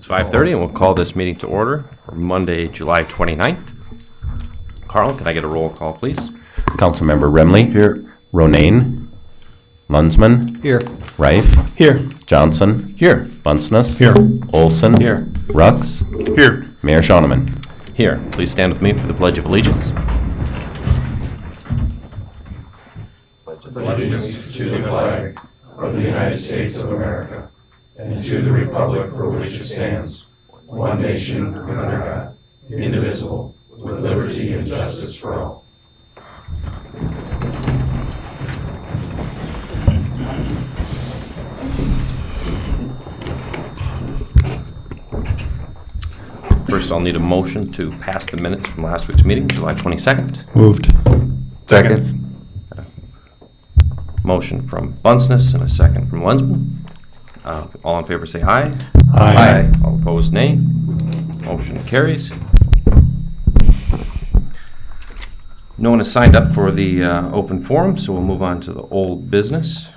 It's 5:30, and we'll call this meeting to order for Monday, July 29th. Carl, can I get a roll call, please? Councilmember Remley. Here. Ronayne. Lunsman. Here. Rife. Here. Johnson. Here. Bunceness. Here. Olson. Here. Rux. Here. Mayor Schoeneman. Here. Please stand with me for the Pledge of Allegiance. Allegiance to the flag of the United States of America and to the republic for which it stands, one nation under God, indivisible, with liberty and justice for all. First, I'll need a motion to pass the minutes from last week's meeting, July 22nd. Moved. Second. Motion from Bunceness and a second from Lunsman. All in favor say aye. Aye. All opposed, nay. Motion carries. No one has signed up for the open forum, so we'll move on to the old business.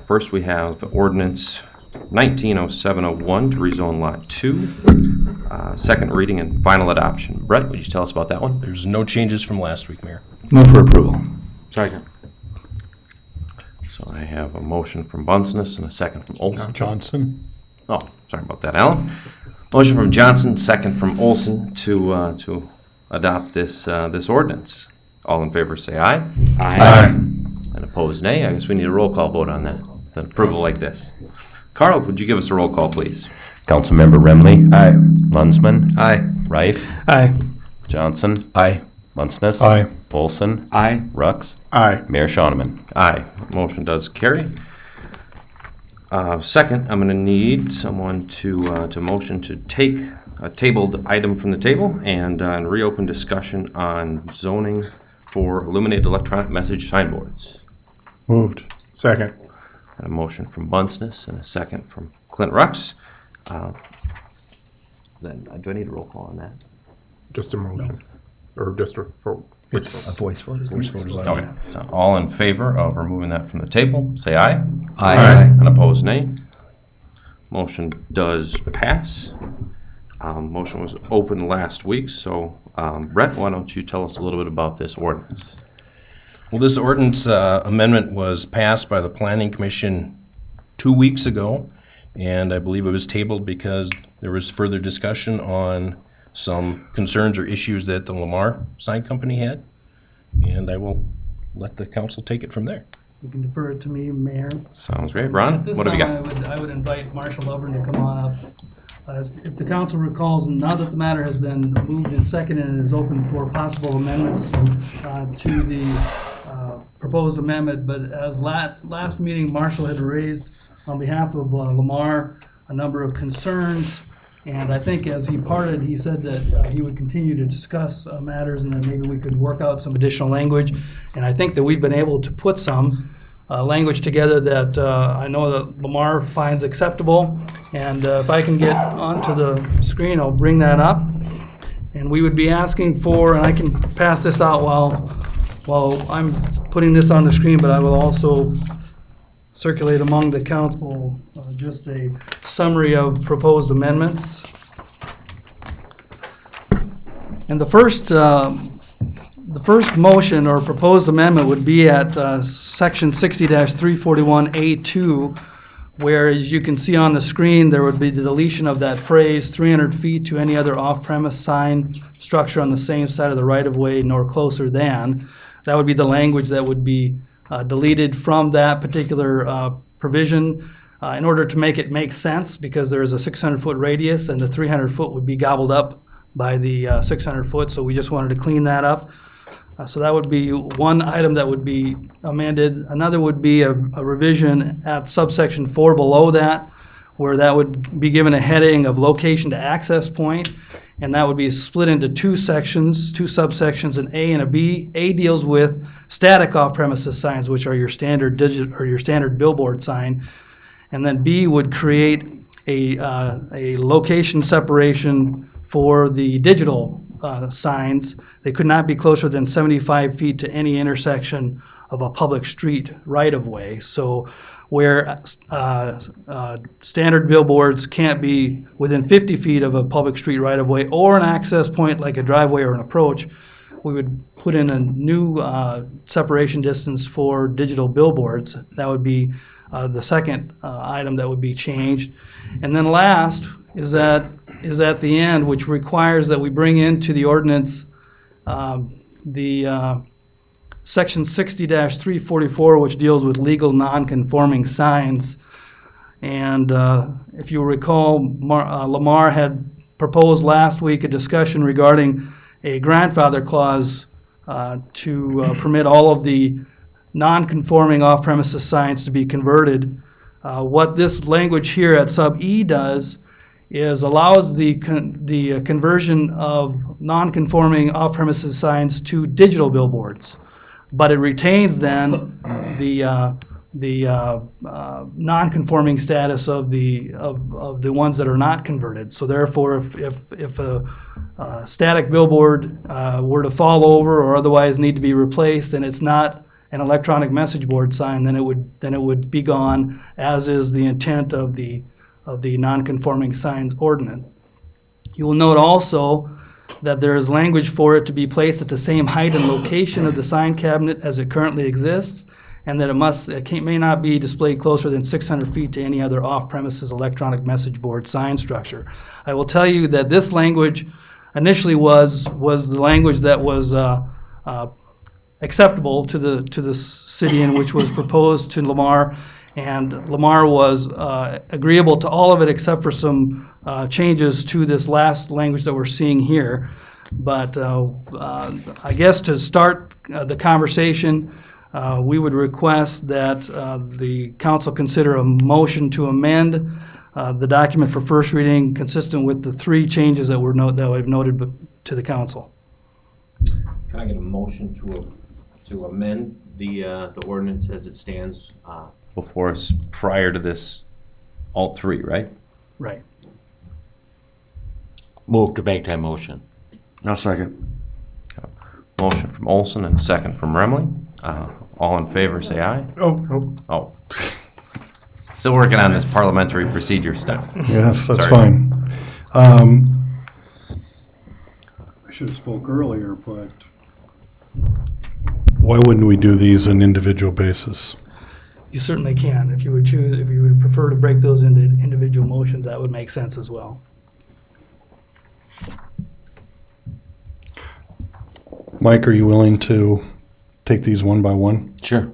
First, we have ordinance 190701 to rezone Lot 2. Second reading and final adoption. Brett, would you tell us about that one? There's no changes from last week, Mayor. Move for approval. Second. So I have a motion from Bunceness and a second from Olson. Johnson. Oh, sorry about that, Alan. Motion from Johnson, second from Olson to adopt this ordinance. All in favor say aye. Aye. And opposed, nay. I guess we need a roll call vote on that. An approval like this. Carl, would you give us a roll call, please? Councilmember Remley. Aye. Lunsman. Aye. Rife. Aye. Johnson. Aye. Bunceness. Aye. Olson. Aye. Rux. Aye. Mayor Schoeneman. Aye. Motion does carry. Second, I'm going to need someone to motion to take a tabled item from the table and reopen discussion on zoning for illuminated electronic message signboards. Moved. Second. And a motion from Bunceness and a second from Clint Rux. Then, do I need a roll call on that? Just a motion. Or just a vote. It's a voice vote. Voice vote is on. Okay, so all in favor of removing that from the table, say aye. Aye. And opposed, nay. Motion does pass. Motion was open last week, so Brett, why don't you tell us a little bit about this ordinance? Well, this ordinance amendment was passed by the Planning Commission 2 weeks ago, and I believe it was tabled because there was further discussion on some concerns or issues that the Lamar Sign Company had, and I will let the council take it from there. You can defer it to me, Mayor. Sounds great. Ron, At this what have you time, got? I would invite Marshall Lovren to come on up. If the council recalls, now that the matter has been moved and seconded and is open for possible amendments to the proposed amendment, but as last meeting, Marshall had raised on behalf of Lamar a number of concerns, and I think as he parted, he said that he would continue to discuss matters and that maybe we could work out some additional language. And I think that we've been able to put some language together that I know that Lamar finds acceptable. And if I can get onto the screen, I'll bring that up. And we would be asking for, and I can pass this out while I'm putting this on the screen, but I will also circulate among the council just a summary of proposed amendments. And the first motion or proposed amendment would be at section 60-341A2, where, as you can see on the screen, there would be the deletion of that phrase 300 feet to any other off-premise sign structure on the same side of the right-of-way nor closer than. That would be the language that would be deleted from that particular provision in order to make it make sense, because there is a 600-foot radius and the 300-foot would be gobbled up by the 600-foot, so we just wanted to clean that up. So that would be one item that would be amended. Another would be a revision at subsection 4 below that, where that would be given a heading of location to access point, and that would be split into two sections, two subsections, an A and a B. A deals with static off-premises signs, which are your standard your standard billboard sign, and then B would create a location separation for the digital signs. They could not be closer than 75 feet to any intersection of a public street right-of-way. So where standard billboards can't be within 50 feet of a public street right-of-way or an access point like a driveway or an approach, we would put in a new separation distance for digital billboards. That would be the second item that would be changed. And then last is at the end, which requires that we bring into the ordinance the Section 60-344, which deals with legal non-conforming signs. And if you recall, Lamar had proposed last week a discussion regarding a grandfather clause to permit all of the non-conforming off-premises signs to be converted. What this language here at sub E does is allows the conversion of non-conforming off-premises signs to digital billboards, but it retains then the non-conforming status of the ones that are not converted. So therefore, if a static billboard were to fall over or otherwise need to be replaced, and it's not an electronic message board sign, then it would be gone, as is the intent of the non-conforming signs ordinance. You will note also that there is language for it to be placed at the same height and location of the sign cabinet as it currently exists, and that it may not be displayed closer than 600 feet to any other off-premises electronic message board sign structure. I will tell you that this language initially was the language that was acceptable to the city, and which was proposed to Lamar, and Lamar was agreeable to all of it except for some changes to this last language that we're seeing here. But I guess to start the conversation, we would request that the council consider a motion to amend the document for first reading consistent with the three changes that I've noted to the council. Can I get a motion to amend the ordinance as it stands before us prior to this alt 3, right? Right. Move to make that motion. I'll second. Motion from Olson and a second from Remley. All in favor, say aye. Oh. Still working on this parliamentary procedure stuff. Yes, that's Sorry. fine. I should have spoke earlier, but Why wouldn't we do these on individual basis? You certainly can. If you would prefer to break those into individual motions, that would make sense as well. Mike, are you willing to take these one by one? Sure.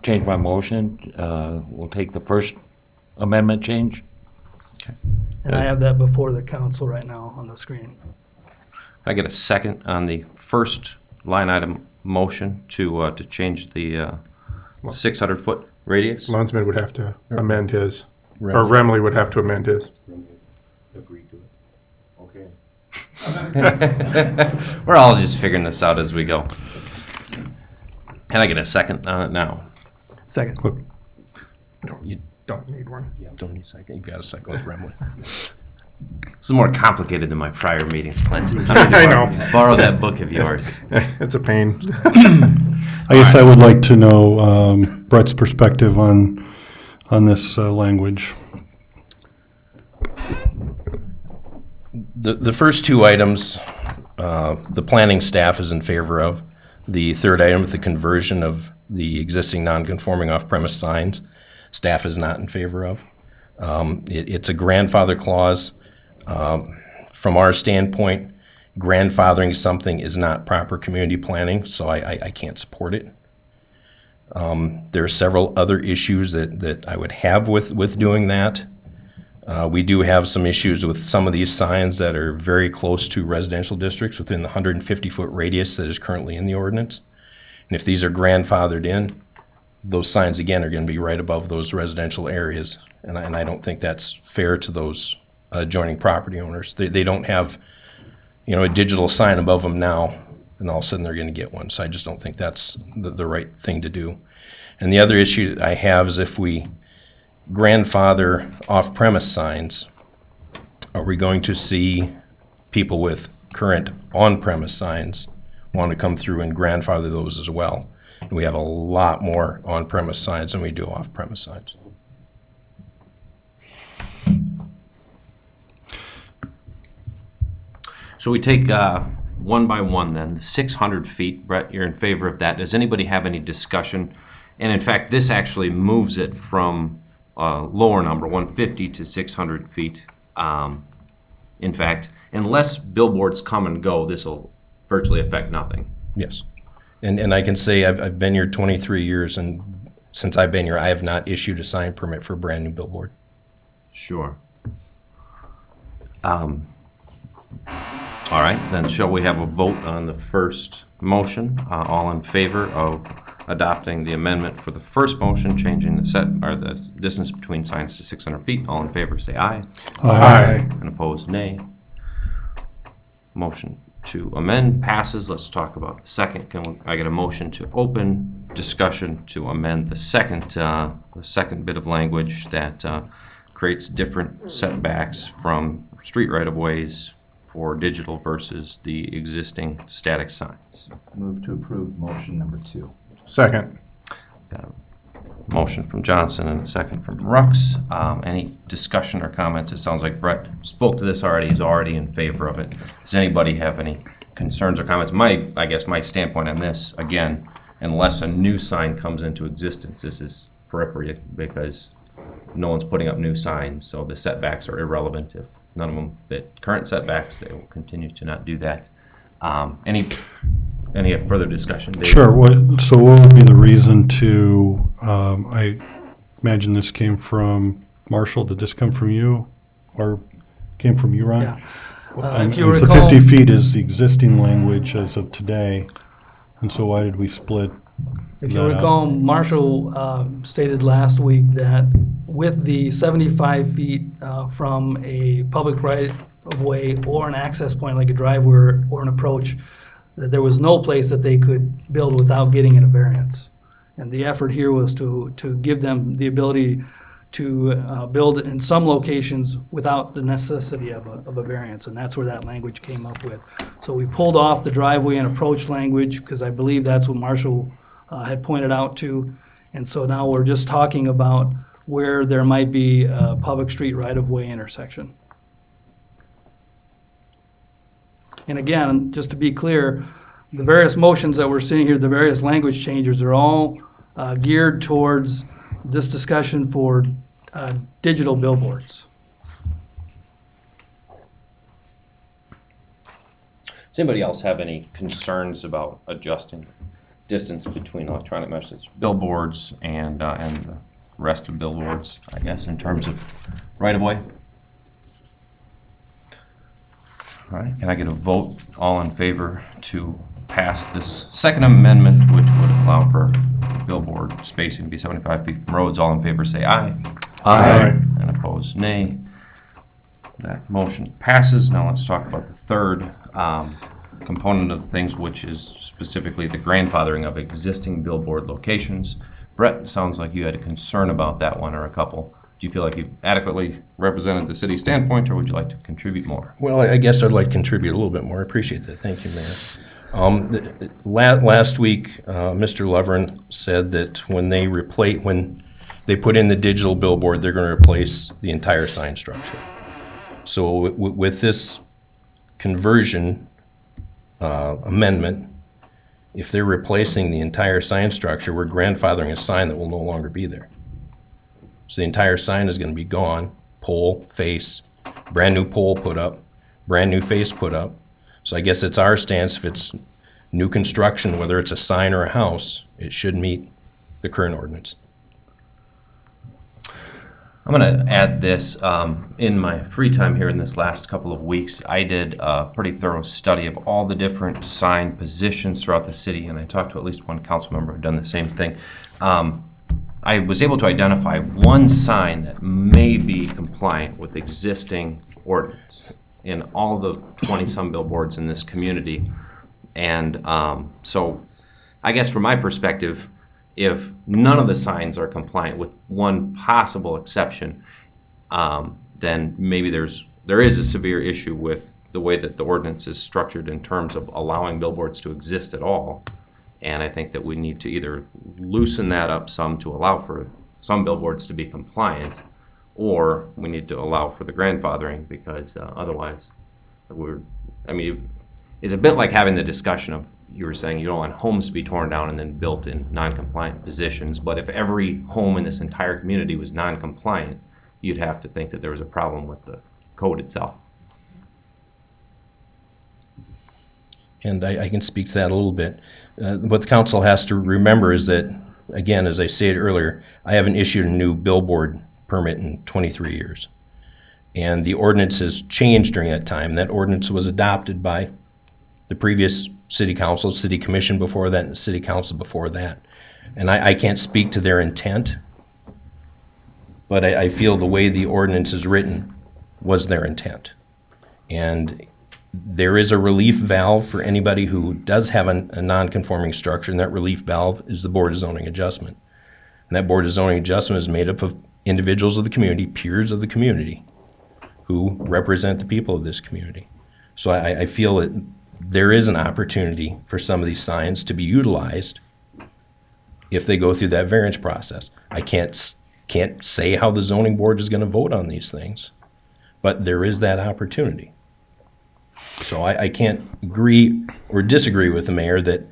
Change my motion. We'll take the first amendment change. And I have that before the council right now on the screen. Can I get a second on the first line item motion to change the 600-foot radius? Lunsman would have to amend his, or Remley would have to amend his. Agree to it. Okay. We're all just figuring this out as we go. Can I get a second on it now? Second. You don't need one. Don't need a second. You got a second with Remley. This is more complicated than my prior meetings, Clint. I know. Borrow that book of yours. It's a pain. I guess I would like to know Brett's perspective on this language. The first two items, the planning staff is in favor of. The third item, with the conversion of the existing non-conforming off-premise signs, staff is not in favor of. It's a grandfather clause. From our standpoint, grandfathering something is not proper community planning, so I can't support it. There are several other issues that I would have with doing that. We do have some issues with some of these signs that are very close to residential districts within the 150-foot radius that is currently in the ordinance. And if these are grandfathered in, those signs, again, are going to be right above those residential areas. And I don't think that's fair to those adjoining property owners. They don't have, a digital sign above them now, and all of a sudden they're going to get one. So I just don't think that's the right thing to do. And the other issue that I have is if we grandfather off-premise signs, are we going to see people with current on-premise signs want to come through and grandfather those as well? And we have a lot more on-premise signs than we do off-premise signs. So we take one by one then, the 600 feet. Brett, you're in favor of that. Does anybody have any discussion? And in fact, this actually moves it from lower number, 150 to 600 feet. In fact, unless billboards come and go, this will virtually affect nothing. Yes. And I can say I've been here 23 years, and since I've been here, I have not issued a sign permit for a brand-new billboard. Sure. All right, then shall we have a vote on the first motion? All in favor of adopting the amendment for the first motion, changing the distance between signs to 600 feet? All in favor, say aye. Aye. And opposed, nay. Motion to amend passes. Let's talk about the second. Can I get a motion to open discussion to amend the second bit of language that creates different setbacks from street right-of-ways for digital versus the existing static signs? Move to approve motion number 2. Second. Got a motion from Johnson and a second from Rux. Any discussion or comments? It sounds like Brett spoke to this already. He's already in favor of it. Does anybody have any concerns or comments? I guess my standpoint on this, again, unless a new sign comes into existence, this is periphery because no one's putting up new signs, so the setbacks are irrelevant. If none of them fit current setbacks, they will continue to not do that. Any further discussion, Dave? Sure. So what would be the reason to, I imagine this came from Marshall. Did this come from you? Or came from you, Ron? Yeah. And If you the recall, 50 feet is the existing language as of today. And so why did we split? if you that up? recall, Marshall stated last week that with the 75 feet from a public right-of-way or an access point like a driveway or an approach, that there was no place that they could build without getting in a variance. And the effort here was to give them the ability to build in some locations without the necessity of a variance, and that's where that language came up with. So we pulled off the driveway and approach language, because I believe that's what Marshall had pointed out to. And so now we're just talking about where there might be a public street right-of-way intersection. And again, just to be clear, the various motions that we're seeing here, the various language changes are all geared towards this discussion for digital billboards. Does anybody else have any concerns about adjusting distance between electronic message billboards and the rest of billboards, I guess, in terms of right-of-way? All right, can I get a vote, all in favor, to pass this second amendment, which would allow for billboard spacing to be 75 feet from roads? All in favor, say aye. Aye. And opposed, nay. That motion passes. Now let's talk about the third component of things, which is specifically the grandfathering of existing billboard locations. Brett, sounds like you had a concern about that one, or a couple. Do you feel like you've adequately represented the city's standpoint, or would you like to contribute more? Well, I guess I'd like to contribute a little bit more. I appreciate that. Thank you, Mayor. Last week, Mr. Lovren said that when they put in the digital billboard, they're going to replace the entire sign structure. So with this conversion amendment, if they're replacing the entire sign structure, we're grandfathering a sign that will no longer be there. So the entire sign is going to be gone, pole, face, brand new pole put up, brand new face put up. So I guess it's our stance, if it's new construction, whether it's a sign or a house, it should meet the current ordinance. I'm going to add this. In my free time here in this last couple of weeks, I did a pretty thorough study of all the different sign positions throughout the city, and I talked to at least one council member who had done the same thing. I was able to identify one sign that may be compliant with existing ordinance in all the 20-some billboards in this community. And so I guess from my perspective, if none of the signs are compliant with one possible exception, then maybe there is a severe issue with the way that the ordinance is structured in terms of allowing billboards to exist at all. And I think that we need to either loosen that up some to allow for some billboards to be compliant, or we need to allow for the grandfathering, because otherwise it's a bit like having the discussion of, you were saying you don't want homes to be torn down and then built in non-compliant positions, but if every home in this entire community was non-compliant, you'd have to think that there was a problem with the code itself. And I can speak to that a little bit. What the council has to remember is that, again, as I stated earlier, I haven't issued a new billboard permit in 23 years. And the ordinance has changed during that time. That ordinance was adopted by the previous city council, city commission before that, and the city council before that. And I can't speak to their intent, but I feel the way the ordinance is written was their intent. And there is a relief valve for anybody who does have a non-conforming structure, and that relief valve is the Board of Zoning Adjustment. And that Board of Zoning Adjustment is made up of individuals of the community, peers of the community, who represent the people of this community. So I feel that there is an opportunity for some of these signs to be utilized if they go through that variance process. I can't say how the zoning board is going to vote on these things, but there is that opportunity. So I can't agree or disagree with the mayor that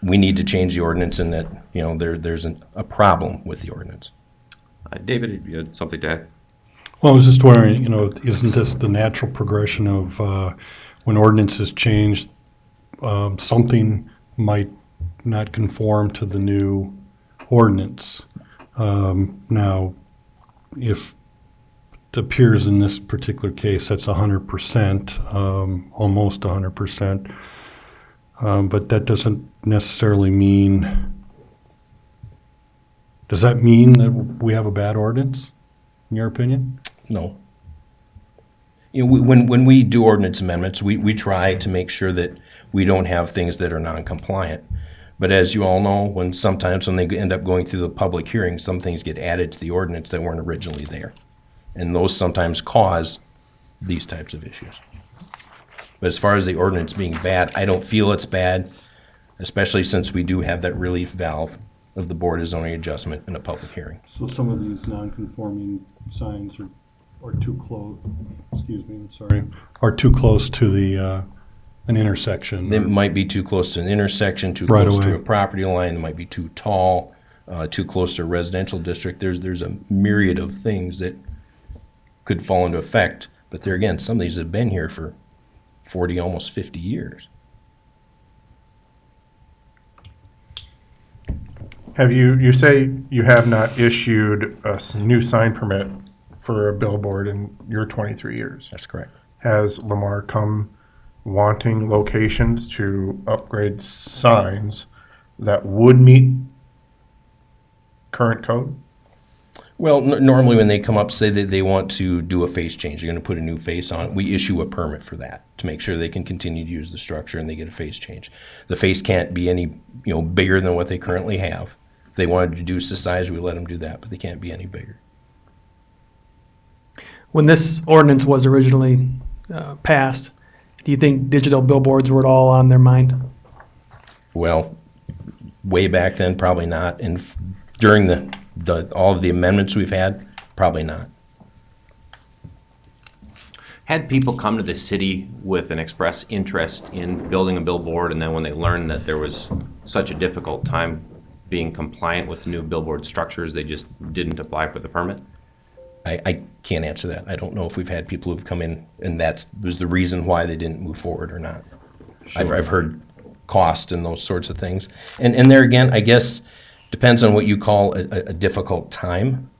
we need to change the ordinance and that, there's a problem with the ordinance. David, you had something to add? Well, I was just wondering, isn't this the natural progression of when ordinances change, something might not conform to the new ordinance? Now, if it appears in this particular case, that's 100%, almost 100%. But that doesn't necessarily mean, does that mean that we have a bad ordinance, in your opinion? No. When we do ordinance amendments, we try to make sure that we don't have things that are non-compliant. But as you all know, sometimes when they end up going through the public hearing, some things get added to the ordinance that weren't originally there. And those sometimes cause these types of issues. But as far as the ordinance being bad, I don't feel it's bad, especially since we do have that relief valve of the Board of Zoning Adjustment in a public hearing. So some of these non-conforming signs are too close, are too close to the, an intersection. It might be too close to an intersection, too Right close to away. a property line, it might be too tall, too close to a residential district. There's a myriad of things that could fall into effect. But there again, some of these have been here for 40, almost 50 years. You say you have not issued a new sign permit for a billboard in your 23 years. That's correct. Has Lamar come wanting locations to upgrade signs that would meet current code? Well, normally when they come up, say that they want to do a face change, they're going to put a new face on it, we issue a permit for that to make sure they can continue to use the structure and they get a face change. The face can't be any, bigger than what they currently have. If they wanted to reduce the size, we let them do that, but they can't be any bigger. When this ordinance was originally passed, do you think digital billboards were at all on their mind? Well, way back then, probably not. And during all of the amendments we've had, probably not. Had people come to the city with an express interest in building a billboard, and then when they learned that there was such a difficult time being compliant with new billboard structures, they just didn't apply for the permit? I can't answer that. I don't know if we've had people who've come in and that was the reason why they didn't move forward or not. I've heard cost and those sorts of things. And there again, I guess, depends on what you call a difficult time.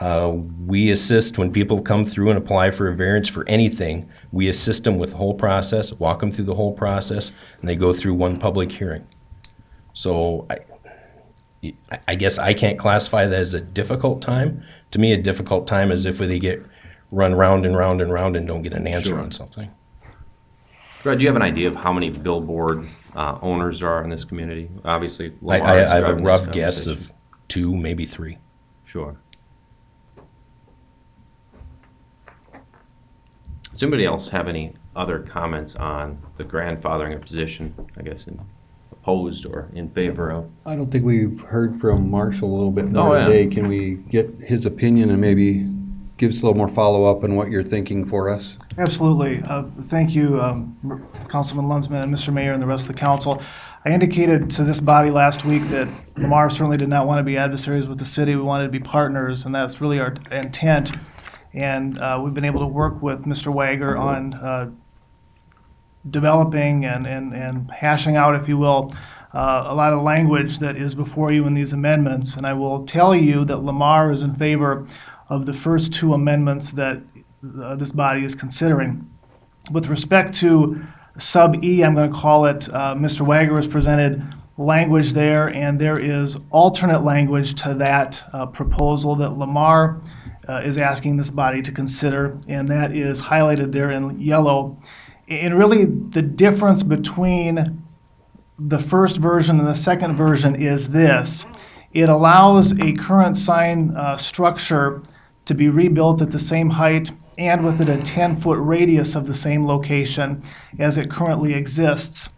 We assist when people come through and apply for a variance for anything. We assist them with the whole process, walk them through the whole process, and they go through one public hearing. So I guess I can't classify that as a difficult time. To me, a difficult time is if they get run round and round and round and don't get an answer on something. Brad, do you have an idea of how many billboard owners there are in this community? Obviously, I Lamar is have a driving this rough guess conversation. of 2, maybe 3. Sure. Does anybody else have any other comments on the grandfathering of position, I guess, in opposed or in favor of? I don't think we've heard from Marshall a little bit Oh, more yeah. today. Can we get his opinion and maybe give us a little more follow-up on what you're thinking for us? Absolutely. Thank you, Councilman Lunsman and Mr. Mayor and the rest of the council. I indicated to this body last week that Lamar certainly did not want to be adversaries with the city. We wanted to be partners, and that's really our intent. And we've been able to work with Mr. Wager on developing and hashing out, if you will, a lot of language that is before you in these amendments. And I will tell you that Lamar is in favor of the first two amendments that this body is considering. With respect to sub E, I'm going to call it, Mr. Wager has presented language there, and there is alternate language to that proposal that Lamar is asking this body to consider, and that is highlighted there in yellow. And really, the difference between the first version and the second version is this. It allows a current sign structure to be rebuilt at the same height and within a 10-foot radius of the same location as it currently exists,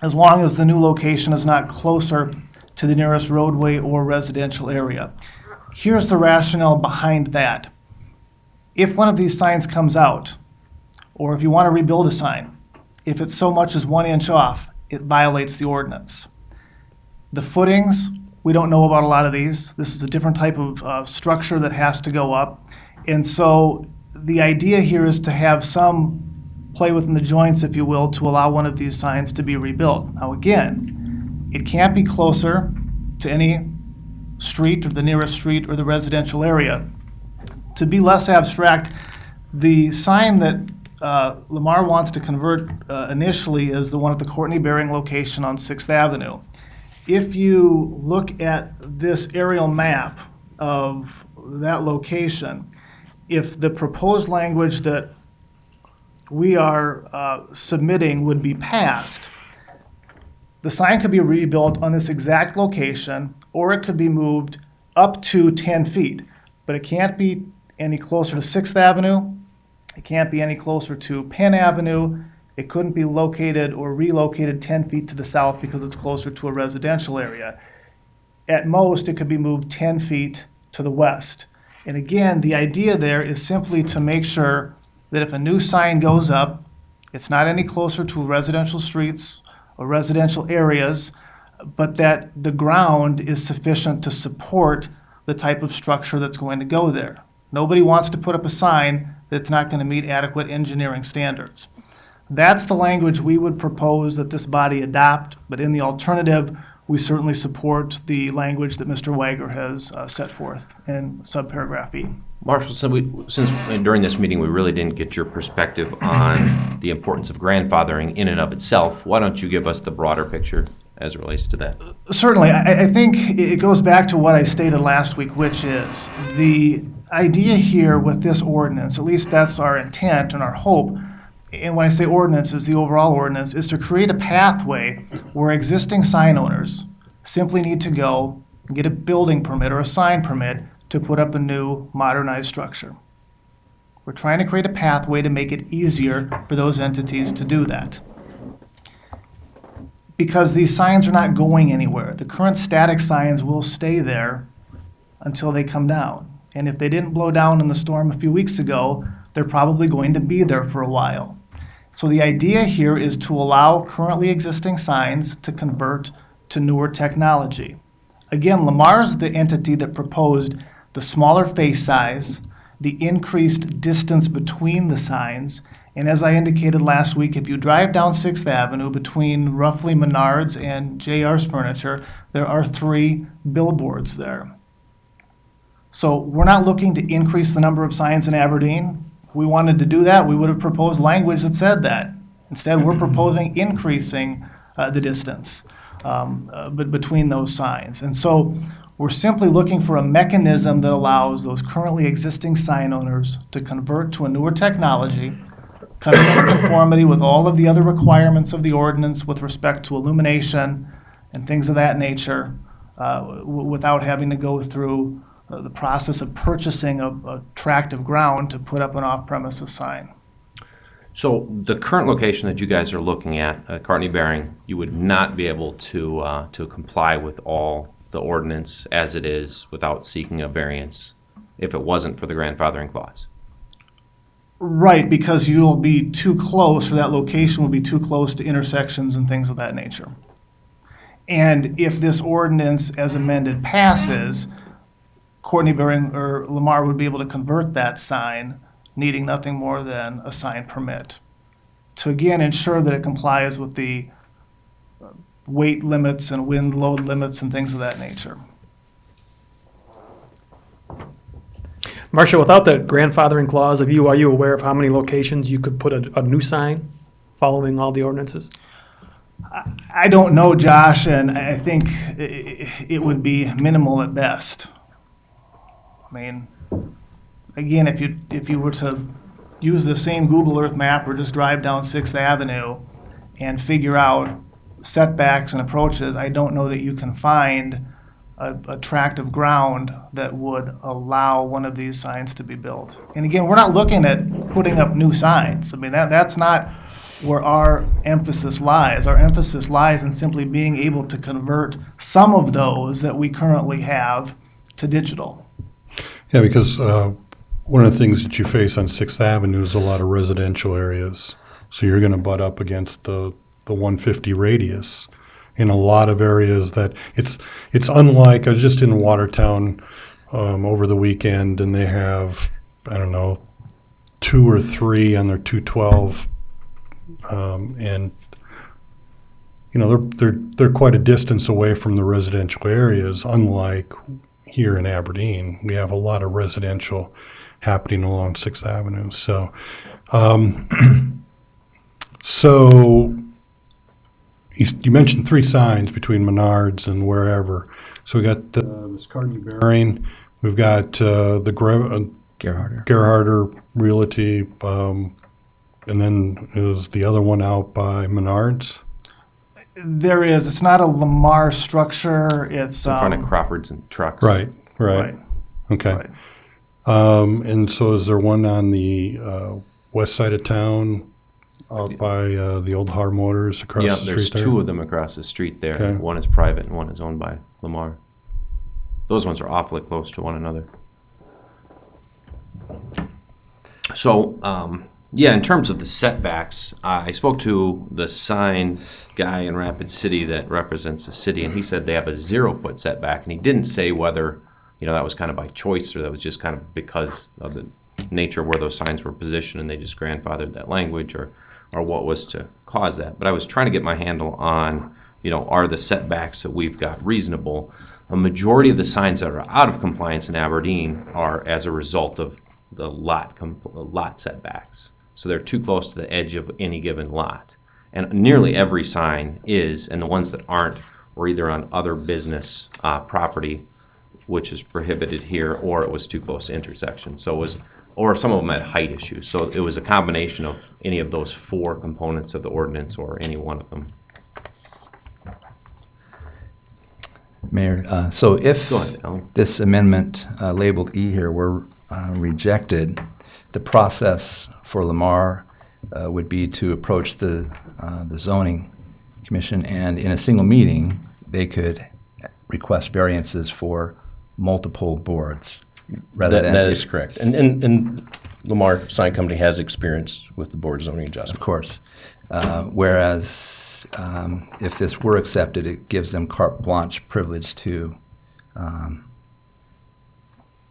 as long as the new location is not closer to the nearest roadway or residential area. Here's the rationale behind that. If one of these signs comes out, or if you want to rebuild a sign, if it's so much as 1 inch off, it violates the ordinance. The footings, we don't know about a lot of these. This is a different type of structure that has to go up. And so the idea here is to have some play within the joints, if you will, to allow one of these signs to be rebuilt. Now again, it can't be closer to any street or the nearest street or the residential area. To be less abstract, the sign that Lamar wants to convert initially is the one at the Courtney Bearing location on 6th Avenue. If you look at this aerial map of that location, if the proposed language that we are submitting would be passed, the sign could be rebuilt on this exact location, or it could be moved up to 10 feet. But it can't be any closer to 6th Avenue. It can't be any closer to Penn Avenue. It couldn't be located or relocated 10 feet to the south because it's closer to a residential area. At most, it could be moved 10 feet to the west. And again, the idea there is simply to make sure that if a new sign goes up, it's not any closer to residential streets or residential areas, but that the ground is sufficient to support the type of structure that's going to go there. Nobody wants to put up a sign that's not going to meet adequate engineering standards. That's the language we would propose that this body adopt, but in the alternative, we certainly support the language that Mr. Wager has set forth in subparagraph E. Marshall, since during this meeting we really didn't get your perspective on the importance of grandfathering in and of itself, why don't you give us the broader picture as it relates to that? Certainly. I think it goes back to what I stated last week, which is the idea here with this ordinance, at least that's our intent and our hope, and when I say ordinance is the overall ordinance, is to create a pathway where existing sign owners simply need to go and get a building permit or a sign permit to put up a new modernized structure. We're trying to create a pathway to make it easier for those entities to do that. Because these signs are not going anywhere. The current static signs will stay there until they come down. And if they didn't blow down in the storm a few weeks ago, they're probably going to be there for a while. So the idea here is to allow currently existing signs to convert to newer technology. Again, Lamar's the entity that proposed the smaller face size, the increased distance between the signs, and as I indicated last week, if you drive down 6th Avenue between roughly Menards and JR's Furniture, there are 3 billboards there. So we're not looking to increase the number of signs in Aberdeen. If we wanted to do that, we would have proposed language that said that. Instead, we're proposing increasing the distance between those signs. And so we're simply looking for a mechanism that allows those currently existing sign owners to convert to a newer technology, come into conformity with all of the other requirements of the ordinance with respect to illumination and things of that nature, without having to go through the process of purchasing a tract of ground to put up an off-premises sign. So the current location that you guys are looking at, Cartney Bearing, you would not be able to comply with all the ordinance as it is without seeking a variance if it wasn't for the grandfathering clause. Right, because you'll be too close, or that location will be too close to intersections and things of that nature. And if this ordinance as amended passes, Courtney Bering or Lamar would be able to convert that sign, needing nothing more than a sign permit, to again ensure that it complies with the weight limits and wind load limits and things of that nature. Marcia, without the grandfathering clause, are you aware of how many locations you could put a new sign following all the ordinances? I don't know, Josh, and I think it would be minimal at best. I mean, again, if you were to use the same Google Earth map or just drive down 6th Avenue and figure out setbacks and approaches, I don't know that you can find a tract of ground that would allow one of these signs to be built. And again, we're not looking at putting up new signs. I mean, that's not where our emphasis lies. Our emphasis lies in simply being able to convert some of those that we currently have to digital. Yeah, because one of the things that you face on 6th Avenue is a lot of residential areas. So you're going to butt up against the 150 radius in a lot of areas that it's unlike, I was just in Watertown over the weekend, and they have, I don't know, 2 or 3 on their 212, and you know they're quite a distance away from the residential areas. Unlike here in Aberdeen, we have a lot of residential happening along 6th Avenue. So, so you mentioned 3 signs between Menards and wherever. So we got this Cartney Bearing, we've got the Gerharder Realty, and then is the other one out by Menards? There is. It's not a Lamar structure. It's In front of Crawford's and Trucks. Right. Right. Okay. Right. And so is there one on the west side of town out by the old Har Motors across Yeah, the street there's there? 2 of them across the street there. Okay. One is private and one is owned by Lamar. Those ones are awfully close to one another. So, yeah, in terms of the setbacks, I spoke to the sign guy in Rapid City that represents the city, and he said they have a 0-foot setback, and he didn't say whether, that was kind of by choice or that was just kind of because of the nature of where those signs were positioned and they just grandfathered that language or what was to cause that. But I was trying to get my handle on, are the setbacks that we've got reasonable? A majority of the signs that are out of compliance in Aberdeen are as a result of the lot setbacks. So they're too close to the edge of any given lot. And nearly every sign is, and the ones that aren't were either on other business property, which is prohibited here, or it was too close to intersection. So it was, or some of them had height issues. So it was a combination of any of those 4 components of the ordinance or any one of them. Mayor, so if Go ahead, Alan. this amendment labeled E here were rejected, the process for Lamar would be to approach the zoning commission, and in a single meeting, they could request variances for multiple boards. Rather than That is correct. And Lamar Sign Company has experience with the Board of Zoning Of Adjustment. course. Whereas if this were accepted, it gives them carte blanche privilege to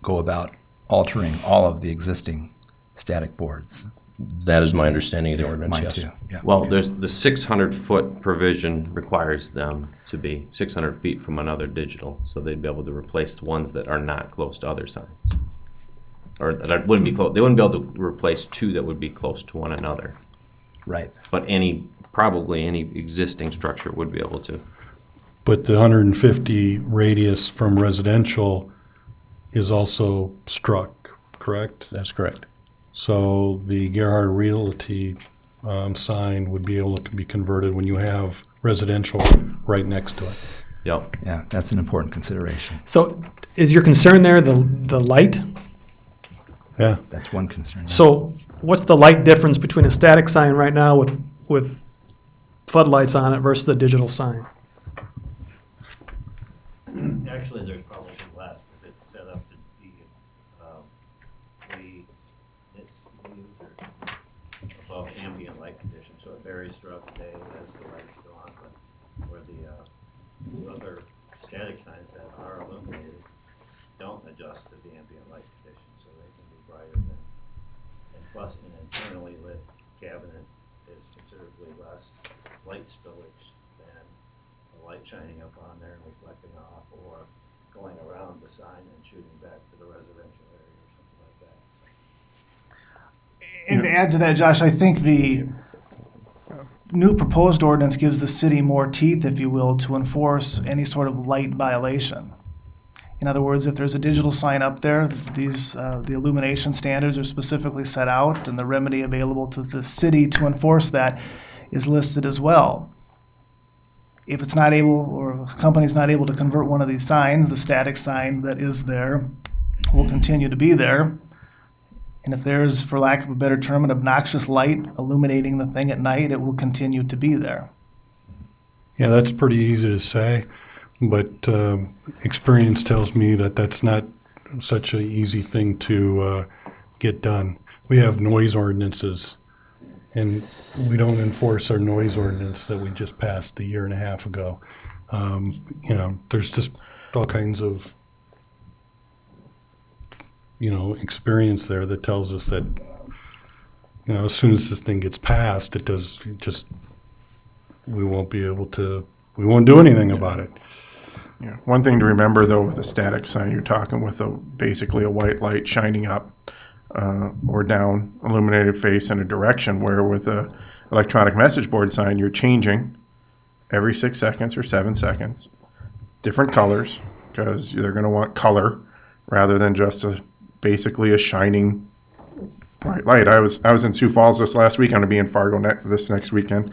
go about altering all of the existing static boards. That is my understanding of the ordinance, Mine yes. too, yeah. Well, there's the 600-foot provision requires them to be 600 feet from another digital, so they'd be able to replace the ones that are not close to other signs. Or that wouldn't be close, they wouldn't be able to replace 2 that would be close to one another. Right. But probably any existing structure would be able to. But the 150 radius from residential is also struck, correct? That's correct. So the Gerhard Realty sign would be able to be converted when you have residential right next to it. Yep. Yeah, that's an important consideration. So is your concern there the light? Yeah. That's one concern. So what's the light difference between a static sign right now with floodlights on it versus a digital sign? Actually, there's probably less, because it's set up to be, it's above ambient light conditions, so it varies throughout the day as the lights go on, but where the other static signs that are illuminated don't adjust to the ambient light conditions, so they can be brighter than, and plus an internally lit cabinet is considerably less light spillage than the light shining up on there and reflecting off, or going around the sign and shooting back to the residential area or something like that. And to add to that, Josh, I think the new proposed ordinance gives the city more teeth, if you will, to enforce any sort of light violation. In other words, if there's a digital sign up there, the illumination standards are specifically set out, and the remedy available to the city to enforce that is listed as well. If it's not able, or if a company's not able to convert one of these signs, the static sign that is there will continue to be there. And if there's, for lack of a better term, an obnoxious light illuminating the thing at night, it will continue to be there. Yeah, that's pretty easy to say, but experience tells me that that's not such an easy thing to get done. We have noise ordinances, and we don't enforce our noise ordinance that we just passed a year and a half ago. There's just all kinds of experience there that tells us that, as soon as this thing gets passed, we won't do anything about it. Yeah. One thing to remember, though, with a static sign, you're talking with basically a white light shining up or down, illuminated face in a direction, where with a electronic message board sign, you're changing every 6 seconds or 7 seconds, different colors, because they're going to want color rather than just basically a shining bright light. I was in Sioux Falls this last week. I'm going to be in Fargo this next weekend,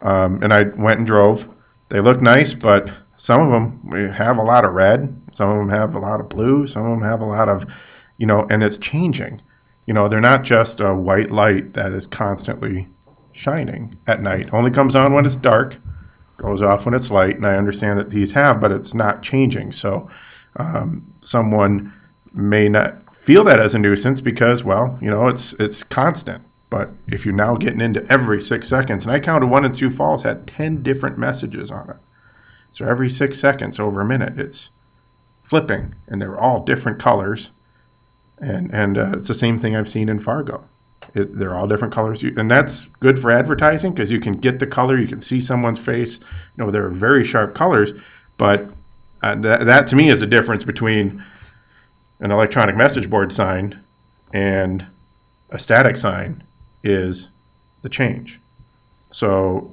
and I went and drove. They look nice, but some of them have a lot of red. Some of them have a lot of blue. Some of them have a lot of, and it's changing. They're not just a white light that is constantly shining at night. Only comes on when it's dark, goes off when it's light, and I understand that these have, but it's not changing. So someone may not feel that as a nuisance because, it's constant. But if you're now getting into every 6 seconds, and I counted one in Sioux Falls had 10 different messages on it. So every 6 seconds, over a minute, it's flipping, and they're all different colors. And it's the same thing I've seen in Fargo. They're all different colors, and that's good for advertising because you can get the color, you can see someone's face. They're very sharp colors, but that to me is a difference between an electronic message board sign and a static sign is the change. So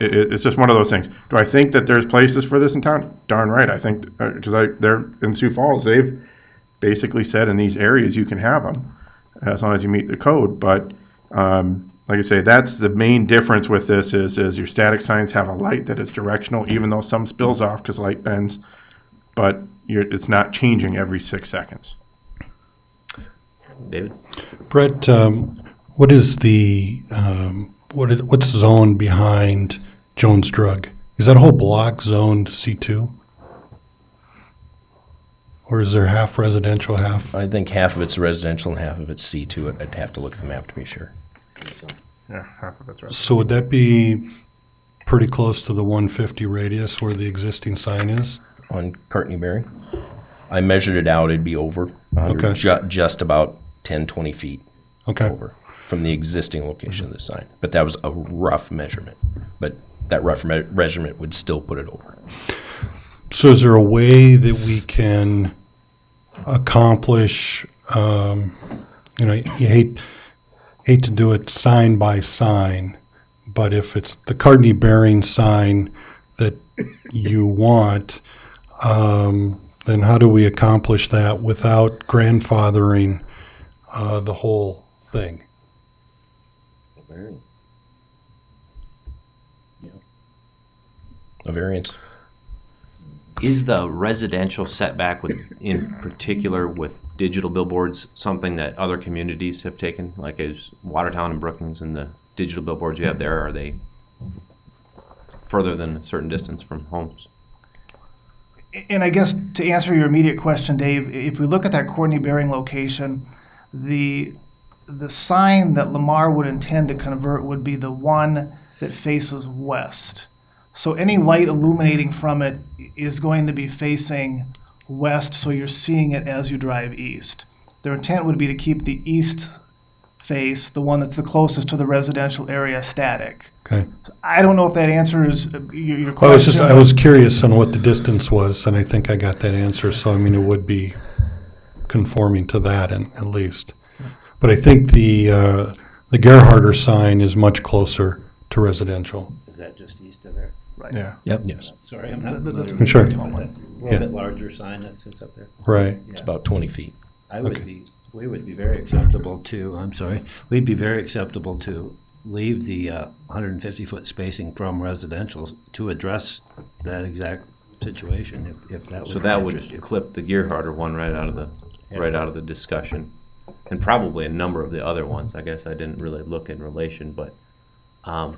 it's just one of those things. Do I think that there's places for this in town? Darn right. I think because they're in Sioux Falls, they've basically said in these areas you can have them as long as you meet the code. But like I say, that's the main difference with this is your static signs have a light that is directional, even though some spills off because light bends, but it's not changing every 6 seconds. David? Brett, what is the what's zoned behind Jones Drug? Is that whole block zoned C2? Or is there half residential, half? I think half of it's residential and half of it's C2. I'd have to look at the map to be sure. Yeah, half of it's right. So would that be pretty close to the 150 radius where the existing sign is? On Courtney Berry, I measured it out. It'd be over 100, Okay. just about 10, 20 feet Okay. over from the existing location of the sign. But that was a rough measurement. But that rough measurement would still put it over. So is there a way that we can accomplish, you hate to do it sign by sign, but if it's the Courtney Bearing sign that you want, then how do we accomplish that without grandfathering the whole thing? A variance. Is the residential setback in particular with digital billboards something that other communities have taken? Like is Watertown and Brookings and the digital billboards you have there, are they further than a certain distance from homes? And I guess to answer your immediate question, Dave, if we look at that Courtney Bearing location, the sign that Lamar would intend to convert would be the one that faces west. So any light illuminating from it is going to be facing west, so you're seeing it as you drive east. Their intent would be to keep the east face, the one that's the closest to the residential area, static. Okay. I don't know if that answers your Well, question. I was curious on what the distance was, and I think I got that answer, so I mean, it would be conforming to that at least. But I think the Gerharder sign is much closer to residential. Is that just east of there? Right. Yeah. Yep. Yes. Sorry, I'm not familiar. Sure. with that. A little Yeah. bit larger sign that sits up there. Right. It's about 20 feet. We would be very acceptable to, we'd be very acceptable to leave the 150-foot spacing from residential to address that exact situation, if that would So that interest would you. clip the Gerharder one right out of the discussion, and probably a number of the other ones. I guess I didn't really look in relation, but Alan,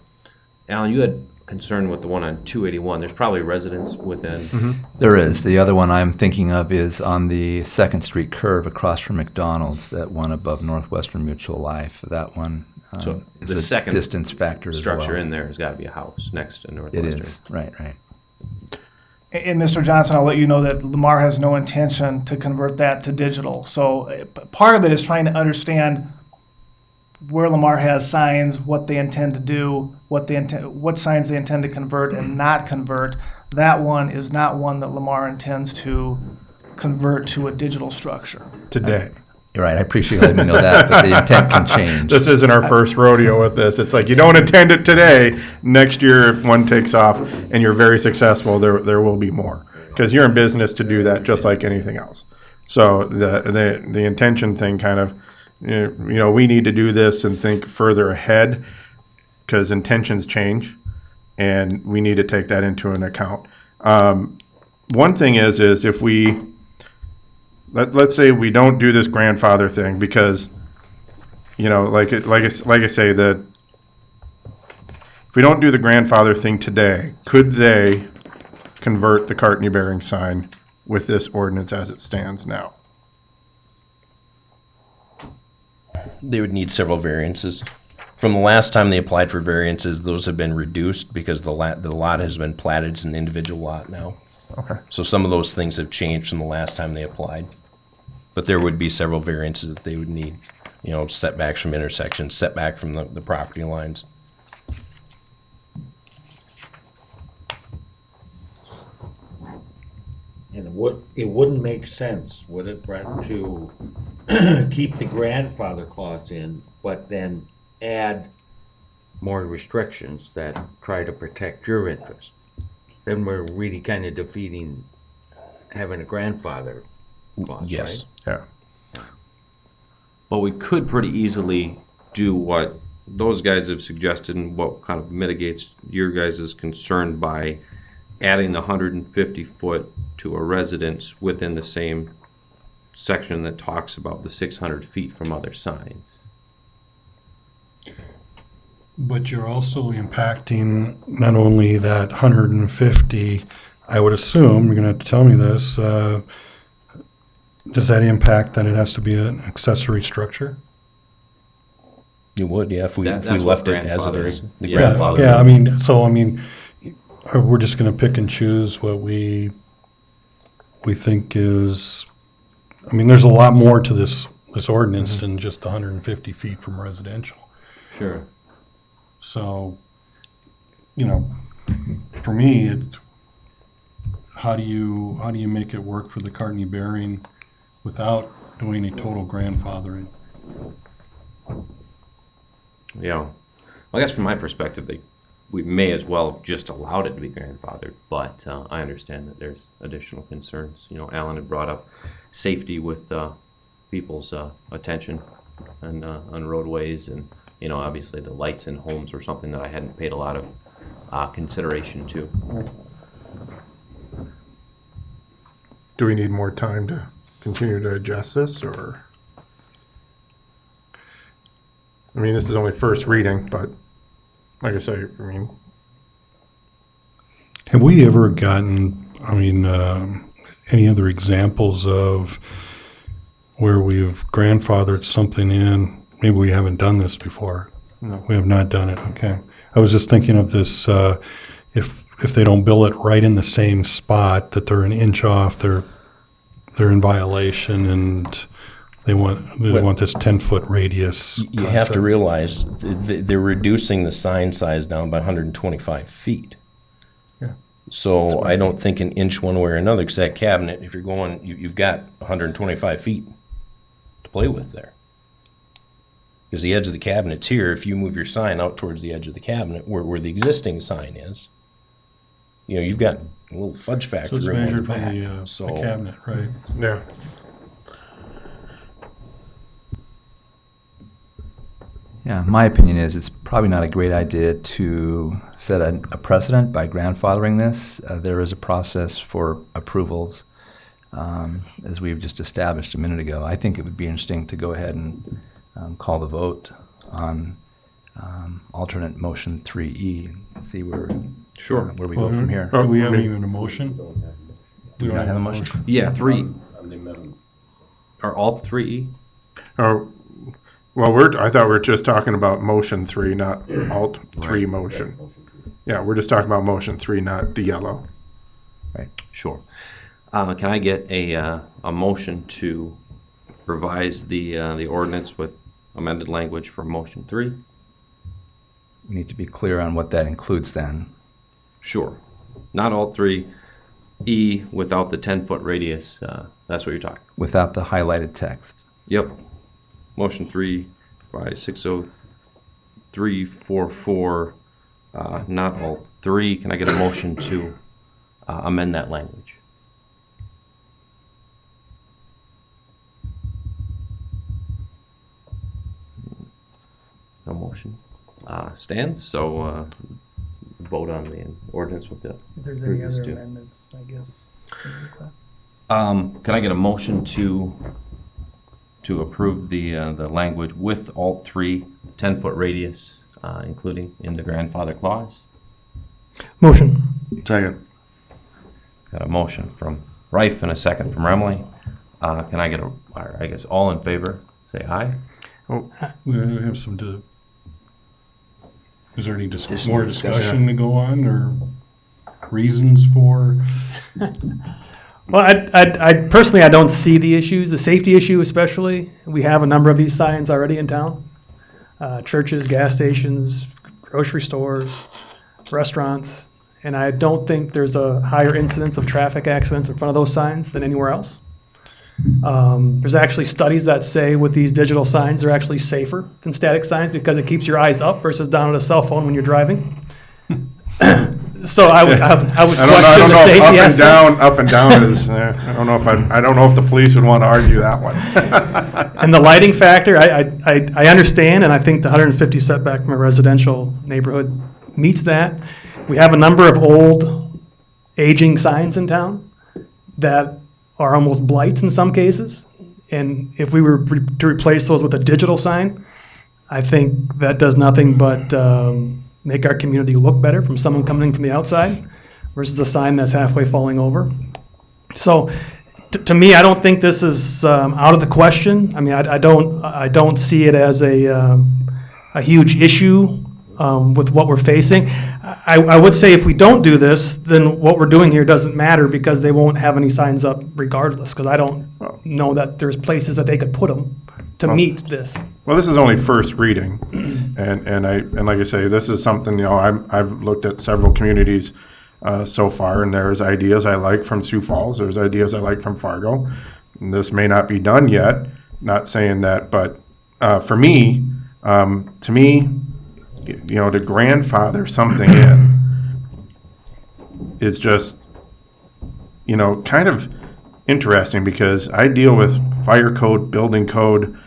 you had concern with the one on 281. There's probably residents within. There is. The other one I'm thinking of is on the 2nd Street curve across from McDonald's, that one above Northwestern Mutual Life. That one So is the a second distance factor as well. structure in there has got to be a house next to It Northwestern. is, right. And Mr. Johnson, I'll let you know that Lamar has no intention to convert that to digital. So part of it is trying to understand where Lamar has signs, what they intend to do, what signs they intend to convert and not convert. That one is not one that Lamar intends to convert to a digital structure. Today. You're right. I appreciate you letting me know that, but the intent can change. This isn't our first rodeo with this. It's like, you don't intend it today. Next year, if one takes off and you're very successful, there will be more. Because you're in business to do that just like anything else. So the intention thing kind of, we need to do this and think further ahead because intentions change and we need to take that into an account. One thing is if we, let's say we don't do this grandfather thing because, like I say, that if we don't do the grandfather thing today, could they convert the Courtney Bearing sign with this ordinance as it stands now? They would need several variances. From the last time they applied for variances, those have been reduced because the lot has been platted as an individual lot now. Okay. So some of those things have changed from the last time they applied. But there would be several variances that they would need, setbacks from intersections, setback from the property lines. And it wouldn't make sense, would it, Brett, to keep the grandfather clause in, but then add more restrictions that try to protect your interest? Then we're really kind of defeating having a grandfather clause, Yes. right? Yeah. But we could pretty easily do what those guys have suggested and what kind of mitigates your guys' concern by adding the 150 foot to a residence within the same section that talks about the 600 feet from other signs. But you're also impacting not only that 150, I would assume, you're going to have to tell me this, does that impact that it has to be an accessory structure? You would, yeah, if we That's what left it as it grandfathering- is. The Yeah. grandfather. Yeah, we're just going to pick and choose what we think is, there's a lot more to this ordinance than just the 150 feet from residential. Sure. So, for me, how do you make it work for the Courtney Bearing without doing a total grandfathering? Well, I guess from my perspective, we may as well have just allowed it to be grandfathered, but I understand that there's additional concerns. Alan had brought up safety with people's attention and on roadways, and obviously the lights in homes were something that I hadn't paid a lot of consideration to. Do we need more time to continue to adjust this, or? I mean, this is only first reading, but like I say, I mean, Have we ever gotten, any other examples of where we've grandfathered something in? Maybe we haven't done this before. No. We have not done it, okay. I was just thinking of this, if they don't bill it right in the same spot, that they're an inch off, they're in violation, and they want this 10-foot radius. You have to concept. realize they're reducing the sign size down by 125 feet. Yeah. So I don't think an inch one way or another, because that cabinet, if you're going, you've got 125 feet to play with there. Because the edge of the cabinet's here, if you move your sign out towards the edge of the cabinet where the existing sign is, you've got a little fudge So factor it's room on the measured by back. the So cabinet, right? yeah. Yeah, my opinion is it's probably not a great idea to set a precedent by grandfathering this. There is a process for approvals, as we've just established a minute ago. I think it would be interesting to go ahead and call the vote on alternate motion 3E and see where we go from here. Do we have even a motion? Do we not have a motion? Yeah, 3. Are all 3E? Oh, well, I thought we were just talking about motion 3, not alt 3 motion. Yeah, we're just talking about motion 3, not the yellow. Sure. Can I get a motion to revise the ordinance with amended language for motion 3? We need to be clear on what that includes then. Sure. Not all 3E without the 10-foot radius. That's what you're talking. Without the highlighted text. Yep. Motion 3 by 60344, not all 3. Can I get a motion to amend that language? No motion. Stands, so vote on the ordinance with the If there's any previous other two. amendments, I guess. Can I get a motion to approve the language with alt 3, 10-foot radius, including in the grandfather clause? Motion. Second. Got a motion from Rife and a second from Remley. Can I get I guess all in favor, say aye. We have some, is there any Additional more discussion. discussion to go on, or reasons for? Well, I personally, I don't see the issues, the safety issue especially. We have a number of these signs already in town. Churches, gas stations, grocery stores, restaurants. And I don't think there's a higher incidence of traffic accidents in front of those signs than anywhere else. There's actually studies that say with these digital signs, they're actually safer than static signs because it keeps your eyes up versus down on a cell phone when you're driving. So I would I question don't the know if safety aspect. up and down is, I don't know if the police would want to argue that one. And the lighting factor, I understand, and I think the 150 setback from a residential neighborhood meets that. We have a number of old, aging signs in town that are almost blights in some cases. And if we were to replace those with a digital sign, I think that does nothing but make our community look better from someone coming in from the outside versus a sign that's halfway falling over. So to me, I don't think this is out of the question. I mean, I don't see it as a huge issue with what we're facing. I would say if we don't do this, then what we're doing here doesn't matter because they won't have any signs up regardless, because I don't know that there's places that they could put them to meet this. Well, this is only first reading, and like I say, this is something, I've looked at several communities so far, and there's ideas I like from Sioux Falls, there's ideas I like from Fargo. And this may not be done yet, not saying that, but for me, to me, to grandfather something in is just, kind of interesting, because I deal with fire code, building code,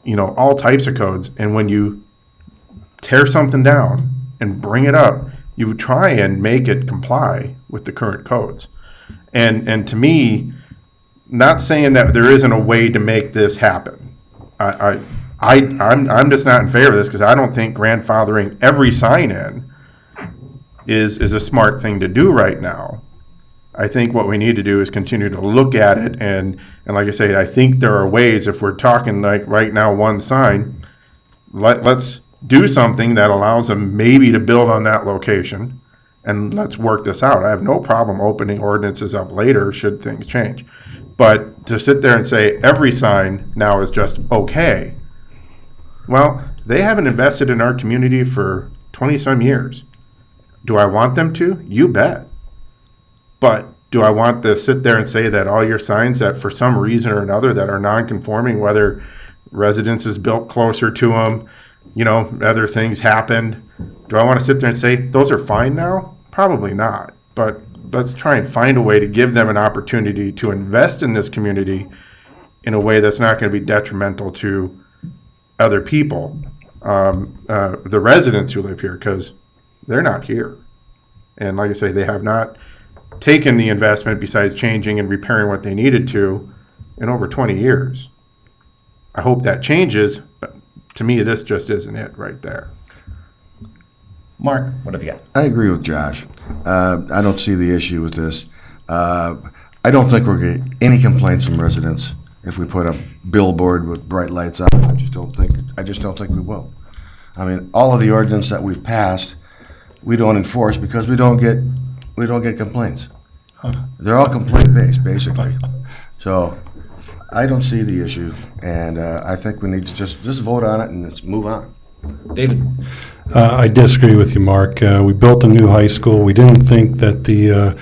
all types of codes. And when you tear something down and bring it up, you try and make it comply with the current codes. And to me, not saying that there isn't a way to make this happen. I'm just not in favor of this because I don't think grandfathering every sign in is a smart thing to do right now. I think what we need to do is continue to look at it and like I say, I think there are ways, if we're talking like right now, one sign, let's do something that allows them maybe to build on that location, and let's work this out. I have no problem opening ordinances up later should things change. But to sit there and say every sign now is just okay, well, they haven't invested in our community for 20-some years. Do I want them to? You bet. But do I want to sit there and say that all your signs that for some reason or another that are non-conforming, whether residences built closer to them, other things happened, do I want to sit there and say those are fine now? Probably not. But let's try and find a way to give them an opportunity to invest in this community in a way that's not going to be detrimental to other people, the residents who live here, because they're not here. And like I say, they have not taken the investment besides changing and repairing what they needed to in over 20 years. I hope that changes, but to me, this just isn't it right there. Mark, what have you got? I agree with Josh. I don't see the issue with this. I don't think we're going to get any complaints from residents if we put a billboard with bright lights up. I just don't think we will. I mean, all of the ordinance that we've passed, we don't enforce because we don't get complaints. They're all complaint-based, basically. So I don't see the issue, and I think we need to just vote on it and let's move on. David? I disagree with you, Mark. We built a new high school. We didn't think that the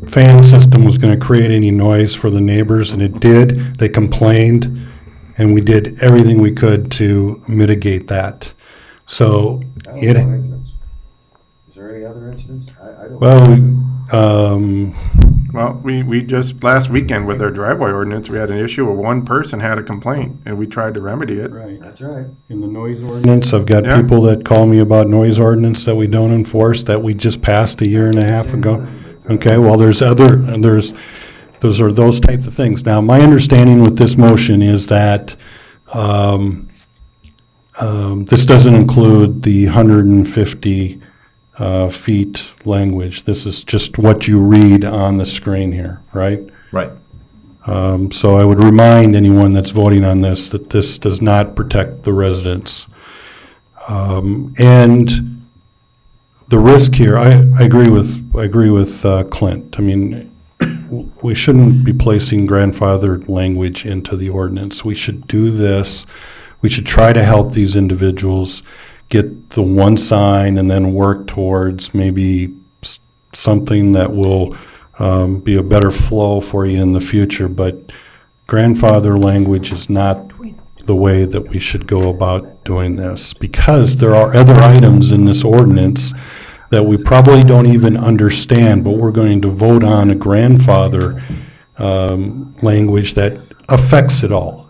fan system was going to create any noise for the neighbors, and it did. They complained, and we did everything we could to mitigate that. So it. Is there any other instance? I don't. Well, Well, we just, last weekend with our driveway ordinance, we had an issue where one person had a complaint, and we tried to remedy it. right. That's right. In the noise ordinance, I've got Yeah. people that call me about noise ordinance that we don't enforce, that we just passed a year and a half ago. Okay, well, those are those types of things. Now, my understanding with this motion is that this doesn't include the 150 feet language. This is just what you read on the screen here, right? Right. So I would remind anyone that's voting on this that this does not protect the residents. And the risk here, I agree with Clint. I mean, we shouldn't be placing grandfathered language into the ordinance. We should do this. We should try to help these individuals get the one sign and then work towards maybe something that will be a better flow for you in the future. But grandfather language is not the way that we should go about doing this, because there are other items in this ordinance that we probably don't even understand, but we're going to vote on a grandfather language that affects it all.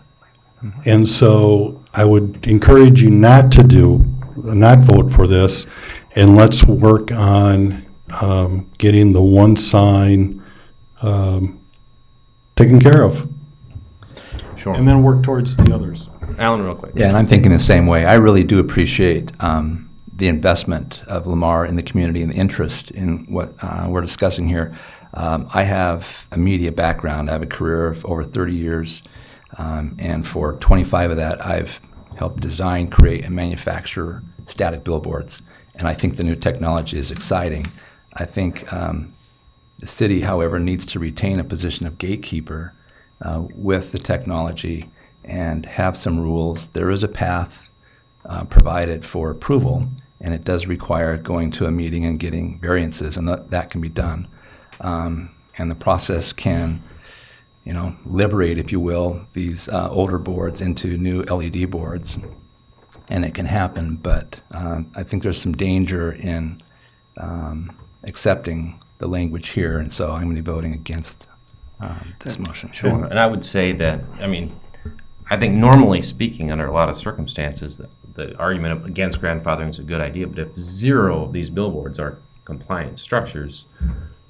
And so I would encourage you not vote for this, and let's work on getting the one sign taken care of. Sure. And then work towards the others. Alan, real quick. Yeah, and I'm thinking the same way. I really do appreciate the investment of Lamar in the community and the interest in what we're discussing here. I have a media background. I have a career of over 30 years, and for 25 of that, I've helped design, create, and manufacture static billboards. And I think the new technology is exciting. I think the city, however, needs to retain a position of gatekeeper with the technology and have some rules. There is a path provided for approval, and it does require going to a meeting and getting variances, and that can be done. And the process can, liberate, if you will, these older boards into new LED boards, and it can happen. But I think there's some danger in accepting the language here, and so I'm going to be voting against this motion. Sure. And I would say that, I think normally speaking, under a lot of circumstances, the argument against grandfathering is a good idea, but if 0 of these billboards are compliant structures,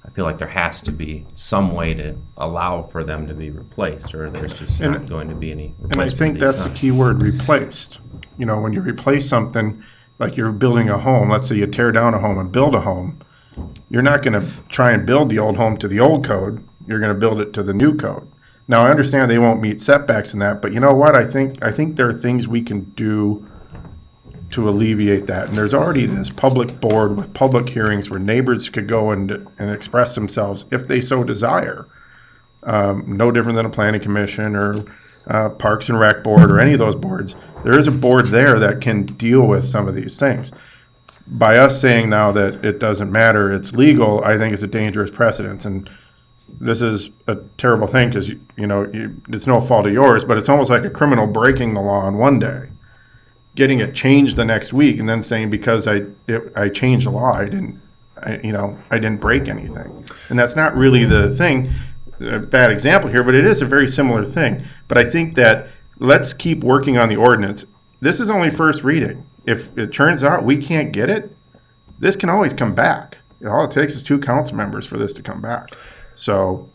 I feel like there has to be some way to allow for them to be replaced, or there's just And- not going to be any And I replacement think of these that's the signs. key word, replaced. You know, when you replace something, like you're building a home, let's say you tear down a home and build a home, you're not gonna try and build the old home to the old code, you're gonna build it to the new code. Now, I understand they won't meet setbacks in that, but you know what, I think there are things we can do to alleviate that. And there's already this public board with public hearings where neighbors could go and express themselves if they so desire. No different than a planning commission or Parks and Rec board or any of those boards. There is a board there that can deal with some of these things. By us saying now that it doesn't matter, it's legal, I think is a dangerous precedent. And this is a terrible thing because, it's no fault of yours, but it's almost like a criminal breaking the law on one day, getting it changed the next week, and then saying because I changed the law, I didn't break anything. And that's not really the thing. A bad example here, but it is a very similar thing. But I think that let's keep working on the ordinance. This is only first reading. If it turns out we can't get it, this can always come back. All it takes is 2 council members for this to come back. So,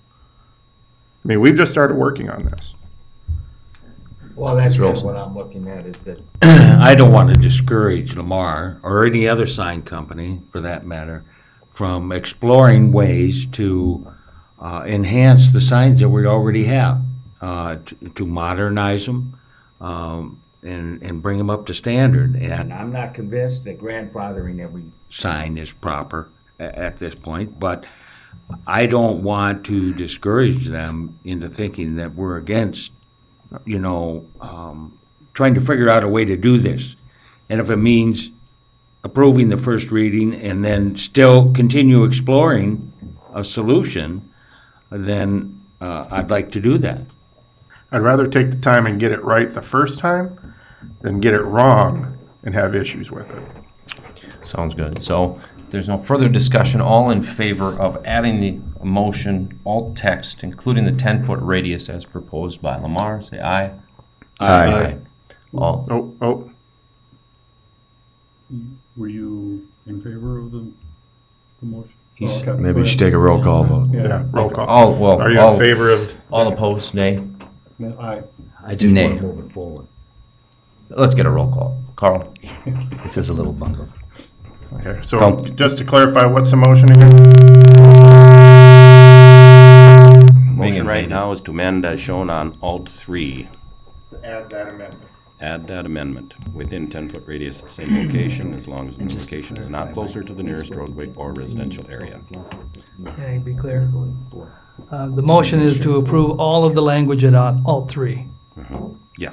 I mean, we've just started working on this. Well, that's kind of what I'm looking at, is that I don't want to discourage Lamar, or any other sign company, for that matter, from exploring ways to enhance the signs that we already have, to modernize them, and bring them up to standard. And I'm not convinced that grandfathering every sign is proper at this point, but I don't want to discourage them into thinking that we're against, trying to figure out a way to do this. And if it means approving the first reading and then still continue exploring a solution, then I'd like to do that. I'd rather take the time and get it right the first time than get it wrong and have issues with it. Sounds good. So if there's no further discussion, all in favor of adding the motion, alt text, including the 10-foot radius as proposed by Lamar, say aye. Aye. All, Oh, Were you in favor of the motion? He's- Okay. Maybe you should take a roll call vote. yeah, roll call. all Are you in favor of? all opposed, nay? No, aye. I just Nay. want to move it forward. Let's get a roll call. Carl? It says a little bundle. Okay, so just to clarify, what's the motion again? Motion right now is to amend as shown on Alt 3. Add that amendment. Add that amendment within 10-foot radius at the same location, as long as the location is not closer to the nearest roadway or residential area. Okay, be clear. The motion is to approve all of the language at alt 3. Yeah.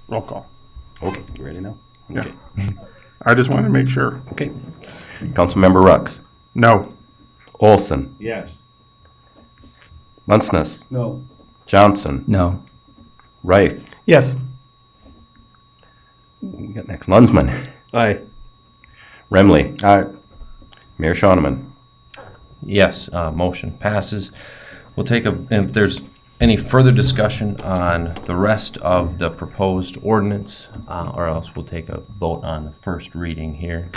Roll call. Okay, you ready now? Yeah. Okay. I just wanted to make sure. Okay. Councilmember Rux, No. Olson, Yes. Munsness, No. Johnson, No. Rife. Yes. We got next, Lunsman, Aye. Remley, Aye. Mayor Shonneman. Yes, motion passes. We'll take if there's any further discussion on the rest of the proposed ordinance, or else we'll take a vote on the first reading here.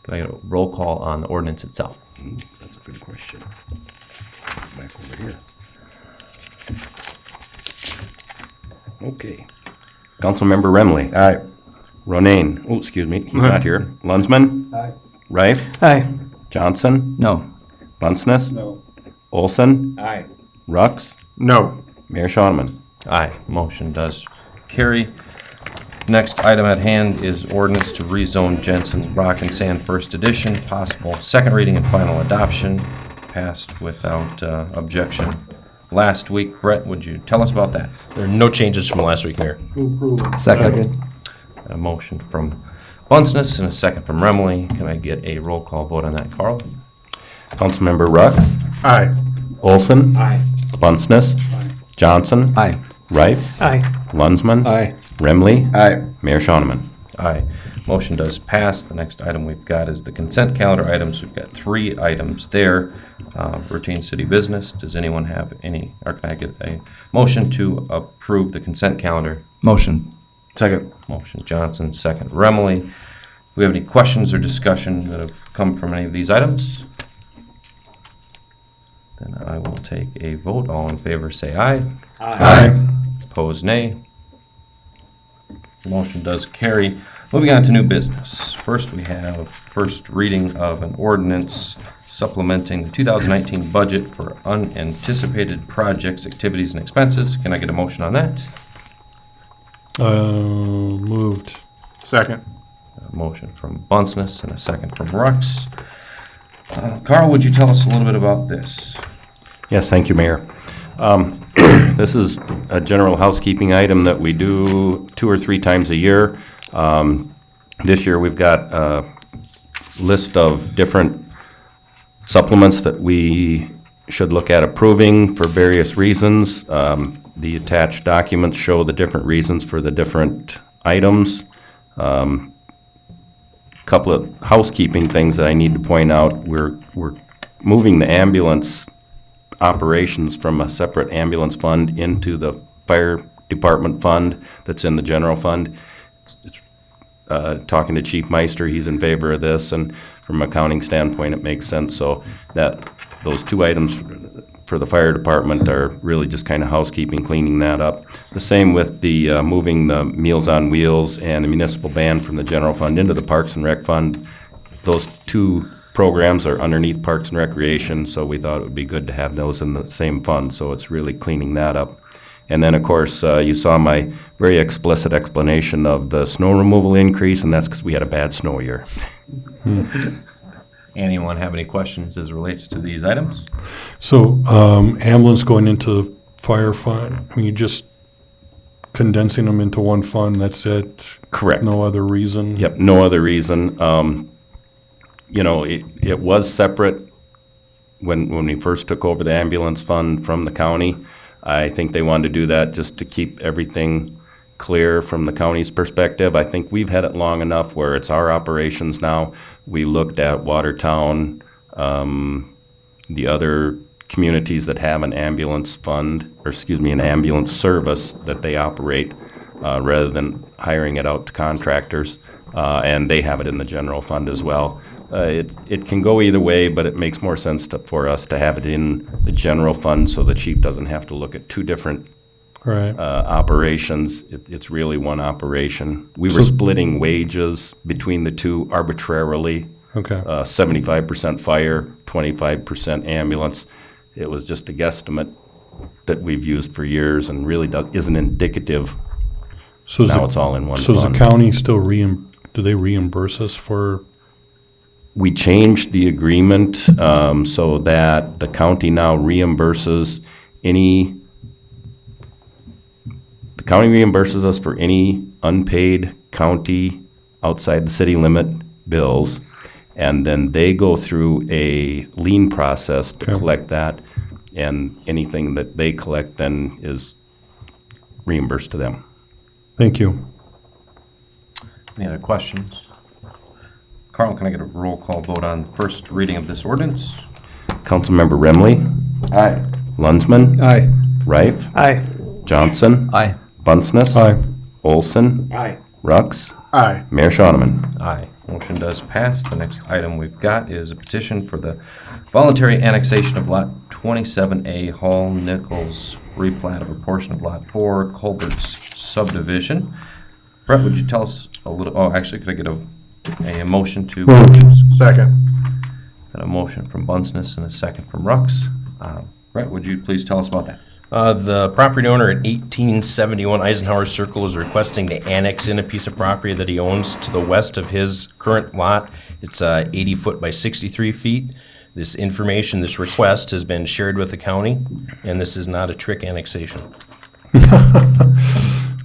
Can I get a roll call on the ordinance itself? That's a good question. Back over here. Okay. Councilmember Remley. Aye. Ronayne, oh, excuse me, he's not here. Lunsman. Aye. Rife, Aye. Johnson, No. Bunceness, No. Olson, Aye. Rux, No. Mayor Shonneman. Aye, motion does carry. Next item at hand is ordinance to rezone Jensen's Rock and Sand First Edition, possible second reading and final adoption, passed without objection last week. Brett, would you tell us about that? There are no changes from last week, Mayor. Second. A motion from Bunceness and a second from Remley. Can I get a roll call vote on that, Carl? Councilmember Rux, Aye. Olson, Aye. Bunceness, Johnson, Aye. Rife, Aye. Lunsman, Aye. Remley, Aye. Mayor Shonneman. Aye. Motion does pass. The next item we've got is the consent calendar items. We've got 3 items there. Routine city business. Does anyone have any, or can I get a motion to approve the consent calendar? Motion. Second. Motion Johnson, second Remley. we have any questions or discussion that have come from any of these items? Then I will take a vote. All in favor, say aye. Aye. Opposed, nay. Motion does carry. Moving on to new business. First, we have first reading of an ordinance supplementing the 2019 budget for unanticipated projects, activities, and expenses. Can I get a motion on that? Moved. Second. A motion from Bunceness and a second from Rux. Carl, would you tell us a little bit about this? Yes, thank you, Mayor. This is a general housekeeping item that we do 2 or 3 times a year. This year, we've got a list of different supplements that we should look at approving for various reasons. The attached documents show the different reasons for the different items. Couple of housekeeping things that I need to point out. We're moving the ambulance operations from a separate ambulance fund into the fire department fund that's in the general fund. Talking to Chief Meister, he's in favor of this, and from an accounting standpoint, it makes sense. So that those 2 items for the fire department are really just kind of housekeeping, cleaning that up. The same with the moving the Meals on Wheels and the municipal band from the general fund into the Parks and Rec fund. Those 2 programs are underneath Parks and Recreation, so we thought it would be good to have those in the same fund, so it's really cleaning that up. And then, of course, you saw my very explicit explanation of the snow removal increase, and that's because we had a bad snow year. Anyone have any questions as it relates to these items? So ambulance going into fire fund, I mean, you're just condensing them into one fund, that's it? Correct. No other reason? Yep, no other reason. It was separate when we first took over the ambulance fund from the county. I think they wanted to do that just to keep everything clear from the county's perspective. I think we've had it long enough where it's our operations now. We looked at Watertown, the other communities that have an ambulance fund, or excuse me, an ambulance service that they operate, rather than hiring it out to contractors, and they have it in the general fund as well. It can go either way, but it makes more sense for us to have it in the general fund so the chief doesn't have to look at 2 different Right. operations. It's really one operation. We were splitting wages between the 2 arbitrarily. Okay. 75% fire, 25% ambulance. It was just a guesstimate that we've used for years and really isn't indicative. So Now it's all in one So is fund. the county still do they reimburse us for? We changed the agreement so that the county now reimburses the county reimburses us for any unpaid county outside the city limit bills, and then they go through a lien process to collect that, and anything that they collect then is reimbursed to them. Thank you. Any other questions? Carl, can I get a roll call vote on first reading of this ordinance? Councilmember Remley? Aye. Lunsman? Aye. Rife? Aye. Johnson? Aye. Bunceness? Aye. Olson? Aye. Rux? Aye. Mayor Shonneman? Aye. Motion does pass. The next item we've got is a petition for the voluntary annexation of Lot 27A Hall Nichols replat of a portion of Lot 4 Culver's subdivision. Brett, would you tell us a little, actually, could I get a motion to? Second. Got a motion from Bunceness and a second from Rux. Brett, would you please tell us about that? The property owner at 1871 Eisenhower Circle is requesting to annex in a piece of property that he owns to the west of his current lot. It's 80 foot by 63 feet. This information, this request has been shared with the county, and this is not a trick annexation.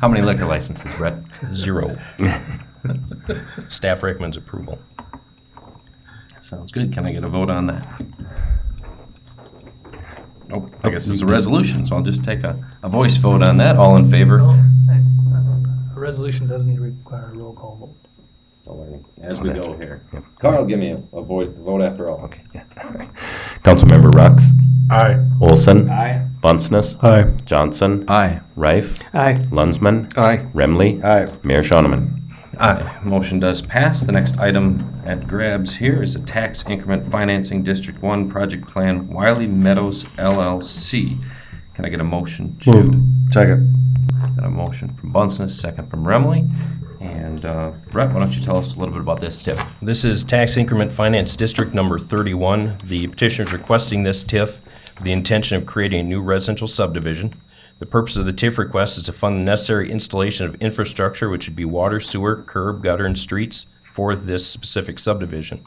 How many liquor licenses, Brett? 0. Staff recommends approval. Sounds good. Can I get a vote on that? Nope, I guess it's a resolution, so I'll just take a voice vote on that. All in favor? A resolution doesn't require a roll call vote. Still learning as we go here. Carl, give me a vote after all. Okay. Councilmember Rux? Aye. Olson? Aye. Bunceness? Aye. Johnson? Aye. Rife? Aye. Lunsman? Aye. Remley? Aye. Mayor Shonneman? Aye. Motion does pass. The next item at grabs here is a tax increment financing District 1 project plan Wiley Meadows LLC. Can I get a motion to? Moved. Second. Got a motion from Bunsen, a second from Remley. And Brett, why don't you tell us a little bit about this TIF? This is Tax Increment Finance District Number 31. The petitioner is requesting this TIF with the intention of creating a new residential subdivision. The purpose of the TIF request is to fund the necessary installation of infrastructure, which would be water, sewer, curb, gutter, and streets for this specific subdivision.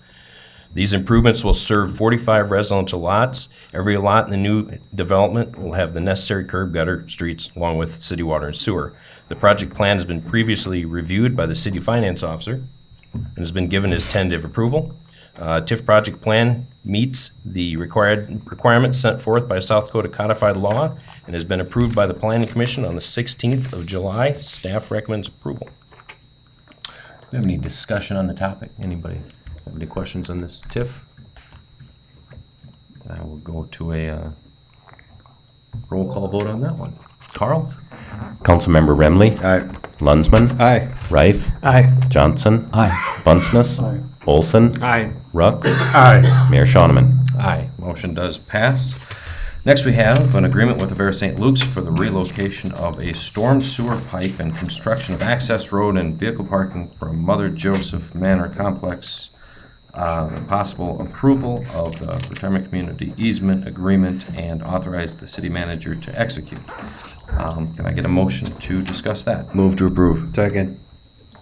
These improvements will serve 45 residential lots. Every lot in the new development will have the necessary curb, gutter, streets, along with city water and sewer. The project plan has been previously reviewed by the city finance officer and has been given his tentative approval. TIF project plan meets the requirements set forth by South Dakota codified law and has been approved by the Planning Commission on the 16th of July. Staff recommends approval. Do you have any discussion on the topic? Anybody have any questions on this TIF? I will go to a roll call vote on that one. Carl? Councilmember Remley. Aye. Lunsman. Aye. Rife. Aye. Johnson. Aye. Bunceness. Aye. Olson. Aye. Rucks. Aye. Mayor Shonneman. Aye. Motion does pass. Next, we have an agreement with the Avera St. Luke's for the relocation of a storm sewer pipe and construction of access road and vehicle parking from Mother Joseph Manor Complex. Possible approval of the retirement community easement agreement and authorize the city manager to execute. Can I get a motion to discuss that? Move to approve. Second.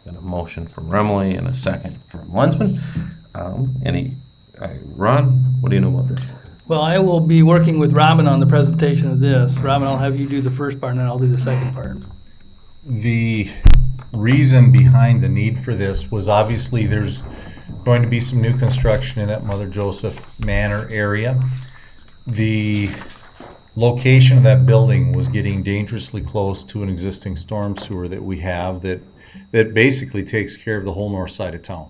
Got a motion from Remley and a second from Lunsman. Ron, what do you know about this? Well, I will be working with Robin on the presentation of this. Robin, I'll have you do the first part, and then I'll do the second part. The reason behind the need for this was obviously there's going to be some new construction in that Mother Joseph Manor area. The location of that building was getting dangerously close to an existing storm sewer that we have that basically takes care of the whole north side of town.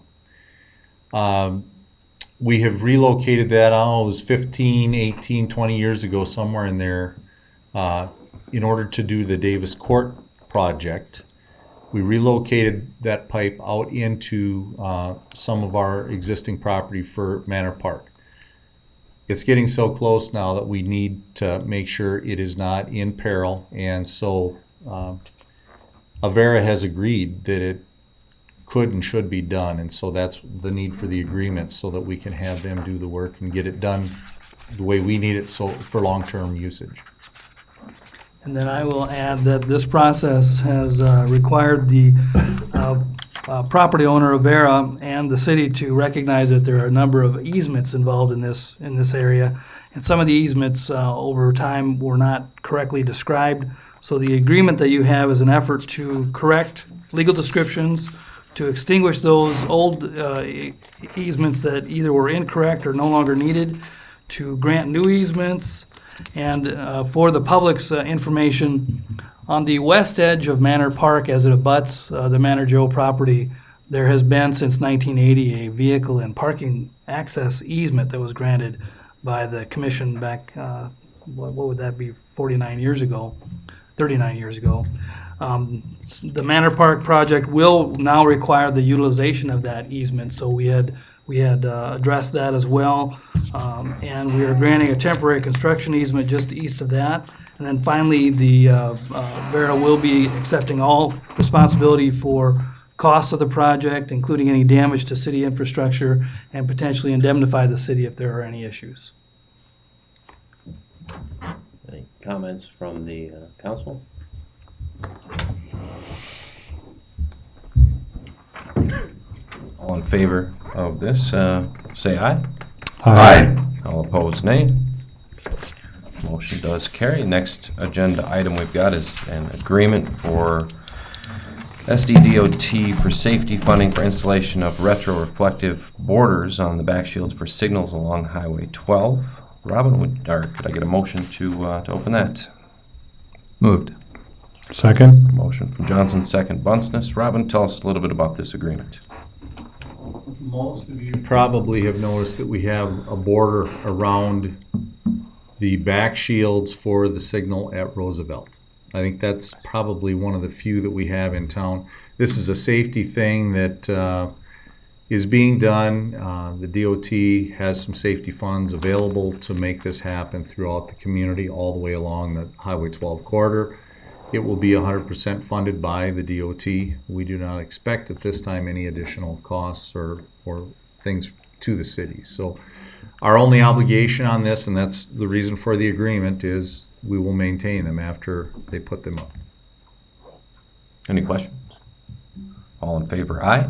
We have relocated that, it was 15, 18, 20 years ago, somewhere in there, in order to do the Davis Court project. We relocated that pipe out into some of our existing property for Manor Park. It's getting so close now that we need to make sure it is not in peril, and so Avera has agreed that it could and should be done, and so that's the need for the agreement, so that we can have them do the work and get it done the way we need it, so for long-term usage. And then I will add that this process has required the property owner of Avera and the city to recognize that there are a number of easements involved in this area. And some of the easements over time were not correctly described. So the agreement that you have is an effort to correct legal descriptions, to extinguish those old easements that either were incorrect or no longer needed, to grant new easements, and for the public's information, on the west edge of Manor Park as it abuts the Manor Joe property, there has been since 1980 a vehicle and parking access easement that was granted by the commission back, what would that be, 39 years ago. The Manor Park project will now require the utilization of that easement, so we had addressed that as well, and we are granting a temporary construction easement just east of that. And then finally, the Avera will be accepting all responsibility for costs of the project, including any damage to city infrastructure, and potentially indemnify the city if there are any issues. Any comments from the council? All in favor of this, say aye. Aye. All opposed, nay. Motion does carry. Next agenda item we've got is an agreement for SDDOT for safety funding for installation of retro-reflective borders on the back shields for signals along Highway 12. Robin, could I get a motion to open that? Moved. Second. Motion from Johnson, second Bunceness. Robin, tell us a little bit about this agreement. Most of you probably have noticed that we have a border around the back shields for the signal at Roosevelt. I think that's probably one of the few that we have in town. this is a safety thing that is being done. The DOT has some safety funds available to make this happen throughout the community, all the way along the Highway 12 corridor. It will be 100% funded by the DOT. We do not expect at this time any additional costs or things to the city. So our only obligation on this, and that's the reason for the agreement, is we will maintain them after they put them up. Any questions? All in favor, aye.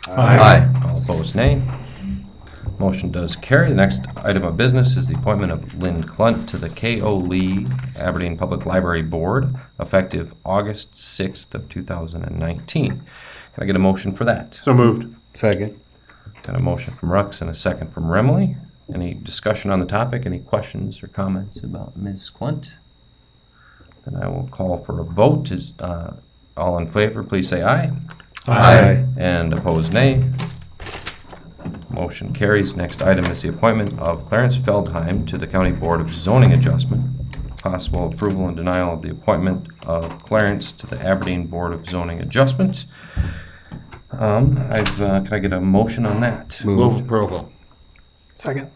Aye. All opposed, nay. Motion does carry. The next item of business is the appointment of Lynn Clunt to the K.O. Lee Aberdeen Public Library Board, effective August 6th of 2019. Can I get a motion for that? So moved. Second. Got a motion from Rux and a second from Remley. Any discussion on the topic? Any questions or comments about Ms. Clunt? Then I will call for a vote. Is all in favor, please say aye. Aye. And opposed, nay. Motion carries. Next item is the appointment of Clarence Feldheim to the County Board of Zoning Adjustment. Possible approval and denial of the appointment of Clarence to the Aberdeen Board of Zoning Adjustment. Can I get a motion on that? Move approval. Second.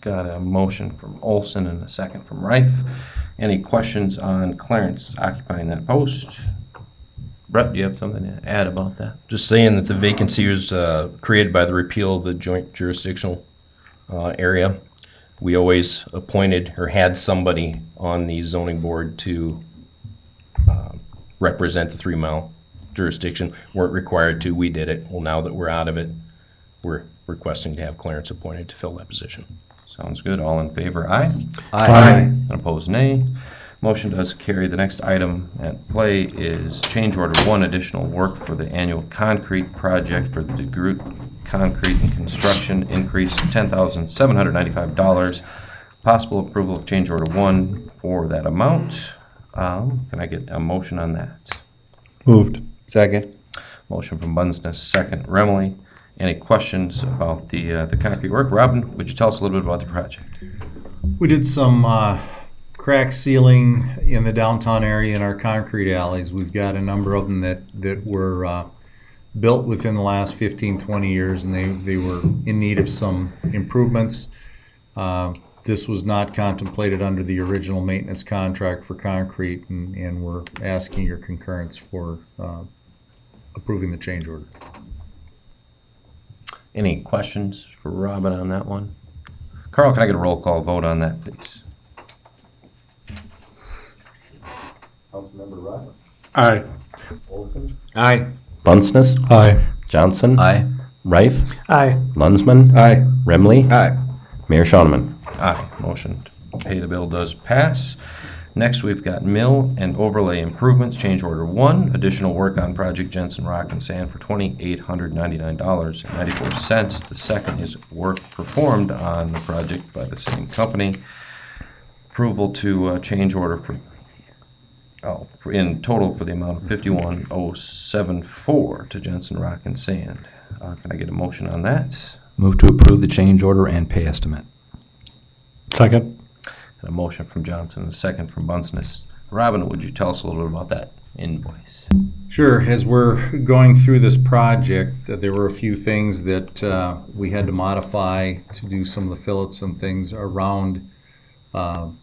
Got a motion from Olson and a second from Rife. Any questions on Clarence occupying that post? Brett, do you have something to add about that? Just saying that the vacancy was created by the repeal of the joint jurisdictional area. We always appointed or had somebody on the zoning board to represent the 3 mile jurisdiction. Weren't required to, we did it. Well, now that we're out of it, we're requesting to have Clarence appointed to fill that position. Sounds good. All in favor, aye. Aye. And opposed, nay. Motion does carry. The next item at play is change order 1, additional work for the annual concrete project for the DeGroot Concrete and Construction, increase $10,795. Possible approval of change order 1 for that amount. Can I get a motion on that? Moved. Second. Motion from Bunsness, second Remley. Any questions about the concrete work? Robin, would you tell us a little bit about the project? We did some crack sealing in the downtown area in our concrete alleys. We've got a number of them that were built within the last 15, 20 years, and they were in need of some improvements. This was not contemplated under the original maintenance contract for concrete, and we're asking your concurrence for approving the change order. Any questions for Robin on that one? Carl, can I get a roll call vote on that, please? Councilmember Russ, Aye. Olson, Aye. Bunceness, Aye. Johnson, Aye. Rife, Aye. Lunsman, Aye. Remley, Aye. Mayor Shonneman. Aye. Motion to pay the bill does pass. Next, we've got mill and overlay improvements, change order 1, additional work on project Jensen Rock and Sand for $2,899.94. The second is work performed on the project by the same company. Approval to change order in total for the amount of $51,074 to Jensen Rock and Sand. Can I get a motion on that? Move to approve the change order and pay estimate. Second. A motion from Johnson, a second from Bunsness. Robin, would you tell us a little bit about that invoice? Sure. As we're going through this project, there were a few things that we had to modify to do some of the fillets and things around our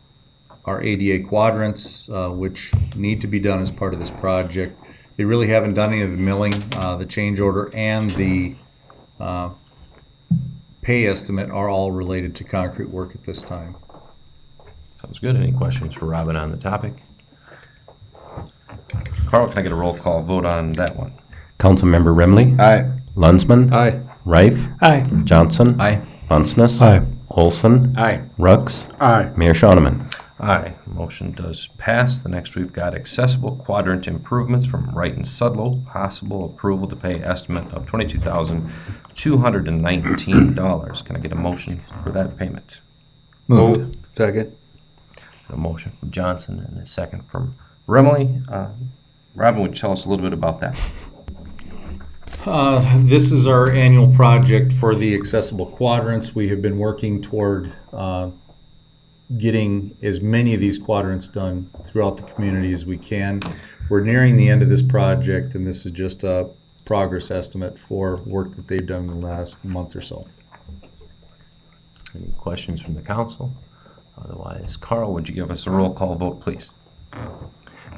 ADA quadrants, which need to be done as part of this project. They really haven't done any of the milling. The change order and the pay estimate are all related to concrete work at this time. Sounds good. Any questions for Robin on the topic? Carl, can I get a roll call vote on that one? Councilmember Remley, Aye. Lunsman, Aye. Rife, Aye. Johnson, Aye. Bunceness, Aye. Olson, Aye. Rux, Aye. Mayor Shonneman. Aye. Motion does pass. The next we've got accessible quadrant improvements from Wright and Sudlow. Possible approval to pay estimate of $22,219. Can I get a motion for that payment? Moved. Second. A motion from Johnson and a second from Remley. Robin, would you tell us a little bit about that? This is our annual project for the accessible quadrants. We have been working toward getting as many of these quadrants done throughout the community as we can. we're nearing the end of this project, and this is just a progress estimate for work that they've done in the last month or so. Any questions from the council? Otherwise, Carl, would you give us a roll call vote, please?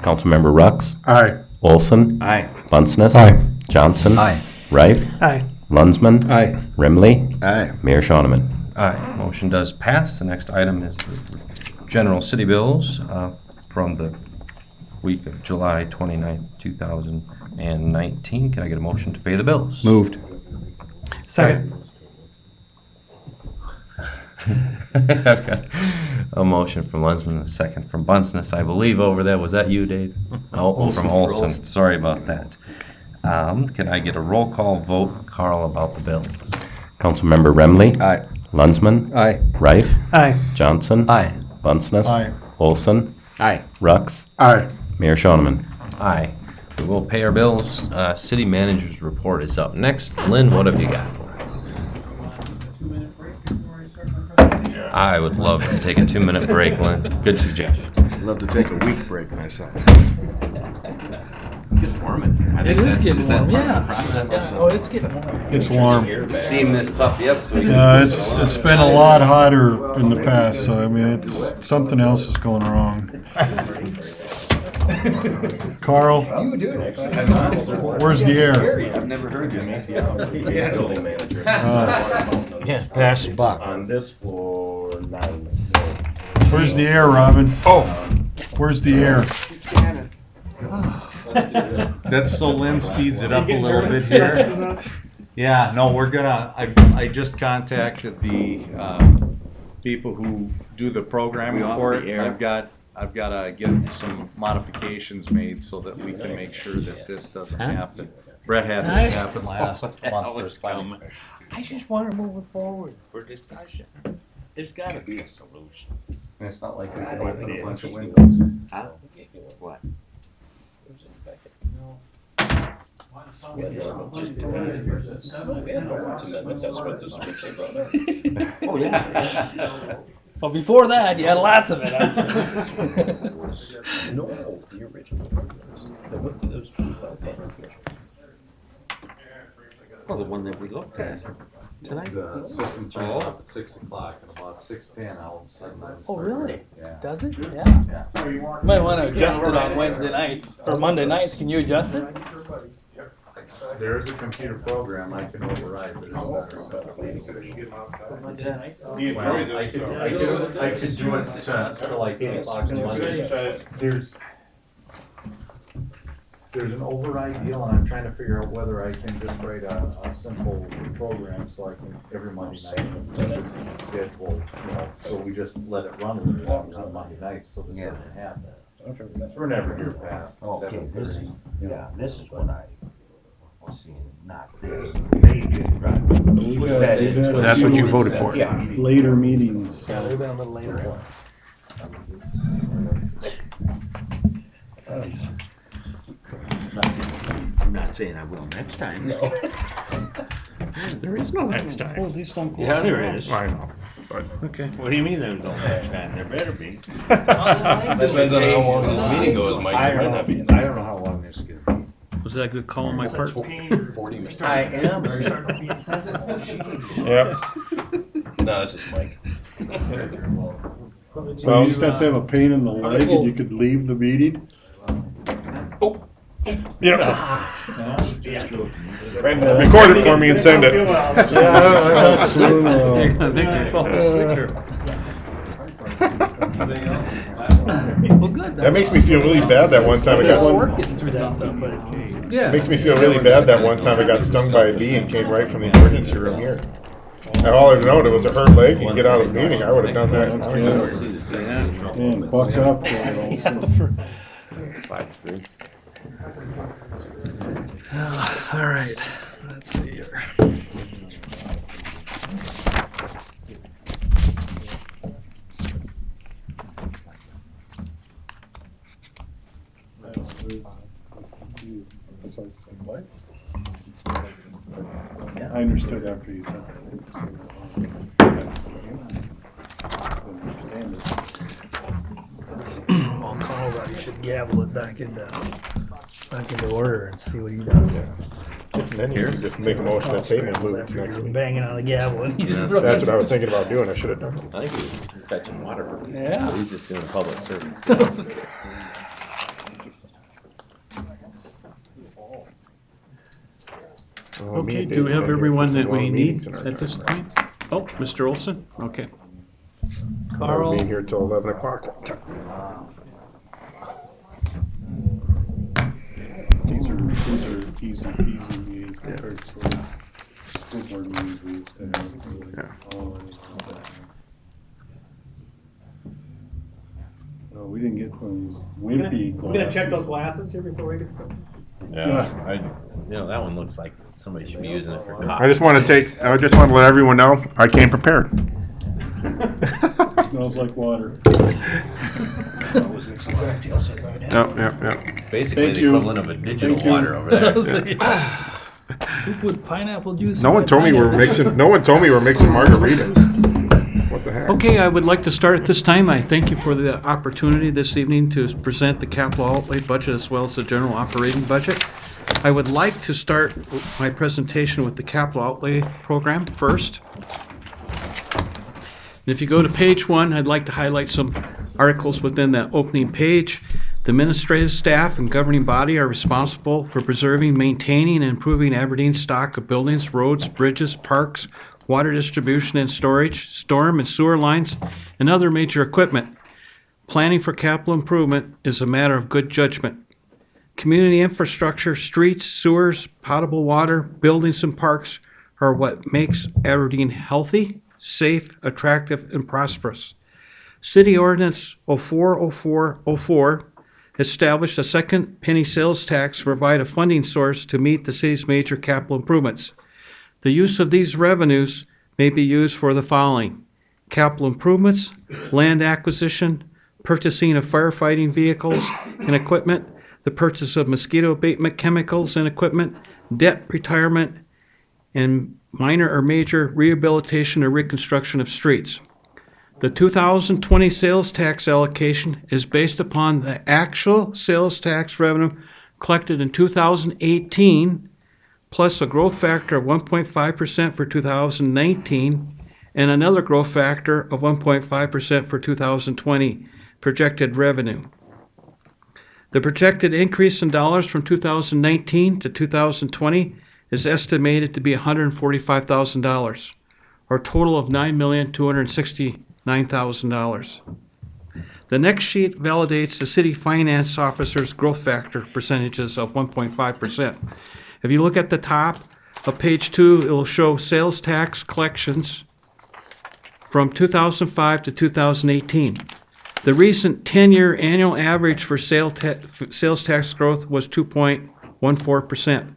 Councilmember Rux, Aye. Olson, Aye. Bunceness. Aye. Johnson. Aye. Rife, Aye. Lunsman. Aye. Rimley, Aye. Mayor Shonneman. Aye, motion does pass. The next item is the general city bills from the week of July 29th, 2019. Can I get a motion to pay the bills? Moved. Second. I've got a motion from Lensman and a second from Bunceness, I believe, over there. Was that you, Dave? Oh, from Olson. Sorry about that. Can I get a roll call vote, Carl, about the bills? Councilmember Remley. Aye. Lunsman. Aye. Rife, Aye. Johnson. Aye. Bunceness. Aye. Olson. Aye. Rux, Aye. Mayor Shonneman. Aye. We will pay our bills. City manager's report is up next. Lynn, what have you got for us? I would love to take a 2-minute break, Lynn. Good suggestion. I'd love to take a week break myself. Getting warm in here. It is getting warm, yeah. Oh, it's getting warm. It's warm. Steam this puppy up so we can. It's been a lot hotter in the past, so I mean, it's, something else is going wrong. Carl, where's the air? I've never heard you. Yeah, pass the buck. On this floor, 9. Where's the air, Robin? Oh, where's the air? That's so Lynn speeds it up a little bit here. Yeah, no, we're gonna, I just contacted the, people who do the programming We off for the it. air? I've gotta get some modifications made so that we can make sure that this doesn't happen. Brett had this happen last month. for his planning. I just want to move it forward for discussion. There's got to be a solution. And it's not like we can open a bunch of windows. Huh? What? Oh, yeah. Well, before that, you had lots of it. No, the original ordinance. That went through those planning commission. Well, the one that we looked at tonight. The system turns off at 6 o'clock and about 6:10 all of a sudden. Oh, really? Yeah. Does it? Yeah. Might want to adjust it on Wednesday nights or Monday nights. Can you adjust it? There is a computer program I can override, but it's not. Well, I could do it to like 8 o'clock on Monday. There's an override deal, and I'm trying to figure out whether I can just write a simple program so I can, every Monday night, just schedule, so we just let it run a little longer on Monday nights, so this doesn't happen. We're never here past Okay, this is, 7:30. yeah, this is what I was seeing, not this. That's what you voted for. Yeah. Later meetings. Yeah, they've been a little later. I'm not saying I will next time. No. There is no next time. Yeah, there is. I know, but. Okay. What do you mean there's no next time? There better be. Depends on how long this meeting goes, Mike. I It might don't not be. know, I don't know how long this is gonna be. Was that a good call on my part? 40 minutes. I am. Yep. No, this is Mike. So you just have to have a pain in the leg and you could leave the meeting? Yep. Record it for me and send it. Well, good. That makes me feel really bad that one time I got Yeah. Makes me feel really bad that one time I got stung by a bee and came right from the emergency room here. I all I've known it was a hurt leg and get out of the meeting. I would have done that. And buck up. All right. Let's see here. I understood after you said I'll call right You should gavel it back into order and see what he does. And then you can just make a motion to table and move it to next week. Banging on the gavel and he's. That's what I was thinking about doing. I should have done it. I think he's fetching water for people. Yeah. So he's just doing public service. Me Okay, and do we Dave have had everyone some that long we meetings need in our at this time. point? Oh, Mr. Olson? Okay. Carl. I'll be here till 11 o'clock. These are easy peasy meetings compared to school board meetings we used to have. Really all in. No, we didn't get those wimpy glasses. glasses here before we get started. Yeah, you know, that one looks like somebody should be using it for coffee. I just want to let everyone know I came prepared. Smells like water. Yep. Basically Thank the you. equivalent of a digital Thank you. water over there. Who put pineapple juice? No in one my told me we're pineapple? mixing. No one told me we're mixing margaritas. What the heck? Okay, I would like to start at this time. I thank you for the opportunity this evening to present the capital outlay budget as well as the general operating budget. I would like to start my presentation with the capital outlay program first. And if you go to page 1, I'd like to highlight some articles within that opening page. The administrative staff and governing body are responsible for preserving, maintaining, and improving Aberdeen's stock of buildings, roads, bridges, parks, water distribution and storage, storm and sewer lines, and other major equipment. Planning for capital improvement is a matter of good judgment. Community infrastructure, streets, sewers, potable water, buildings, and parks are what makes Aberdeen healthy, safe, attractive, and prosperous. City Ordinance 040404 established a second penny sales tax to provide a funding source to meet the city's major capital improvements. The use of these revenues may be used for the following: capital improvements, land acquisition, purchasing of firefighting vehicles and equipment, the purchase of mosquito abatement chemicals and equipment, debt retirement, and minor or major rehabilitation or reconstruction of streets. The 2020 sales tax allocation is based upon the actual sales tax revenue collected in 2018, plus a growth factor of 1.5% for 2019, and another growth factor of 1.5% for 2020 projected revenue. The projected increase in dollars from 2019 to 2020 is estimated to be $145,000, or a total of $9,269,000. The next sheet validates the city finance officer's growth factor percentages of 1.5%. If you look at the top of page 2, it will show sales tax collections from 2005 to 2018. The recent 10-year annual average for sales tax growth was 2.14%.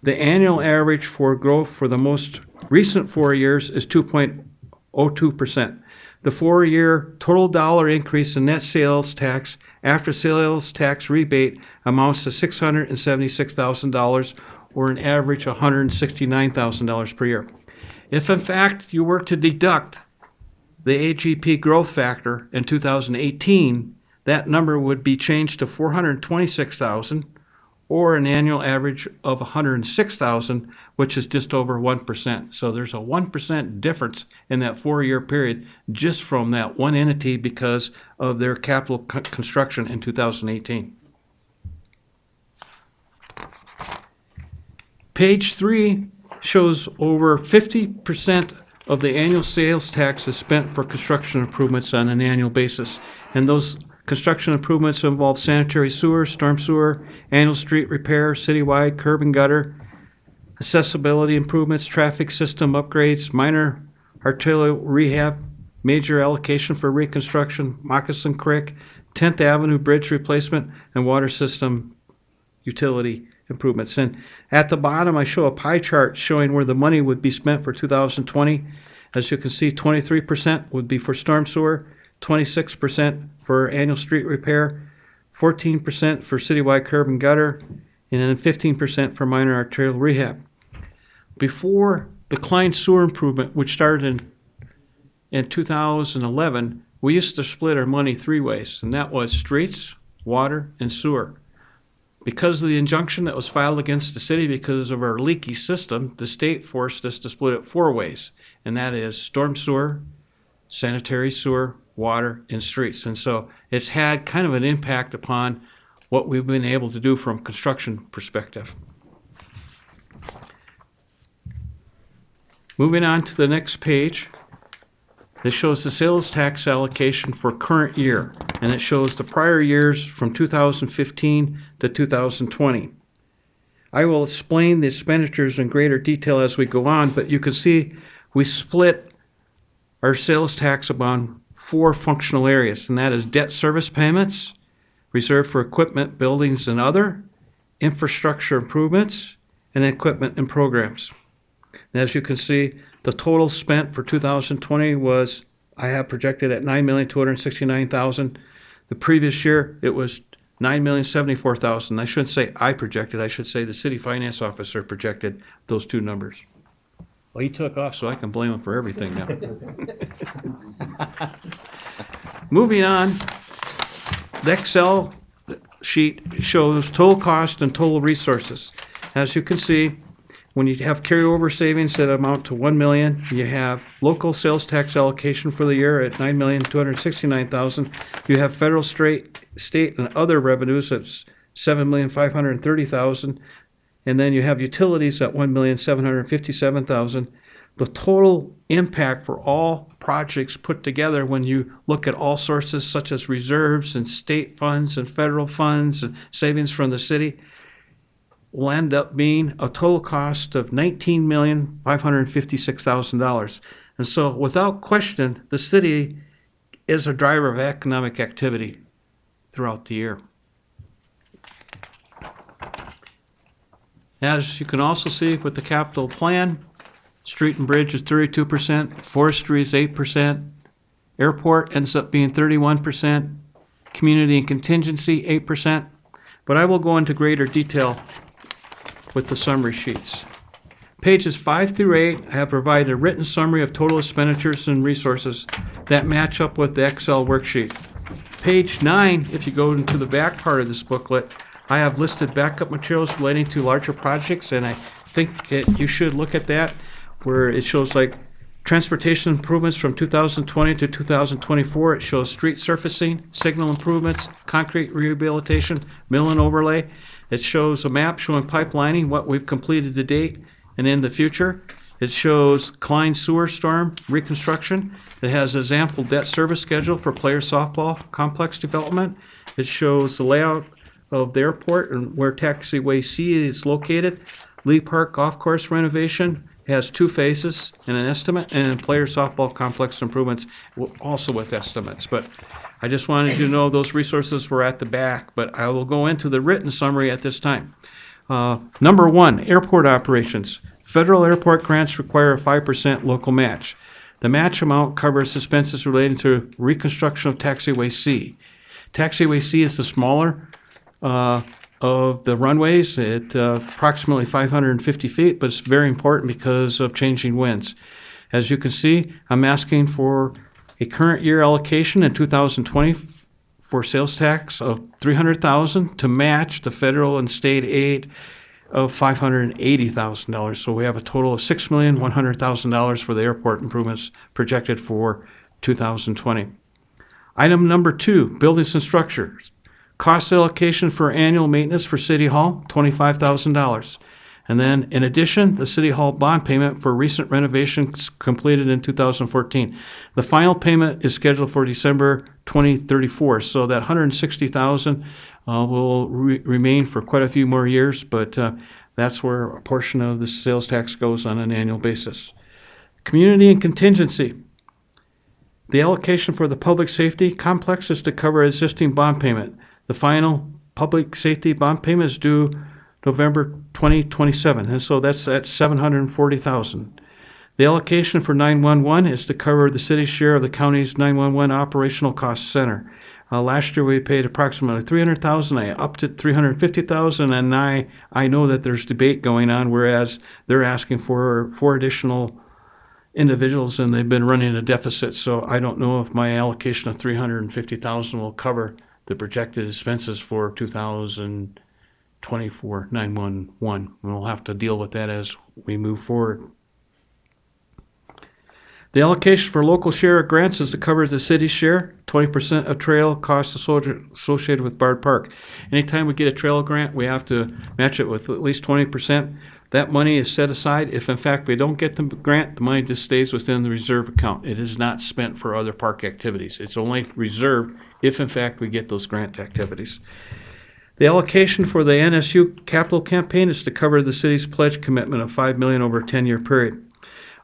The annual average for growth for the most recent 4 years is 2.02%. The 4-year total dollar increase in net sales tax after sales tax rebate amounts to $676,000, or an average of $169,000 per year. If in fact you were to deduct the AGP growth factor in 2018, that number would be changed to $426,000, or an annual average of $106,000, which is just over 1%. So there's a 1% difference in that 4-year period just from that one entity because of their capital construction in 2018. Page 3 shows over 50% of the annual sales tax is spent for construction improvements on an annual basis. And those construction improvements involve sanitary sewer, storm sewer, annual street repair, citywide curb and gutter, accessibility improvements, traffic system upgrades, minor arterial rehab, major allocation for reconstruction, Moccasin Creek, 10th Avenue Bridge replacement, and water system utility improvements. And at the bottom, I show a pie chart showing where the money would be spent for 2020. As you can see, 23% would be for storm sewer, 26% for annual street repair, 14% for citywide curb and gutter, and then 15% for minor arterial rehab. Before the Klein sewer improvement, which started in 2011, we used to split our money 3 ways, and that was streets, water, and sewer. Because of the injunction that was filed against the city because of our leaky system, the state forced us to split it 4 ways, and that is storm sewer, sanitary sewer, water, and streets. And so it's had kind of an impact upon what we've been able to do from a construction perspective. Moving on to the next page, this shows the sales tax allocation for current year, and it shows the prior years from 2015 to 2020. I will explain the expenditures in greater detail as we go on, but you can see we split our sales tax upon 4 functional areas, and that is debt service payments, reserved for equipment, buildings, and other, infrastructure improvements, and equipment and programs. And as you can see, the total spent for 2020 was, I have projected at $9,269,000. The previous year, it was $9,074,000. I shouldn't say I projected, I should say the city finance officer projected those 2 numbers. Well, he took off, so I can blame him for everything now. Moving on, the Excel sheet shows total cost and total resources. As you can see, when you have carryover savings that amount to $1 million, you have local sales tax allocation for the year at $9,269,000. You have federal, state, and other revenues at $7,530,000, and then you have utilities at $1,757,000. The total impact for all projects put together, when you look at all sources such as reserves and state funds and federal funds and savings from the city, will end up being a total cost of $19,556,000. And so without question, the city is a driver of economic activity throughout the year. As you can also see with the capital plan, street and bridge is 32%, forestry is 8%, airport ends up being 31%, community and contingency 8%, but I will go into greater detail with the summary sheets. Pages 5 through 8, I have provided a written summary of total expenditures and resources that match up with the Excel worksheet. Page 9, if you go into the back part of this booklet, I have listed backup materials relating to larger projects, and I think you should look at that, where it shows like transportation improvements from 2020 to 2024. It shows street surfacing, signal improvements, concrete rehabilitation, mill and overlay. It shows a map showing pipelining, what we've completed to date and in the future. It shows Klein sewer storm reconstruction. It has an example debt service schedule for player softball complex development. It shows the layout of the airport and where taxiway C is located. Lee Park Golf Course renovation has 2 phases and an estimate, and player softball complex improvements also with estimates. But I just wanted you to know those resources were at the back, but I will go into the written summary at this time. Number 1, airport operations. Federal airport grants require a 5% local match. The match amount covers expenses related to reconstruction of taxiway C. Taxiway C is the smaller of the runways at approximately 550 feet, but it's very important because of changing winds. As you can see, I'm asking for a current year allocation in 2020 for sales tax of $300,000 to match the federal and state aid of $580,000. So we have a total of $6,100,000 for the airport improvements projected for 2020. Item number 2, buildings and structures. Cost allocation for annual maintenance for City Hall, $25,000. And then, in addition, the City Hall bond payment for recent renovations completed in 2014. The final payment is scheduled for December 2034, so that $160,000 will remain for quite a few more years, but that's where a portion of the sales tax goes on an annual basis. Community and contingency. The allocation for the public safety complex is to cover existing bond payment. The final public safety bond payment is due November 2027, and so that's at $740,000. The allocation for 911 is to cover the city's share of the county's 911 operational cost center. Last year we paid approximately $300,000. I upped it $350,000, and I know that there's debate going on, whereas they're asking for 4 additional individuals, and they've been running a deficit. So I don't know if my allocation of $350,000 will cover the projected expenses for 2024 911. We'll have to deal with that as we move forward. The allocation for local share of grants is to cover the city's share, 20% of trail costs associated with Bard Park. Anytime we get a trail grant, we have to match it with at least 20%. That money is set aside. If in fact we don't get the grant, the money just stays within the reserve account. It is not spent for other park activities. It's only reserved if in fact we get those grant activities. The allocation for the NSU capital campaign is to cover the city's pledge commitment of $5 million over a 10-year period.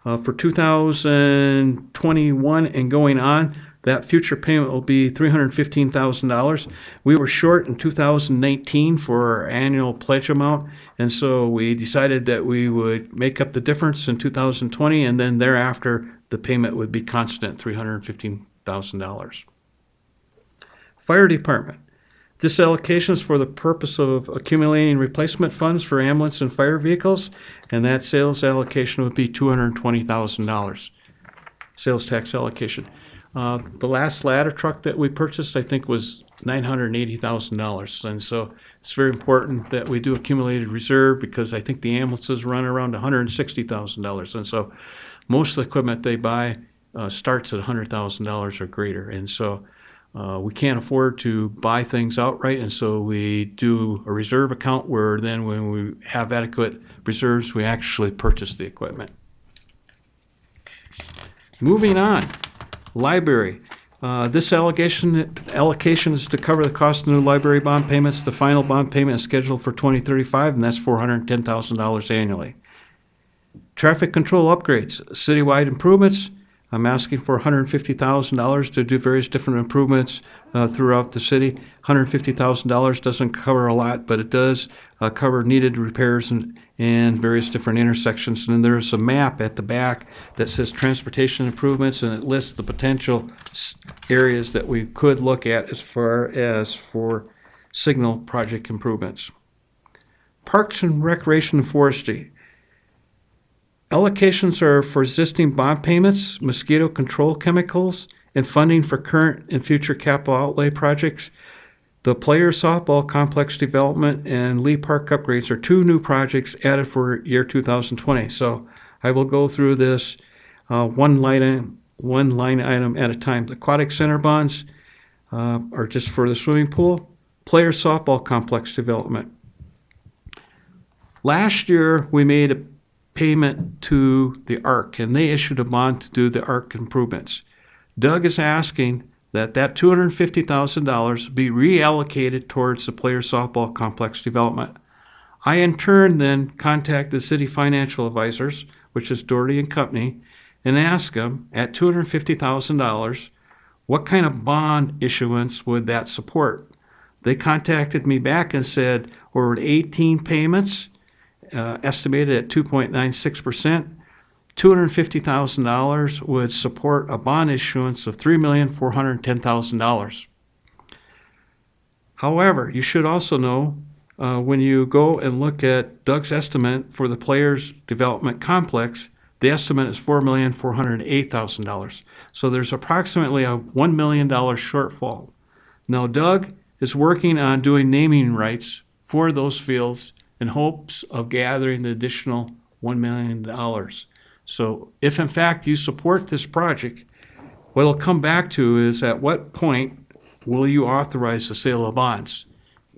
For 2021 and going on, that future payment will be $315,000. We were short in 2019 for our annual pledge amount, and so we decided that we would make up the difference in 2020, and then thereafter the payment would be constant, $315,000. Fire Department. This allocation is for the purpose of accumulating replacement funds for ambulance and fire vehicles, and that sales allocation would be $220,000. Sales tax allocation. The last ladder truck that we purchased, I think, was $980,000, and so it's very important that we do accumulated reserve because I think the ambulances run around $160,000, and so most of the equipment they buy starts at $100,000 or greater, and so we can't afford to buy things outright, and so we do a reserve account where then when we have adequate reserves, we actually purchase the equipment. Moving on, library. This allocation is to cover the cost of the new library bond payments. The final bond payment is scheduled for 2035, and that's $410,000 annually. Traffic control upgrades, citywide improvements. I'm asking for $150,000 to do various different improvements throughout the city. $150,000 doesn't cover a lot, but it does cover needed repairs and various different intersections. And then there's a map at the back that says transportation improvements, and it lists the potential areas that we could look at as far as for signal project improvements. Parks and Recreation and Forestry. Allocations are for existing bond payments, mosquito control chemicals, and funding for current and future capital outlay projects. The player softball complex development and Lee Park upgrades are two new projects added for year 2020. So I will go through this one line item at a time. The aquatic center bonds are just for the swimming pool. Player softball complex development. Last year we made a payment to the ARC, and they issued a bond to do the ARC improvements. Doug is asking that $250,000 be reallocated towards the player softball complex development. I in turn then contact the city financial advisors, which is Doherty and Company, and ask them at $250,000, what kind of bond issuance would that support? They contacted me back and said, over 18 payments, estimated at 2.96%, $250,000 would support a bond issuance of $3,410,000. However, you should also know when you go and look at Doug's estimate for the Players Development Complex, the estimate is $4,408,000. So there's approximately a $1 million shortfall. Now, Doug is working on doing naming rights for those fields in hopes of gathering the additional $1 million. So if in fact you support this project, what it'll come back to is at what point will you authorize the sale of bonds?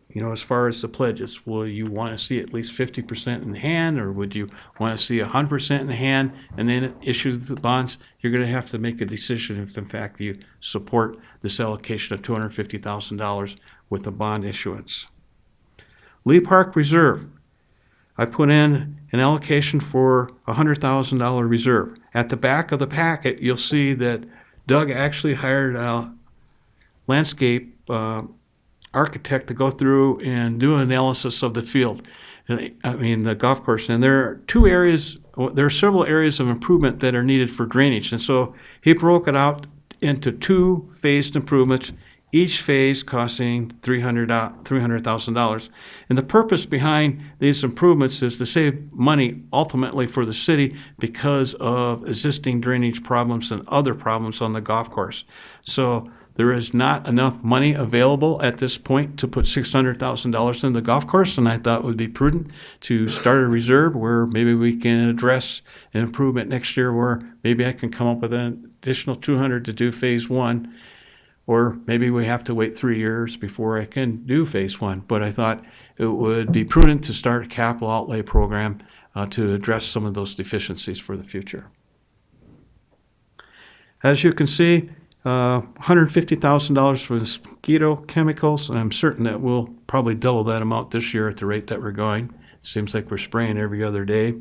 You know, as far as the pledges, will you want to see at least 50% in hand, or would you want to see 100% in hand and then issue the bonds? You're going to have to make a decision if in fact you support this allocation of $250,000 with a bond issuance. Lee Park Reserve. I put in an allocation for a $100,000 reserve. At the back of the packet, you'll see that Doug actually hired a landscape architect to go through and do an analysis of the field. The golf course. And there are several areas of improvement that are needed for drainage. And so he broke it out into two phased improvements, each phase costing $300,000. And the purpose behind these improvements is to save money ultimately for the city because of existing drainage problems and other problems on the golf course. So there is not enough money available at this point to put $600,000 in the golf course, and I thought it would be prudent to start a reserve where maybe we can address an improvement next year where maybe I can come up with an additional 200 to do phase one, or maybe we have to wait 3 years before I can do phase one. But I thought it would be prudent to start a capital outlay program to address some of those deficiencies for the future. As you can see, $150,000 for the mosquito chemicals, and I'm certain that we'll probably double that amount this year at the rate that we're going. It seems like we're spraying every other day.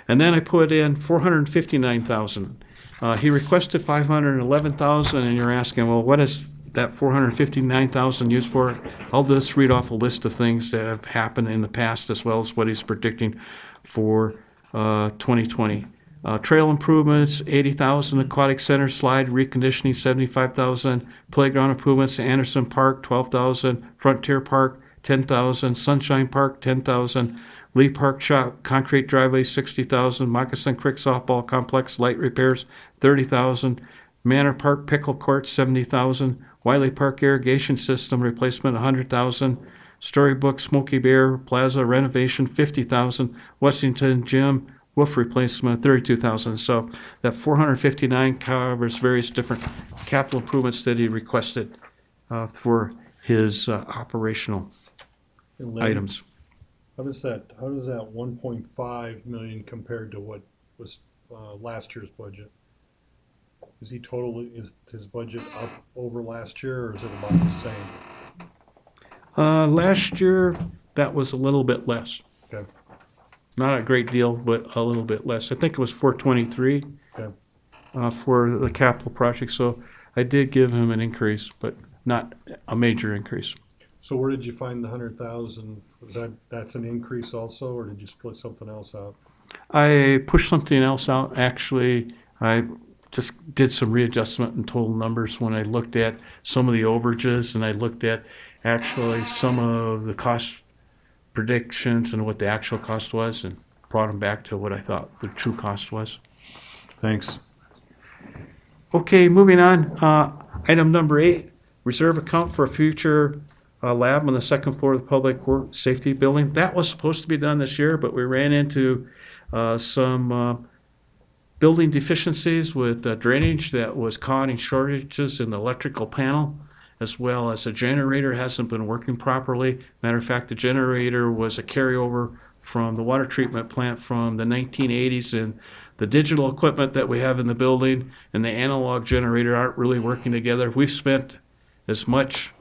And then I put in $459,000. He requested $511,000, and you're asking, well, what is that $459,000 used for? I'll just read off a list of things that have happened in the past as well as what he's predicting for 2020. Trail improvements, $80,000. Aquatic center slide reconditioning, $75,000. Playground improvements, Anderson Park, $12,000. Frontier Park, $10,000. Sunshine Park, $10,000. Lee Park shop, concrete driveway, $60,000. Moccasin Creek softball complex, light repairs, $30,000. Manor Park pickle court, $70,000. Wiley Park irrigation system replacement, $100,000. Storybook Smoky Bear Plaza renovation, $50,000. Washington Gym roof replacement, $32,000. So that $459,000 covers various different capital improvements that he requested for his operational items. How does that 1.5 million compared to what was last year's budget? Is his budget up over last year, or is it about the same? Last year, that was a little bit less. Okay. Not a great deal, but a little bit less. I think it was 423 Okay. For the capital project. So I did give him an increase, but not a major increase. So where did you find the 100,000? That's an increase also, or did you split something else out? I pushed something else out. Actually, I just did some readjustment in total numbers when I looked at some of the overages, and I looked at actually some of the cost predictions and what the actual cost was, and brought them back to what I thought the true cost was. Thanks. Okay, moving on. Item number 8, reserve account for a future lab on the second floor of the Public Works Safety Building. That was supposed to be done this year, but we ran into some building deficiencies with drainage that was causing shortages in the electrical panel, as well as the generator hasn't been working properly. Matter of fact, the generator was a carryover from the water treatment plant from the 1980s, and the digital equipment that we have in the building and the analog generator aren't really working together. We've spent as much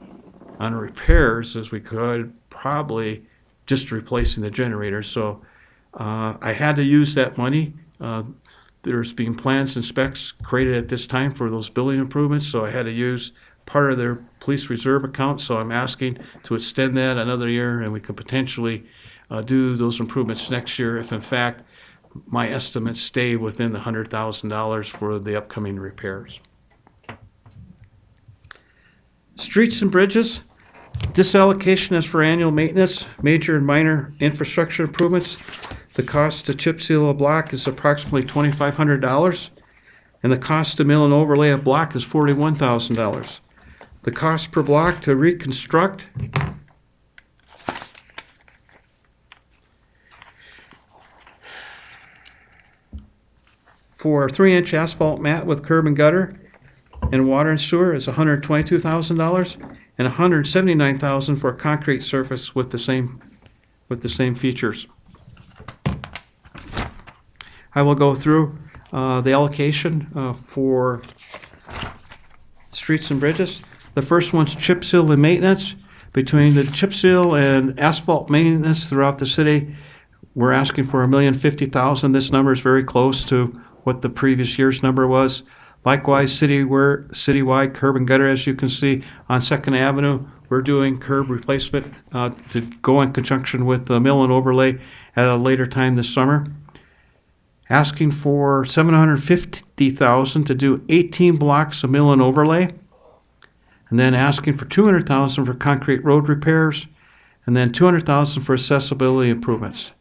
on repairs as we could, probably just replacing the generator. So I had to use that money. There's been plans and specs created at this time for those building improvements, so I had to use part of their police reserve account. So I'm asking to extend that another year, and we could potentially do those improvements next year if in fact my estimates stay within the $100,000 for the upcoming repairs. Streets and bridges. This allocation is for annual maintenance, major and minor infrastructure improvements. The cost to chip seal a block is approximately $2,500, and the cost to mill and overlay a block is $41,000. The cost per block to reconstruct for a 3-inch asphalt mat with curb and gutter and water and sewer is $122,000, and $179,000 for a concrete surface with the same features. I will go through the allocation for streets and bridges. The first one's chip seal and maintenance. Between the chip seal and asphalt maintenance throughout the city, we're asking for $1,050,000. This number is very close to what the previous year's number was. Likewise, citywide curb and gutter, as you can see on 2nd Avenue, we're doing curb replacement to go in conjunction with the mill and overlay at a later time this summer. Asking for $750,000 to do 18 blocks of mill and overlay, and then asking for $200,000 for concrete road repairs, and then $200,000 for accessibility improvements.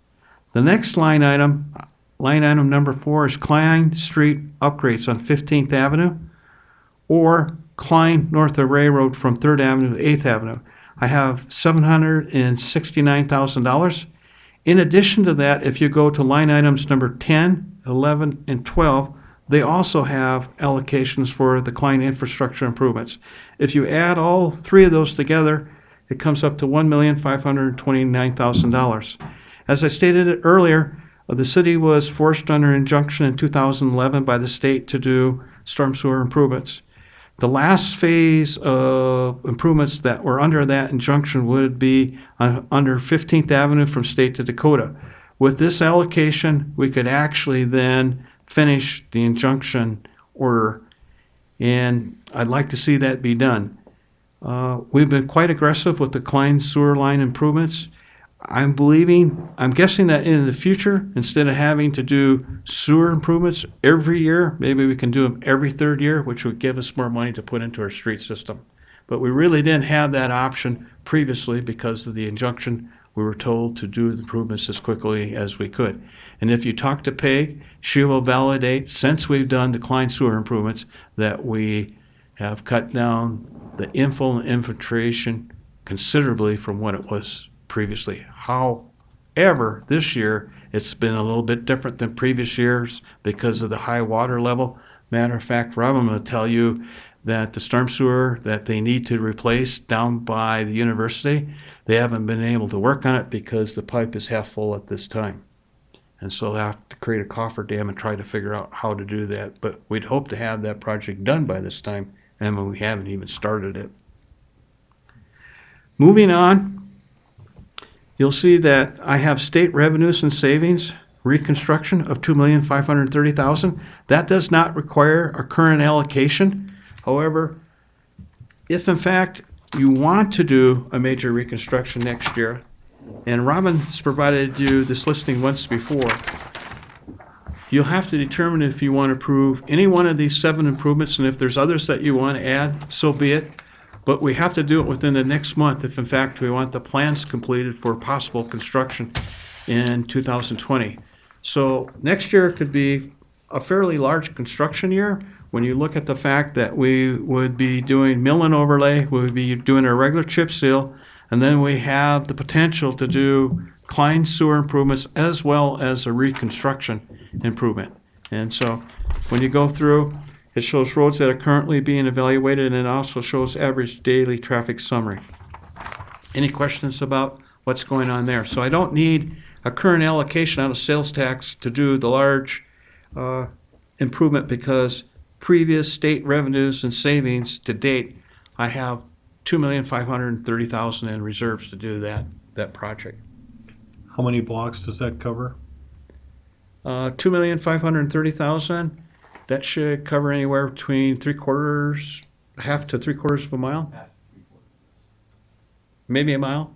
The next line item number 4, is Klein Street upgrades on 15th Avenue, or Klein north of Railroad from 3rd Avenue to 8th Avenue. I have $769,000. In addition to that, if you go to line items number 10, 11, and 12, they also have allocations for the Klein infrastructure improvements. If you add all three of those together, it comes up to $1,529,000. As I stated earlier, the city was forced under injunction in 2011 by the state to do storm sewer improvements. The last phase of improvements that were under that injunction would be under 15th Avenue from State to Dakota. With this allocation, we could actually then finish the injunction order, and I'd like to see that be done. We've been quite aggressive with the Klein sewer line improvements. I'm guessing that in the future, instead of having to do sewer improvements every year, maybe we can do them every third year, which would give us more money to put into our street system. But we really didn't have that option previously because of the injunction. We were told to do the improvements as quickly as we could. And if you talk to Peg, she will validate, since we've done the Klein sewer improvements, that we have cut down the infill and infiltration considerably from what it was previously. However, this year, it's been a little bit different than previous years because of the high water level. Matter of fact, Rob, I'm going to tell you that the storm sewer that they need to replace down by the university, they haven't been able to work on it because the pipe is half full at this time. And so they have to create a coffer dam and try to figure out how to do that. But we'd hope to have that project done by this time, and we haven't even started it. Moving on, you'll see that I have state revenues and savings reconstruction of $2,530,000. That does not require a current allocation. However, if in fact you want to do a major reconstruction next year, and Robin's provided you this listing once before, you'll have to determine if you want to approve any one of these 7 improvements, and if there's others that you want to add, so be it. But we have to do it within the next month if in fact we want the plans completed for possible construction in 2020. So next year could be a fairly large construction year when you look at the fact that we would be doing mill and overlay, we would be doing our regular chip seal, and then we have the potential to do Klein sewer improvements as well as a reconstruction improvement. And so when you go through, it shows roads that are currently being evaluated, and it also shows average daily traffic summary. Any questions about what's going on there? So I don't need a current allocation out of sales tax to do the large improvement because previous state revenues and savings to date, I have $2,530,000 in reserves to do that project. How many blocks does that cover? $2,530,000. That should cover anywhere between half to 3/4 of a mile. Maybe a mile.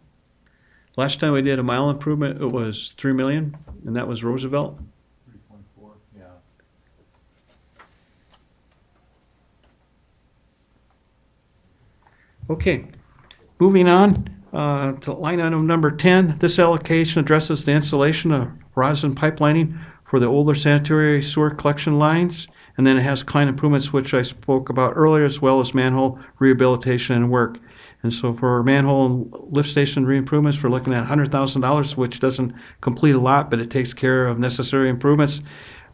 Last time we did a mile improvement, it was $3 million, and that was Roosevelt. 3.4, yeah. Okay, moving on to line item number 10. This allocation addresses the installation of rosin pipelining for the older sanitary sewer collection lines. And then it has Klein improvements, which I spoke about earlier, as well as manhole rehabilitation and work. And so for manhole and lift station re-improvements, we're looking at $100,000, which doesn't complete a lot, but it takes care of necessary improvements.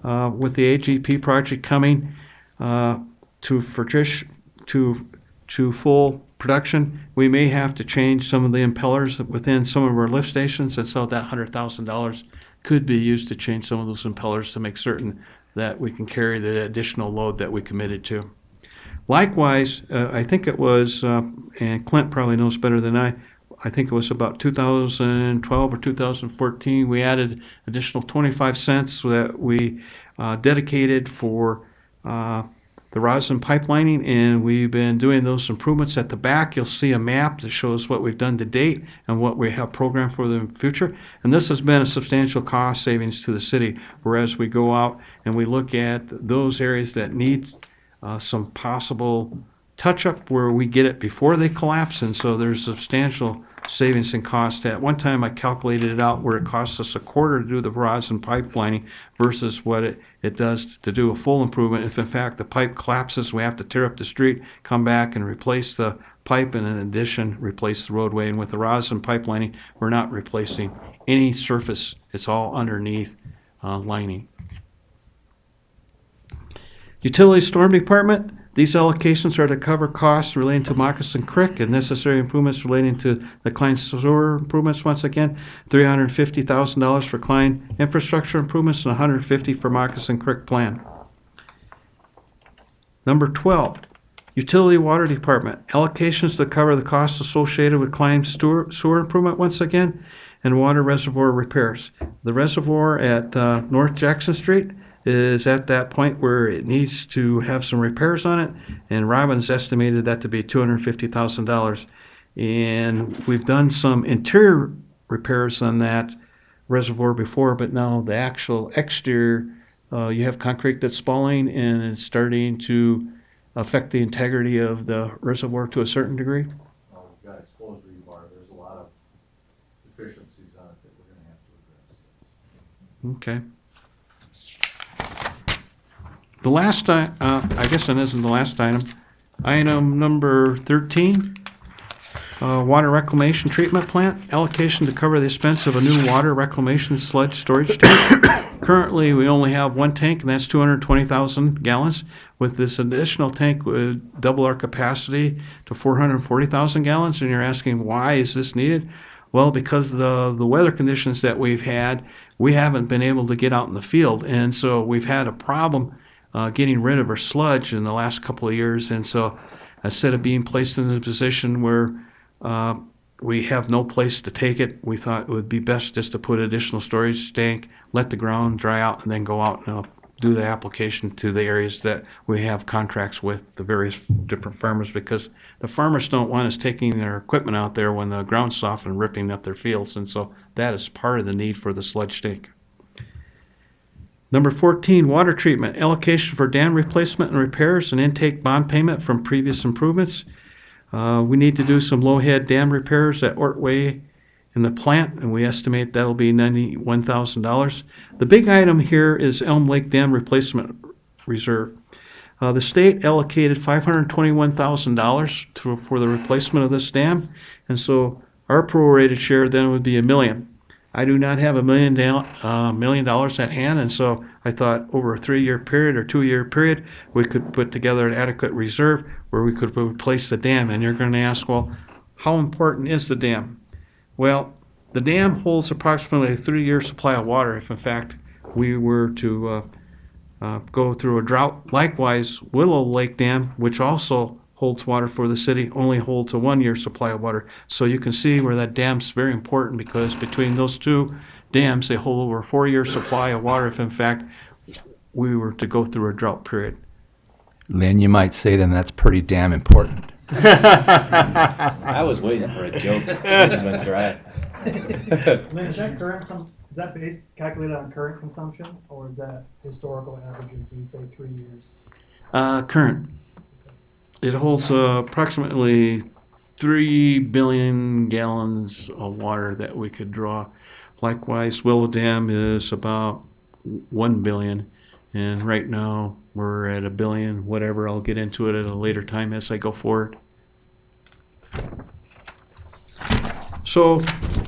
With the AGP project coming to full production, we may have to change some of the impellers within some of our lift stations, and so that $100,000 could be used to change some of those impellers to make certain that we can carry the additional load that we committed to. Likewise, I think it was, and Clint probably knows better than I think it was about 2012 or 2014, we added additional 25 cents that we dedicated for the rosin pipelining, and we've been doing those improvements. At the back, you'll see a map that shows what we've done to date and what we have programmed for the future. And this has been a substantial cost savings to the city, whereas we go out and we look at those areas that need some possible touch-up where we get it before they collapse, and so there's substantial savings in cost. At one time, I calculated it out where it costs us a quarter to do the rods and pipe lining versus what it does to do a full improvement. If in fact the pipe collapses, we have to tear up the street, come back and replace the pipe, and in addition, replace the roadway. And with the rods and pipe lining, we're not replacing any surface. It's all underneath lining. Utility Storm Department, these allocations are to cover costs relating to Moccasin Creek and necessary improvements relating to the Klein sewer improvements. Once again, $350,000 for Klein infrastructure improvements and $150,000 for Moccasin Creek plan. Number 12, Utility Water Department, allocations to cover the costs associated with Klein sewer improvement once again, and water reservoir repairs. The reservoir at North Jackson Street is at that point where it needs to have some repairs on it, and Robbins estimated that to be $250,000. And we've done some interior repairs on that reservoir before, but now the actual exterior, you have concrete that's falling and it's starting to affect the integrity of the reservoir to a certain degree. Well, we've got exposed rebar. There's a lot of deficiencies on it that we're gonna have to address. Okay. The last, I guess it isn't the last item. Item number 13, water reclamation treatment plant, allocation to cover the expense of a new water reclamation sludge storage tank. Currently, we only have one tank, and that's 220,000 gallons. With this additional tank, would double our capacity to 440,000 gallons, and you're asking, why is this needed? Well, because the weather conditions that we've had, we haven't been able to get out in the field, and so we've had a problem getting rid of our sludge in the last couple of years. And so instead of being placed in a position where we have no place to take it, we thought it would be best just to put additional storage tank, let the ground dry out, and then go out and do the application to the areas that we have contracts with the various different farmers, because the farmers don't want us taking their equipment out there when the ground's soft and ripping up their fields. And so that is part of the need for the sludge tank. Number 14, water treatment, allocation for dam replacement and repairs and intake bond payment from previous improvements. We need to do some low-head dam repairs at Ortway in the plant, and we estimate that'll be $91,000. The big item here is Elm Lake Dam Replacement Reserve. The state allocated $521,000 for the replacement of this dam, and so our prorated share then would be $1 million. I do not have $1 million at hand, and so I thought over a 3-year period or 2-year period, we could put together an adequate reserve where we could replace the dam. And you're going to ask, well, how important is the dam? Well, the dam holds approximately a 3-year supply of water if, in fact, we were to go through a drought. Likewise, Willow Lake Dam, which also holds water for the city, only holds a 1-year supply of water. So you can see where that dam's very important, because between those two dams, they hold over a 4-year supply of water if, in fact, we were to go through a drought period. Lynn, you might say then that's pretty damn important. I was waiting for a joke. It's been dry. Lynn, is that current, is that based, calculated on current consumption, or is that historical averages, when you say 3 years? Current. It holds approximately 3 billion gallons of water that we could draw. Likewise, Willow Dam is about 1 billion, and right now we're at 1 billion, whatever. I'll get into it at a later time as I go forward. So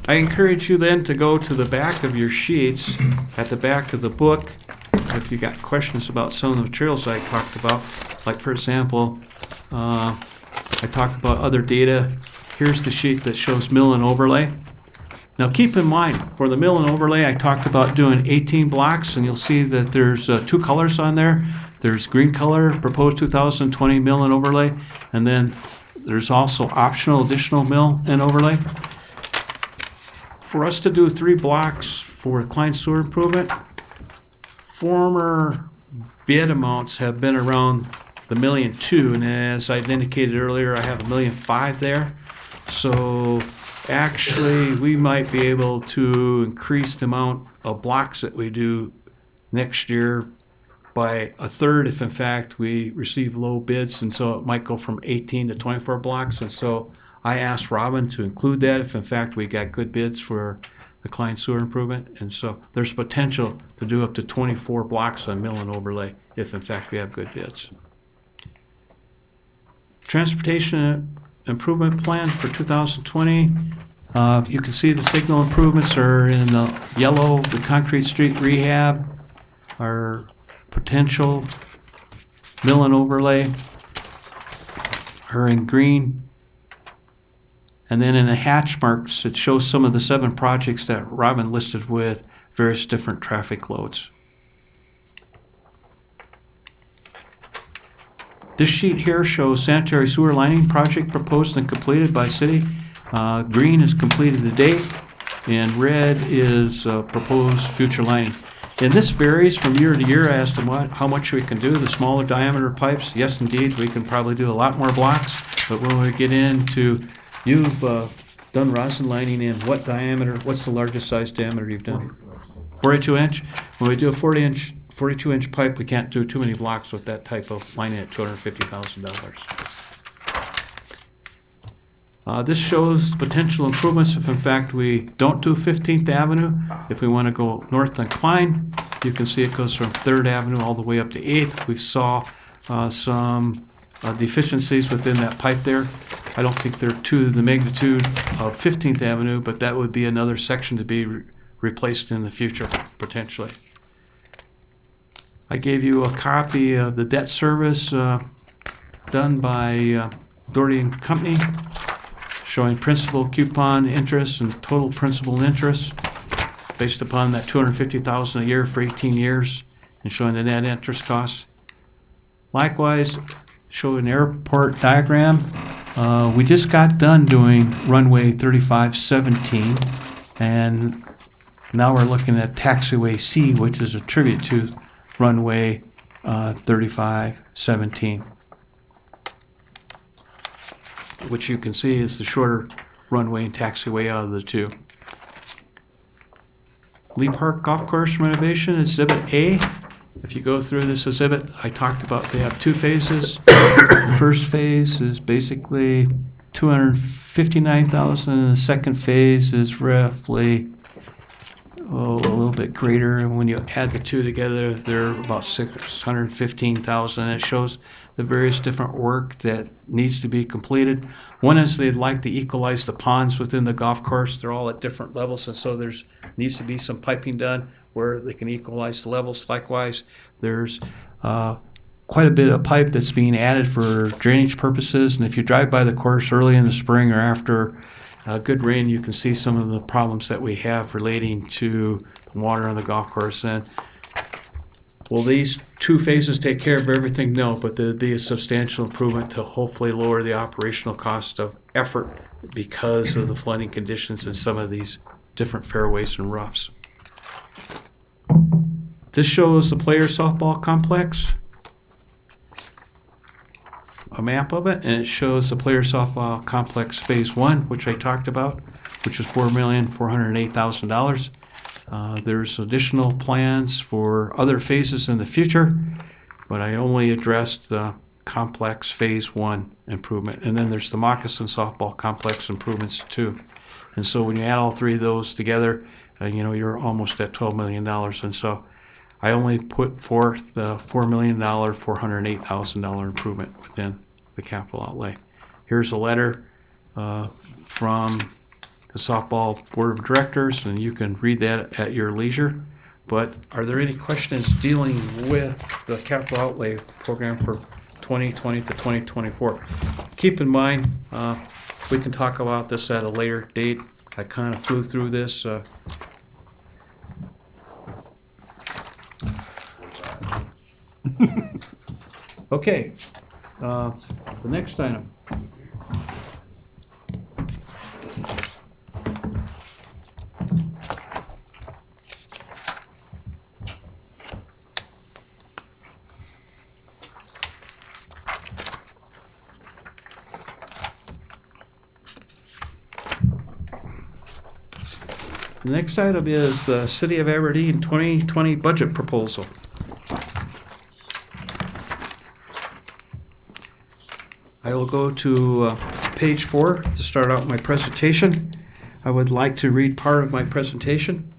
I encourage you then to go to the back of your sheets, at the back of the book, if you got questions about some of the materials I talked about. Like, for example, I talked about other data. Here's the sheet that shows mill and overlay. Now keep in mind, for the mill and overlay, I talked about doing 18 blocks, and you'll see that there's 2 colors on there. There's green color, proposed 2020 mill and overlay, and then there's also optional additional mill and overlay. For us to do 3 blocks for Klein sewer improvement, former bid amounts have been around the $1.2 million, and as I've indicated earlier, I have $1.5 million there. So actually, we might be able to increase the amount of blocks that we do next year by a third if in fact we receive low bids, and so it might go from 18 to 24 blocks. And so I asked Robin to include that if in fact we got good bids for the Klein sewer improvement. And so there's potential to do up to 24 blocks on mill and overlay if in fact we have good bids. Transportation improvement plan for 2020. You can see the signal improvements are in the yellow, the concrete street rehab, our potential mill and overlay are in green. And then in the hatch marks, it shows some of the 7 projects that Robin listed with various different traffic loads. This sheet here shows sanitary sewer lining project proposed and completed by city. Green is completed to date, and red is proposed future lining. And this varies from year to year as to how much we can do. The smaller diameter pipes, yes, indeed, we can probably do a lot more blocks. But when we get into, you've done rosin lining in what diameter? What's the largest size diameter you've done? 42 inch. When we do a 42-inch pipe, we can't do too many blocks with that type of lining at $250,000. This shows potential improvements if in fact we don't do 15th Avenue. If we want to go north on Klein, you can see it goes from 3rd Avenue all the way up to 8th. We saw some deficiencies within that pipe there. I don't think they're to the magnitude of 15th Avenue, but that would be another section to be replaced in the future, potentially. I gave you a copy of the debt service done by Doherty and Company, showing principal, coupon, interest, and total principal and interest based upon that $250,000 a year for 18 years, and showing the net interest costs. Likewise, show an airport diagram. We just got done doing runway 3517, and now we're looking at taxiway C, which is a tribute to runway 3517, which you can see is the shorter runway and taxiway out of the two. Lee Park Golf Course renovation, Exhibit A. If you go through this exhibit, I talked about they have 2 phases. The first phase is basically $259,000, and the second phase is roughly a little bit greater. And when you add the two together, they're about $615,000. It shows the various different work that needs to be completed. One is they'd like to equalize the ponds within the golf course. They're all at different levels, and so there's needs to be some piping done where they can equalize the levels. Likewise, there's quite a bit of pipe that's being added for drainage purposes. And if you drive by the course early in the spring or after good rain, you can see some of the problems that we have relating to the water on the golf course. And will these 2 phases take care of everything? No, but there'll be a substantial improvement to hopefully lower the operational cost of effort because of the flooding conditions in some of these different fairways and roughs. This shows the player softball complex, a map of it, and it shows the player softball complex phase 1, which I talked about, which is $4,408,000. There's additional plans for other phases in the future, but I only addressed the complex phase 1 improvement. And then there's the moccasin softball complex improvements too. And so when you add all 3 of those together, you're almost at $12 million. And so I only put forth the $4 million, $408,000 improvement within the capital outlay. Here's a letter from the softball board of directors, and you can read that at your leisure. But are there any questions dealing with the capital outlay program for 2020 to 2024? Keep in mind, we can talk about this at a later date. I kind of flew through this. Okay, the next item. The next item is the City of Aberdeen 2020 budget proposal. I will go to page 4 to start out my presentation. I would like to read part of my presentation.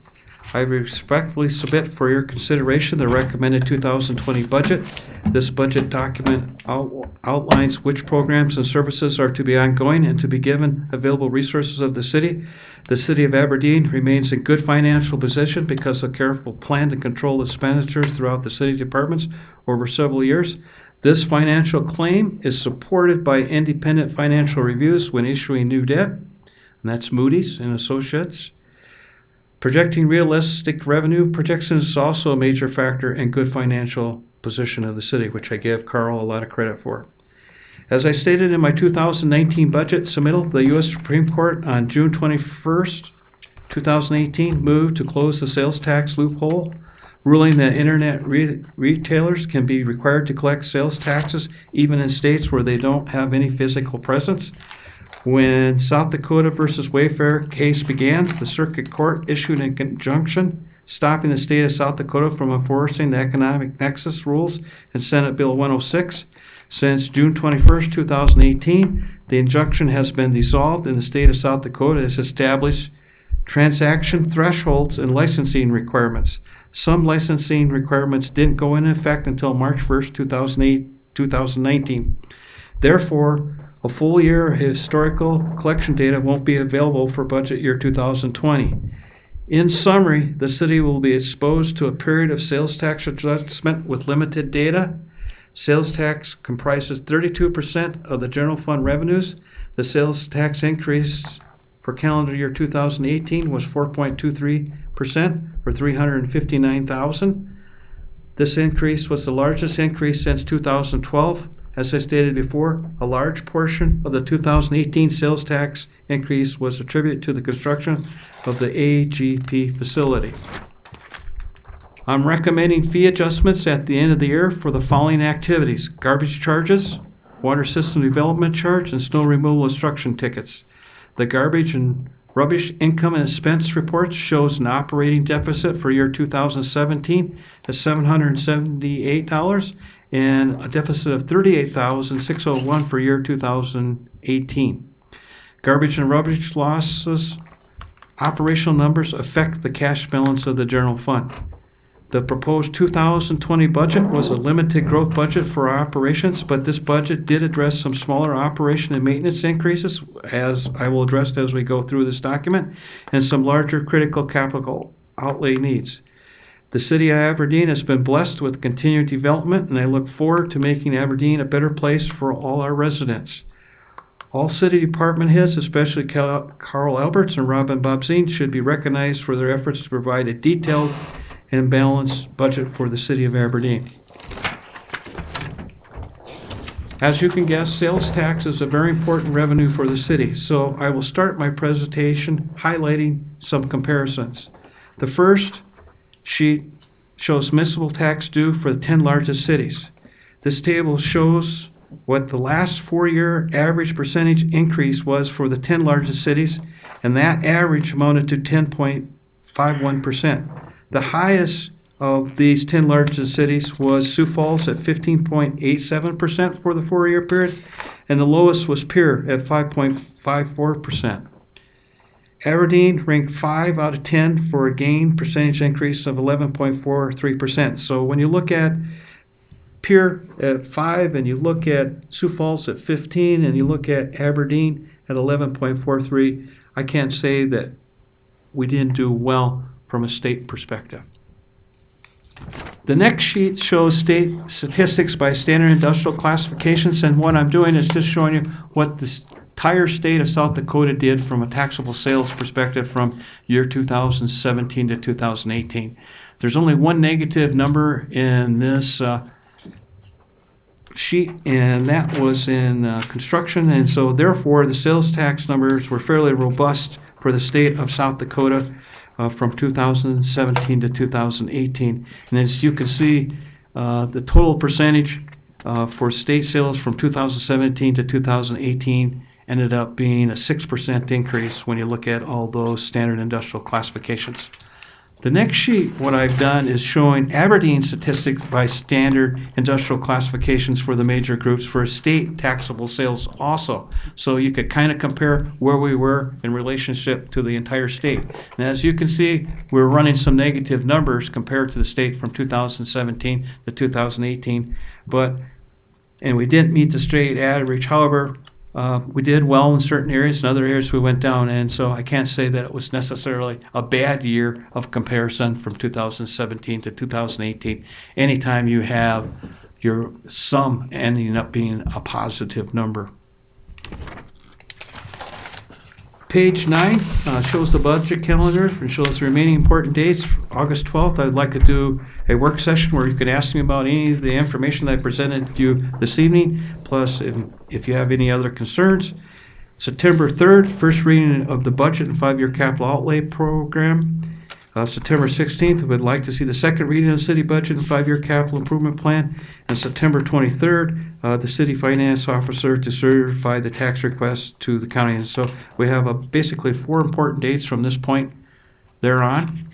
I respectfully submit for your consideration the recommended 2020 budget. This budget document outlines which programs and services are to be ongoing and to be given available resources of the city. The city of Aberdeen remains in good financial position because of careful plan to control expenditures throughout the city departments over several years. This financial claim is supported by independent financial reviews when issuing new debt, and that's Moody's and Associates. Projecting realistic revenue projections is also a major factor in good financial position of the city, which I give Carl a lot of credit for. As I stated in my 2019 budget submittal, the U.S. Supreme Court on June 21st, 2018, moved to close the sales tax loophole, ruling that internet retailers can be required to collect sales taxes even in states where they don't have any physical presence. When South Dakota versus Wayfair case began, the circuit court issued an injunction stopping the state of South Dakota from enforcing the economic nexus rules in Senate Bill 106. Since June 21st, 2018, the injunction has been dissolved and the state of South Dakota has established transaction thresholds and licensing requirements. Some licensing requirements didn't go into effect until March 1st, 2019. Therefore, a full year of historical collection data won't be available for budget year 2020. In summary, the city will be exposed to a period of sales tax adjustment with limited data. Sales tax comprises 32% of the general fund revenues. The sales tax increase for calendar year 2018 was 4.23% or $359,000. This increase was the largest increase since 2012. As I stated before, a large portion of the 2018 sales tax increase was attributed to the construction of the AGP facility. I'm recommending fee adjustments at the end of the year for the following activities: garbage charges, water system development charge, and snow removal instruction tickets. The garbage and rubbish income and expense report shows an operating deficit for year 2017 at $778 and a deficit of $38,601 for year 2018. Garbage and rubbish losses operational numbers affect the cash balance of the general fund. The proposed 2020 budget was a limited growth budget for our operations, but this budget did address some smaller operation and maintenance increases, as I will address as we go through this document, and some larger critical capital outlay needs. The city of Aberdeen has been blessed with continued development, and I look forward to making Aberdeen a better place for all our residents. All city department heads, especially Carl Alberts and Robin Bobzine, should be recognized for their efforts to provide a detailed and balanced budget for the city of Aberdeen. As you can guess, sales tax is a very important revenue for the city, so I will start my presentation highlighting some comparisons. The first sheet shows municipal tax due for the 10 largest cities. This table shows what the last 4-year average percentage increase was for the 10 largest cities, and that average amounted to 10.51%. The highest of these 10 largest cities was Sioux Falls at 15.87% for the 4-year period, and the lowest was Pierre at 5.54%. Aberdeen ranked 5 out of 10 for a gain percentage increase of 11.43%. So when you look at Pierre at 5 and you look at Sioux Falls at 15 and you look at Aberdeen at 11.43, I can't say that we didn't do well from a state perspective. The next sheet shows state statistics by standard industrial classifications, and what I'm doing is just showing you what the entire state of South Dakota did from a taxable sales perspective from year 2017 to 2018. There's only one negative number in this sheet, and that was in construction, and so therefore the sales tax numbers were fairly robust for the state of South Dakota from 2017 to 2018. And as you can see, the total percentage for state sales from 2017 to 2018 ended up being a 6% increase when you look at all those standard industrial classifications. The next sheet, what I've done is showing Aberdeen statistics by standard industrial classifications for the major groups for state taxable sales also. So you could kind of compare where we were in relationship to the entire state. And as you can see, we're running some negative numbers compared to the state from 2017 to 2018. And we didn't meet the state average. However, we did well in certain areas, in other areas we went down, and so I can't say that it was necessarily a bad year of comparison from 2017 to 2018. Anytime you have your sum ending up being a positive number. Page 9 shows the budget calendar and shows the remaining important dates. August 12th, I'd like to do a work session where you can ask me about any of the information that I presented to you this evening, plus if you have any other concerns. September 3rd, first reading of the budget and 5-year capital outlay program. September 16th, we'd like to see the second reading of the city budget and 5-year capital improvement plan. And September 23rd, the city finance officer to certify the tax request to the county. And so we have basically 4 important dates from this point thereon.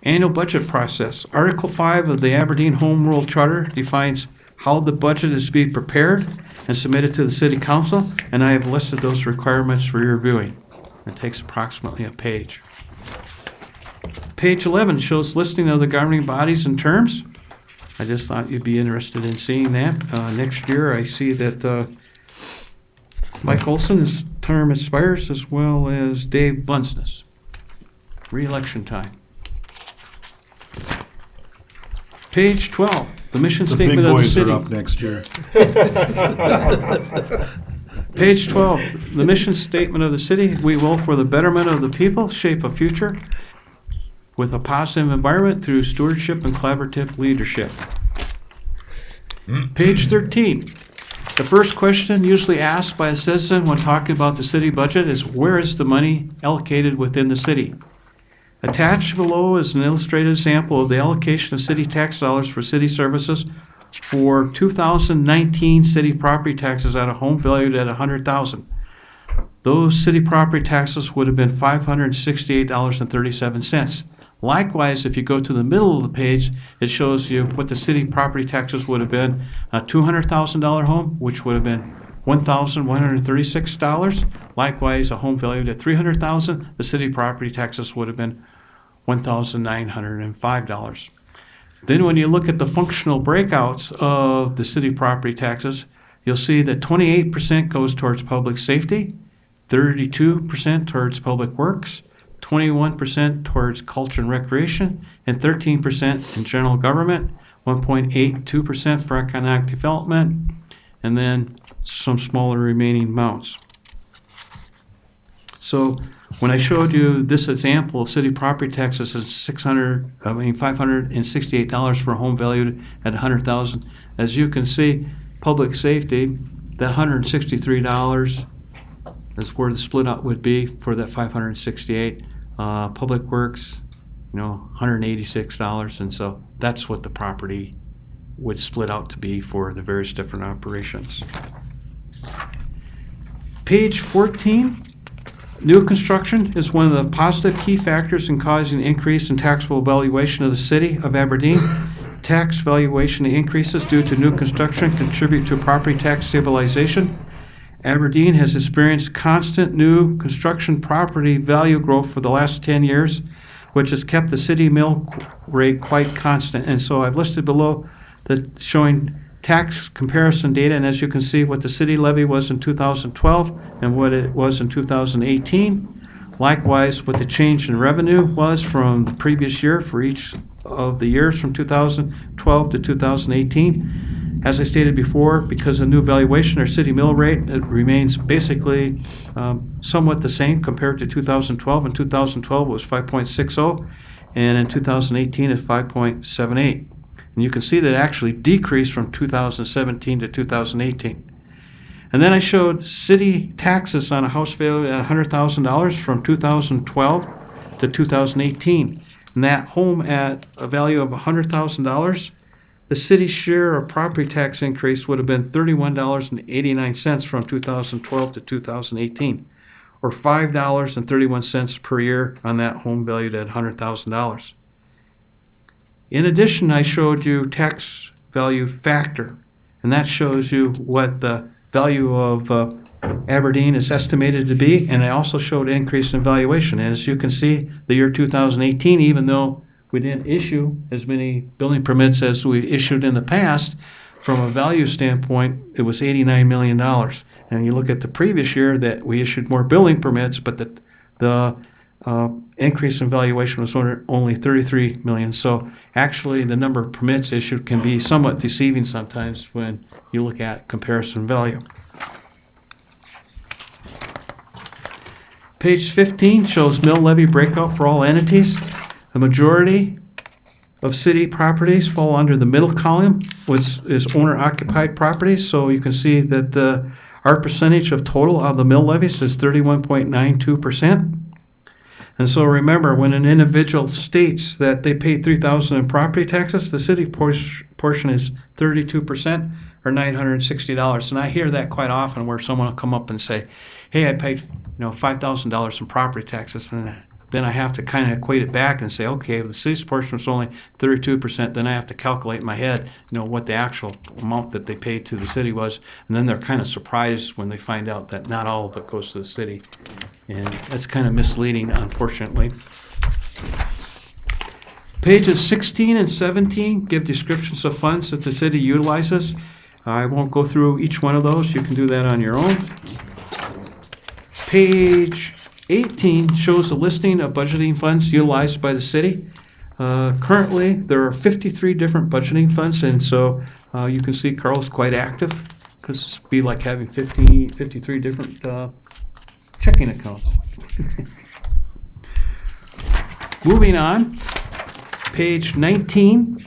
Annual budget process. Article 5 of the Aberdeen Home Rule Charter defines how the budget is to be prepared and submitted to the city council, and I have listed those requirements for your reviewing. It takes approximately a page. Page 11 shows listing of the governing bodies and terms. I just thought you'd be interested in seeing that. Next year, I see that Mike Olson's term expires, as well as Dave Bunsness. Re-election time. Page 12, the mission The big statement of the boys city. are up next year. Page 12, the mission statement of the city. We will, for the betterment of the people, shape a future with a positive environment through stewardship and collaborative leadership. Page 13. The first question usually asked by a citizen when talking about the city budget is, where is the money allocated within the city? Attached below is an illustrated example of the allocation of city tax dollars for city services for 2019 city property taxes at a home valued at $100,000. Those city property taxes would have been $568.37. Likewise, if you go to the middle of the page, it shows you what the city property taxes would have been. A $200,000 home, which would have been $1,136. Likewise, a home valued at $300,000, the city property taxes would have been $1,905. Then when you look at the functional breakouts of the city property taxes, you'll see that 28% goes towards public safety, 32% towards public works, 21% towards culture and recreation, and 13% in general government, 1.82% for economic development, and then some smaller remaining amounts. So when I showed you this example of city property taxes is $568 for a home valued at $100,000. As you can see, public safety, that $163 is where the split out would be for that $568. Public works, $186, and so that's what the property would split out to be for the various different operations. Page 14. New construction is one of the positive key factors in causing an increase in taxable valuation of the city of Aberdeen. Tax valuation increases due to new construction contribute to property tax stabilization. Aberdeen has experienced constant new construction property value growth for the last 10 years, which has kept the city mill rate quite constant. And so I've listed below showing tax comparison data, and as you can see, what the city levy was in 2012 and what it was in 2018. Likewise, what the change in revenue was from the previous year for each of the years from 2012 to 2018. As I stated before, because of new valuation, our city mill rate, it remains basically somewhat the same compared to 2012. In 2012, it was 5.60, and in 2018, it's 5.78. And you can see that it actually decreased from 2017 to 2018. And then I showed city taxes on a house valued at $100,000 from 2012 to 2018. And that home at a value of $100,000, the city's share of property tax increase would have been $31.89 from 2012 to 2018. or $5.31 per year on that home valued at $100,000. In addition, I showed you tax value factor, and that shows you what the value of Aberdeen is estimated to be, and I also showed increase in valuation. As you can see, the year 2018, even though we didn't issue as many building permits as we issued in the past, from a value standpoint, it was $89 million. And you look at the previous year that we issued more building permits, but the increase in valuation was only 33 million. So actually, the number of permits issued can be somewhat deceiving sometimes when you look at comparison value. Page 15 shows mill levy breakout for all entities. The majority of city properties fall under the middle column, which is owner-occupied properties. So you can see that our percentage of total of the mill levies is 31.92%. And so remember, when an individual states that they pay $3,000 in property taxes, the city portion is 32% or $960. And I hear that quite often where someone will come up and say, hey, I paid $5,000 in property taxes, and then I have to kind of equate it back and say, okay, if the city's portion was only 32%, then I have to calculate in my head, what the actual amount that they paid to the city was, and then they're kind of surprised when they find out that not all of it goes to the city, and that's kind of misleading, unfortunately. Pages 16 and 17 give descriptions of funds that the city utilizes. I won't go through each one of those. You can do that on your own. Page 18 shows a listing of budgeting funds utilized by the city. Currently, there are 53 different budgeting funds, and so you can see Carl's quite active, because it'd be like having 53 different checking accounts. Moving on, page 19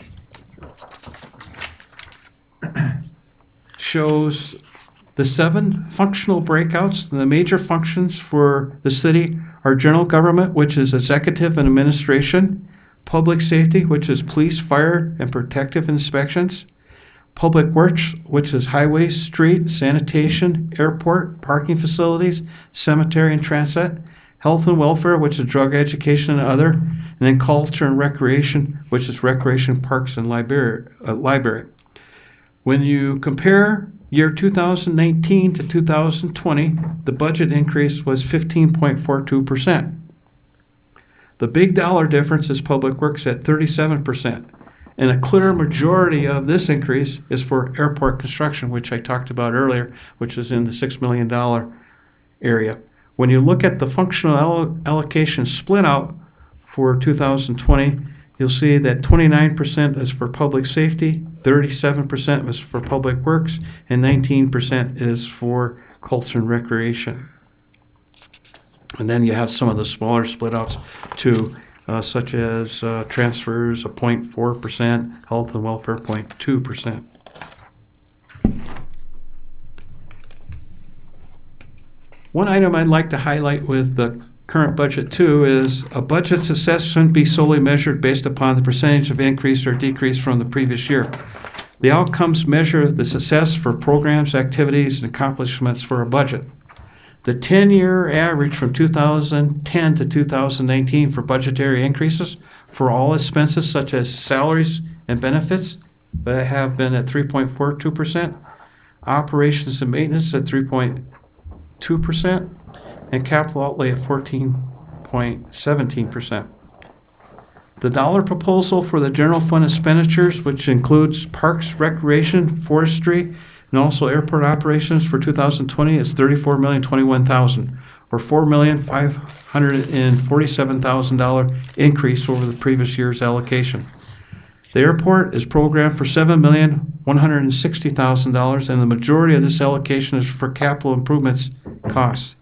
shows the 7 functional breakouts. The major functions for the city are general government, which is executive and administration, public safety, which is police, fire, and protective inspections, public works, which is highways, street, sanitation, airport, parking facilities, cemetery and transit, health and welfare, which is drug education and other, and then culture and recreation, which is recreation, parks, and library. When you compare year 2019 to 2020, the budget increase was 15.42%. The big dollar difference is public works at 37%. And a clear majority of this increase is for airport construction, which I talked about earlier, which is in the $6 million area. When you look at the functional allocation split out for 2020, you'll see that 29% is for public safety, 37% is for public works, and 19% is for culture and recreation. And then you have some of the smaller split outs too, such as transfers of 0.4%, health and welfare 0.2%. One item I'd like to highlight with the current budget too is a budget success shouldn't be solely measured based upon the percentage of increase or decrease from the previous year. The outcomes measure the success for programs, activities, and accomplishments for a budget. The 10-year average from 2010 to 2019 for budgetary increases for all expenses such as salaries and benefits that have been at 3.42%, operations and maintenance at 3.2%, and capital outlay at 14.17%. The dollar proposal for the general fund expenditures, which includes parks, recreation, forestry, and also airport operations for 2020 is $34,021,000, or $4,547,000 increase over the previous year's allocation. The airport is programmed for $7,160,000, and the majority of this allocation is for capital improvements costs.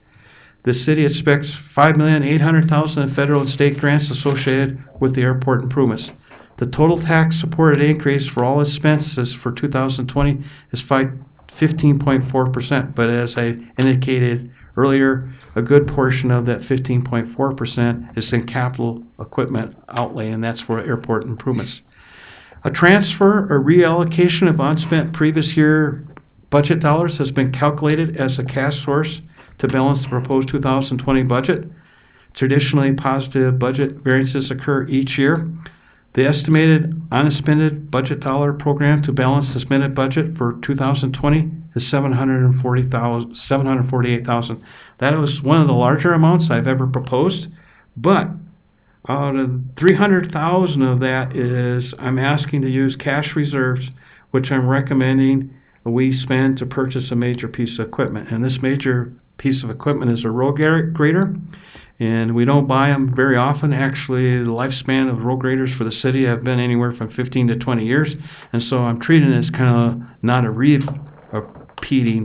The city expects $5,800,000 in federal and state grants associated with the airport improvements. The total tax-supported increase for all expenses for 2020 is 15.4%, but as I indicated earlier, a good portion of that 15.4% is in capital equipment outlay, and that's for airport improvements. A transfer or reallocation of unspent previous year budget dollars has been calculated as a cash source to balance the proposed 2020 budget. Traditionally, positive budget variances occur each year. The estimated unexpended budget dollar program to balance the spending budget for 2020 is $748,000. That was one of the larger amounts I've ever proposed, but out of $300,000 of that is I'm asking to use cash reserves, which I'm recommending we spend to purchase a major piece of equipment. And this major piece of equipment is a road grader. And we don't buy them very often. Actually, the lifespan of road graders for the city have been anywhere from 15 to 20 years. And so I'm treating it as kind of not a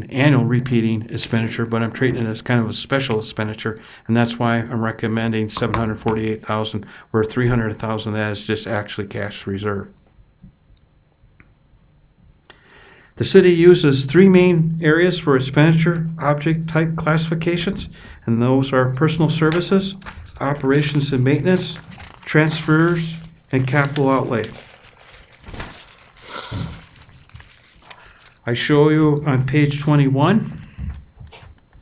annual repeating expenditure, but I'm treating it as kind of a special expenditure. And that's why I'm recommending $748,000, where $300,000 of that is just actually cash reserve. The city uses three main areas for expenditure object type classifications, and those are personal services, operations and maintenance, transfers, and capital outlay. I show you on page 21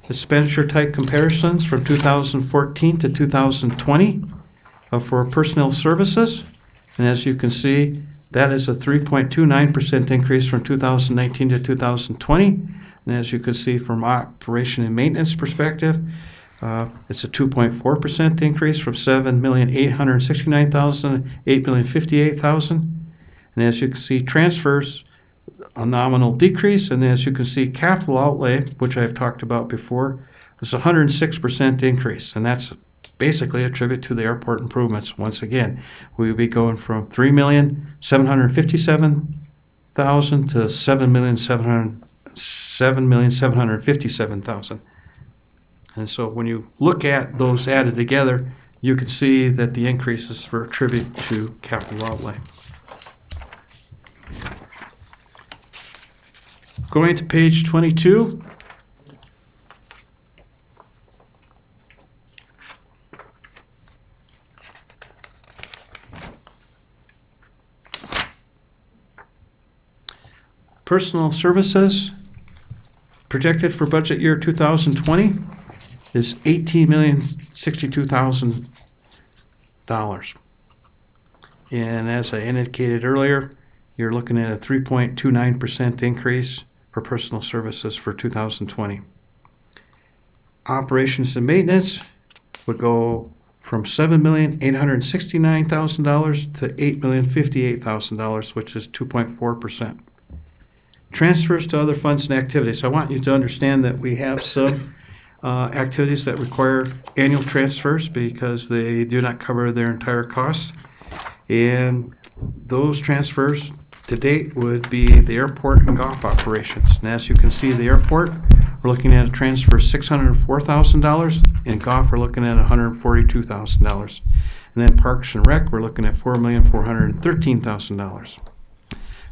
expenditure type comparisons from 2014 to 2020 for personnel services, and as you can see, that is a 3.29% increase from 2019 to 2020. And as you can see from operation and maintenance perspective, it's a 2.4% increase from $7,869,000 to $8,058,000. And as you can see, transfers, a nominal decrease. And as you can see, capital outlay, which I've talked about before, is a 106% increase. And that's basically a tribute to the airport improvements. Once again, we will be going from $3,757,000 to $7,757,000. And so when you look at those added together, you can see that the increases for tribute to capital outlay. Going to page 22. Personal services projected for budget year 2020 is $18,062,000. And as I indicated earlier, you're looking at a 3.29% increase for personal services for 2020. Operations and maintenance would go from $7,869,000 to $8,058,000, which is 2.4%. Transfers to other funds and activities. I want you to understand that we have some activities that require annual transfers because they do not cover their entire cost. And those transfers to date would be the airport and golf operations. And as you can see, the airport, we're looking at a transfer of $604,000. In golf, we're looking at $142,000. And then Parks and Rec, we're looking at $4,413,000.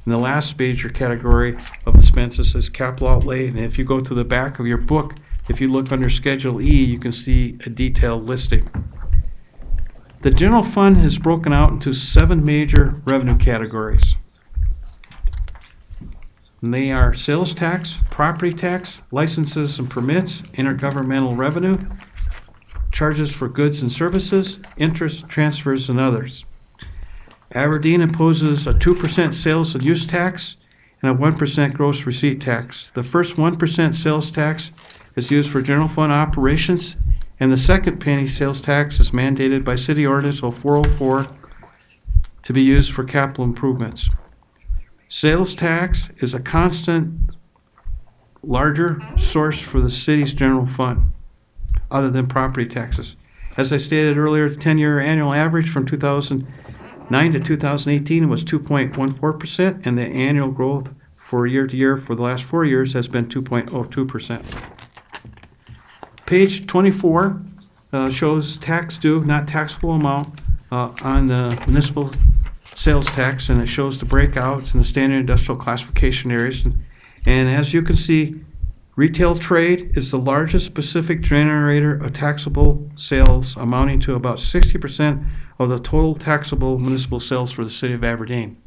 And the last major category of expenses is capital outlay. And if you go to the back of your book, if you look under Schedule E, you can see a detailed listing. The general fund is broken out into 7 major revenue categories. And they are sales tax, property tax, licenses and permits, intergovernmental revenue, charges for goods and services, interest, transfers, and others. Aberdeen imposes a 2% sales and use tax and a 1% gross receipt tax. The first 1% sales tax is used for general fund operations, and the second penny sales tax is mandated by City Ordinance 0404 to be used for capital improvements. Sales tax is a constant, larger source for the city's general fund, other than property taxes. As I stated earlier, the 10-year annual average from 2009 to 2018 was 2.14%, and the annual growth for year to year for the last 4 years has been 2.02%. Page 24 shows tax due, not taxable amount, on the municipal sales tax, and it shows the breakouts in the standard industrial classification areas. And as you can see, retail trade is the largest specific generator of taxable sales, amounting to about 60% of the total taxable municipal sales for the city of Aberdeen.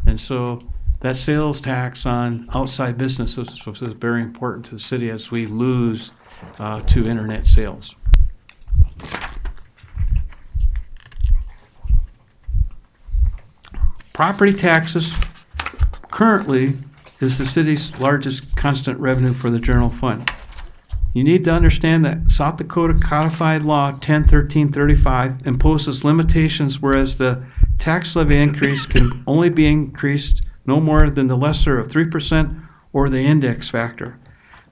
And so that sales tax on outside businesses is very important to the city as we lose to internet sales. Property taxes currently is the city's largest constant revenue for the general fund. You need to understand that South Dakota Codified Law 101335 imposes limitations, whereas the tax levy increase can only be increased no more than the lesser of 3% or the index factor.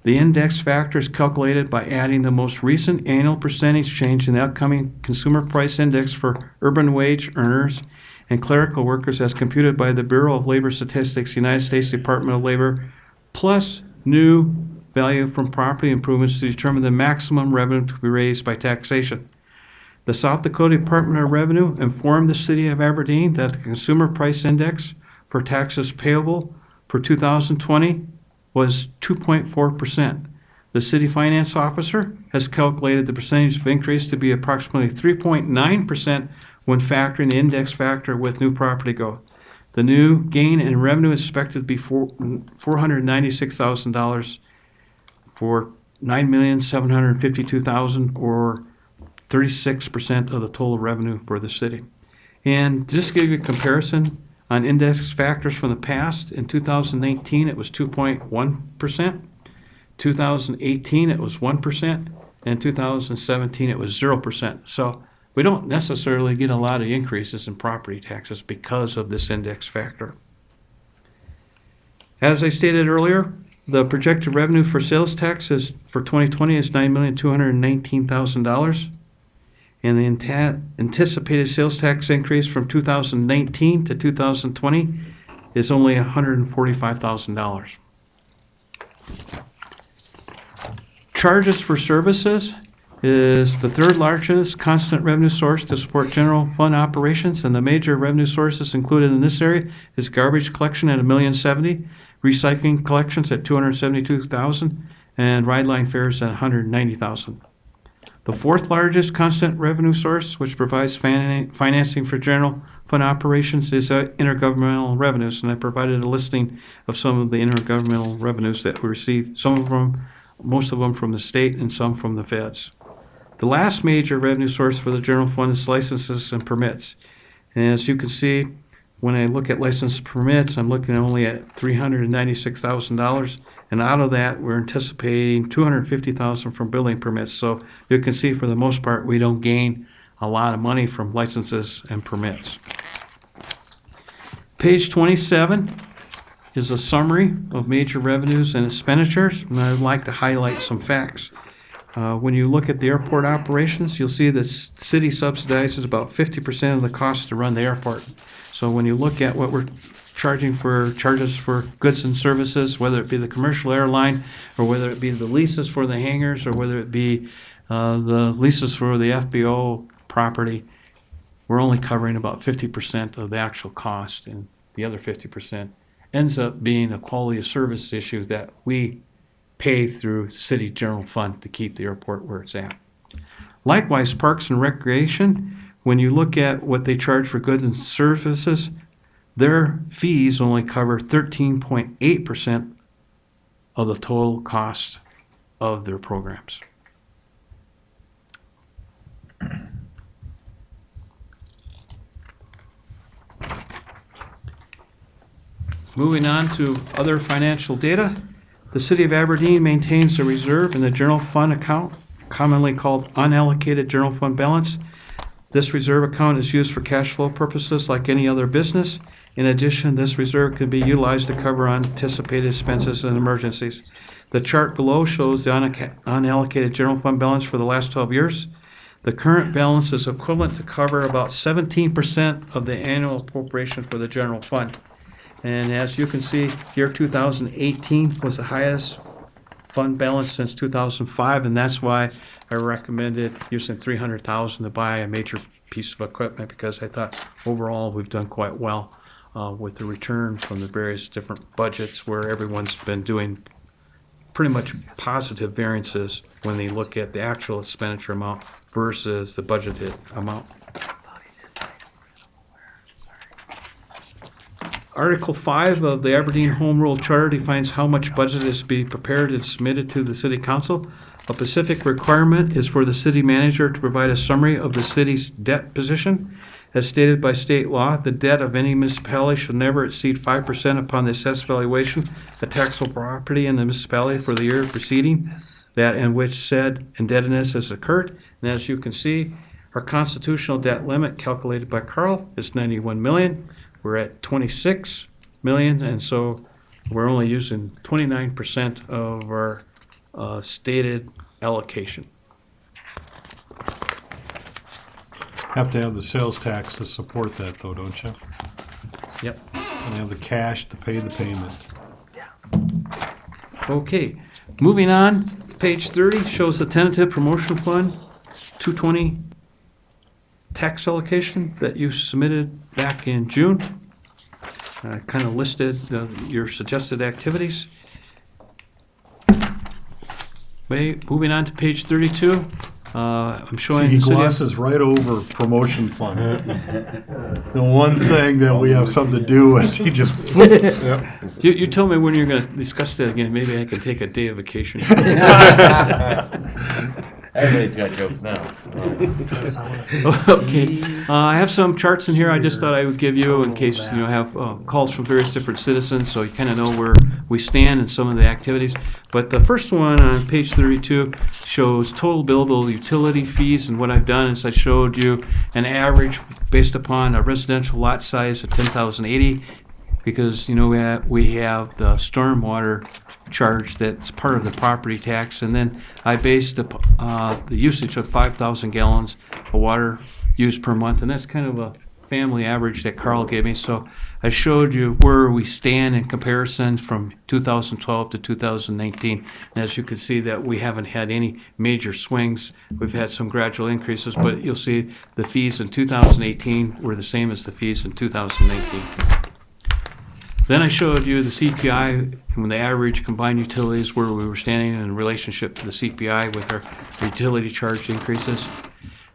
The index factor is calculated by adding the most recent annual percentage change in the upcoming consumer price index for urban wage earners and clerical workers as computed by the Bureau of Labor Statistics, United States Department of Labor, plus new value from property improvements to determine the maximum revenue to be raised by taxation. The South Dakota Department of Revenue informed the city of Aberdeen that the consumer price index for taxes payable for 2020 was 2.4%. The city finance officer has calculated the percentage of increase to be approximately 3.9% when factoring the index factor with new property growth. The new gain in revenue is expected to be $496,000 for $9,752,000, or 36% of the total revenue for the city. And just to give you a comparison on index factors from the past, in 2019 it was 2.1%, 2018 it was 1%, and 2017 it was 0%. So we don't necessarily get a lot of increases in property taxes because of this index factor. As I stated earlier, the projected revenue for sales taxes for 2020 is $9,219,000, and the anticipated sales tax increase from 2019 to 2020 is only $145,000. Charges for services is the third largest constant revenue source to support general fund operations, and the major revenue sources included in this area is garbage collection at $1,070,000, recycling collections at $272,000, and ride line fares at $190,000. The fourth largest constant revenue source, which provides financing for general fund operations, is intergovernmental revenues, and I provided a listing of some of the intergovernmental revenues that we receive, most of them from the state and some from the feds. The last major revenue source for the general fund is licenses and permits. And as you can see, when I look at license permits, I'm looking only at $396,000, and out of that, we're anticipating $250,000 from building permits. So you can see, for the most part, we don't gain a lot of money from licenses and permits. Page 27 is a summary of major revenues and expenditures, and I'd like to highlight some facts. When you look at the airport operations, you'll see the city subsidizes about 50% of the cost to run the airport. So when you look at what we're charges for goods and services, whether it be the commercial airline, or whether it be the leases for the hangars, or whether it be the leases for the FBO property, we're only covering about 50% of the actual cost, and the other 50% ends up being a quality of service issue that we pay through city general fund to keep the airport where it's at. Likewise, parks and recreation, when you look at what they charge for goods and services, their fees only cover 13.8% of the total cost of their programs. Moving on to other financial data, the City of Aberdeen maintains a reserve in the general fund account, commonly called unallocated general fund balance. This reserve account is used for cash flow purposes like any other business. In addition, this reserve can be utilized to cover unanticipated expenses and emergencies. The chart below shows the unallocated general fund balance for the last 12 years. The current balance is equivalent to cover about 17% of the annual appropriation for the general fund. And as you can see, year 2018 was the highest fund balance since 2005, and that's why I recommended using $300,000 to buy a major piece of equipment, because I thought overall we've done quite well with the return from the various different budgets, where everyone's been doing pretty much positive variances when they look at the actual expenditure amount versus the budgeted amount. Article 5 of the Aberdeen Home Rule Charter defines how much budget is to be prepared and submitted to the City Council. A specific requirement is for the city manager to provide a summary of the city's debt position. As stated by state law, the debt of any municipality shall never exceed 5% upon the assessed valuation of taxable property in the municipality for the year preceding that in which said indebtedness has occurred. And as you can see, our constitutional debt limit calculated by Carl is 91 million. We're at 26 million, and so we're only using 29% of our stated allocation. Have to have the sales tax to support that though, don't you? Yep. And have the cash to pay the payment. Okay, moving on, page 30 shows the tentative promotion fund, 220 tax allocation that you submitted back in June. Kind of listed your suggested activities. Moving on to page 32, I'm showing See, he the city. glosses right over promotion fund. The one thing that we have something to do with, he just. You tell me when you're going to discuss that again. Maybe I can take a day of vacation. Everybody's got jokes now. Okay, I have some charts in here I just thought I would give you in case you have calls from various different citizens, so you kind of know where we stand in some of the activities. But the first one on page 32 shows total billable utility fees, and what I've done is I showed you an average based upon a residential lot size of 10,080, because we have the stormwater charge that's part of the property tax, and then I based the usage of 5,000 gallons of water used per month, and that's kind of a family average that Carl gave me. So I showed you where we stand in comparison from 2012 to 2019, and as you can see that we haven't had any major swings. We've had some gradual increases, but you'll see the fees in 2018 were the same as the fees in 2019. Then I showed you the CPI and the average combined utilities where we were standing in relationship to the CPI with our utility charge increases.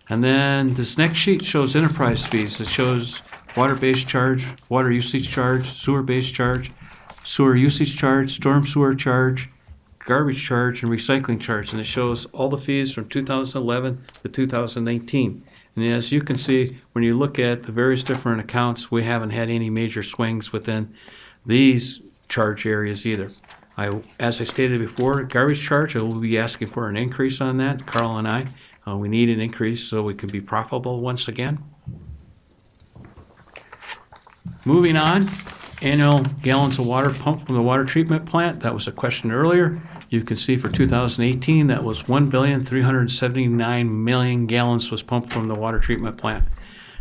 And then this next sheet shows enterprise fees. It shows water-based charge, water usage charge, sewer-based charge, sewer usage charge, storm sewer charge, garbage charge, and recycling charge. And it shows all the fees from 2011 to 2019. And as you can see, when you look at the various different accounts, we haven't had any major swings within these charge areas either. As I stated before, garbage charge, I will be asking for an increase on that, Carl and I. We need an increase so we can be profitable once again. Moving on, annual gallons of water pumped from the water treatment plant. That was a question earlier. You can see for 2018, that was 1,379,000,000 gallons was pumped from the water treatment plant.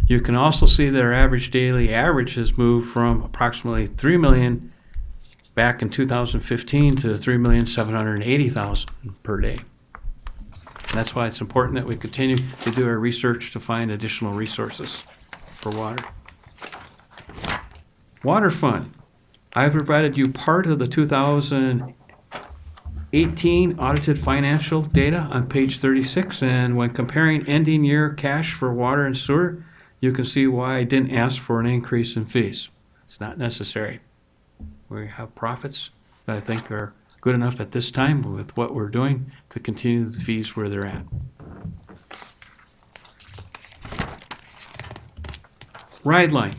You can also see that our average daily average has moved from approximately 3 million back in 2015 to 3,780,000 per day. And that's why it's important that we continue to do our research to find additional resources for water. Water fund. I've provided you part of the 2018 audited financial data on page 36, and when comparing ending year cash for water and sewer, you can see why I didn't ask for an increase in fees. It's not necessary. We have profits that I think are good enough at this time with what we're doing to continue the fees where they're at. Ride line.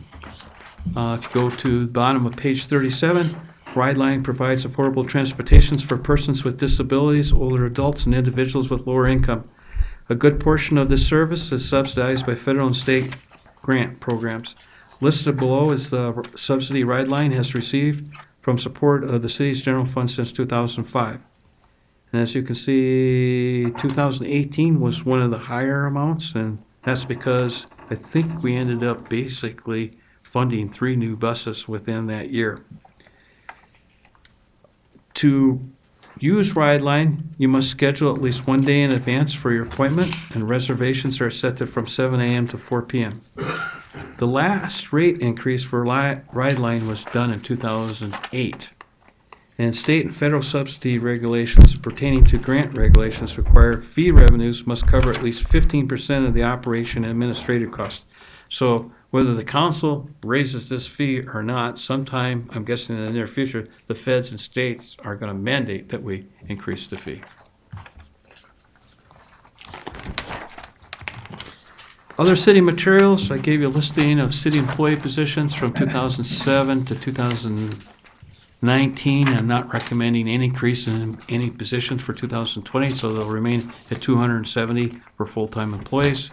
If you go to the bottom of page 37, Ride line provides affordable transportations for persons with disabilities, older adults, and individuals with lower income. A good portion of this service is subsidized by federal and state grant programs. Listed below is the subsidy Ride line has received from support of the city's general fund since 2005. And as you can see, 2018 was one of the higher amounts, and that's because I think we ended up basically funding 3 new buses within that year. To use Ride line, you must schedule at least 1 day in advance for your appointment, and reservations are set to from 7 a.m. to 4 p.m. The last rate increase for Ride line was done in 2008. And state and federal subsidy regulations pertaining to grant regulations require fee revenues must cover at least 15% of the operation and administrative costs. So whether the council raises this fee or not, sometime, I'm guessing in the near future, the feds and states are going to mandate that we increase the fee. Other city materials, I gave you a listing of city employee positions from 2007 to 2019. I'm not recommending any increase in any positions for 2020, so they'll remain at 270 for full-time employees.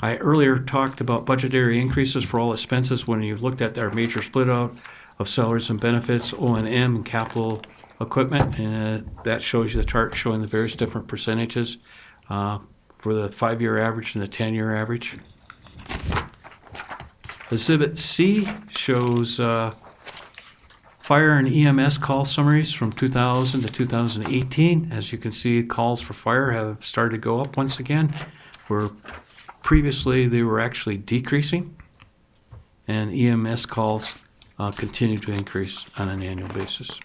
I earlier talked about budgetary increases for all expenses when you looked at our major split out of salaries and benefits, O&M, and capital equipment. And that shows you the chart showing the various different percentages for the 5-year average and the 10-year average. Exhibit C shows fire and EMS call summaries from 2000 to 2018. As you can see, calls for fire have started to go up once again, where previously they were actually decreasing, and EMS calls continue to increase on an annual basis.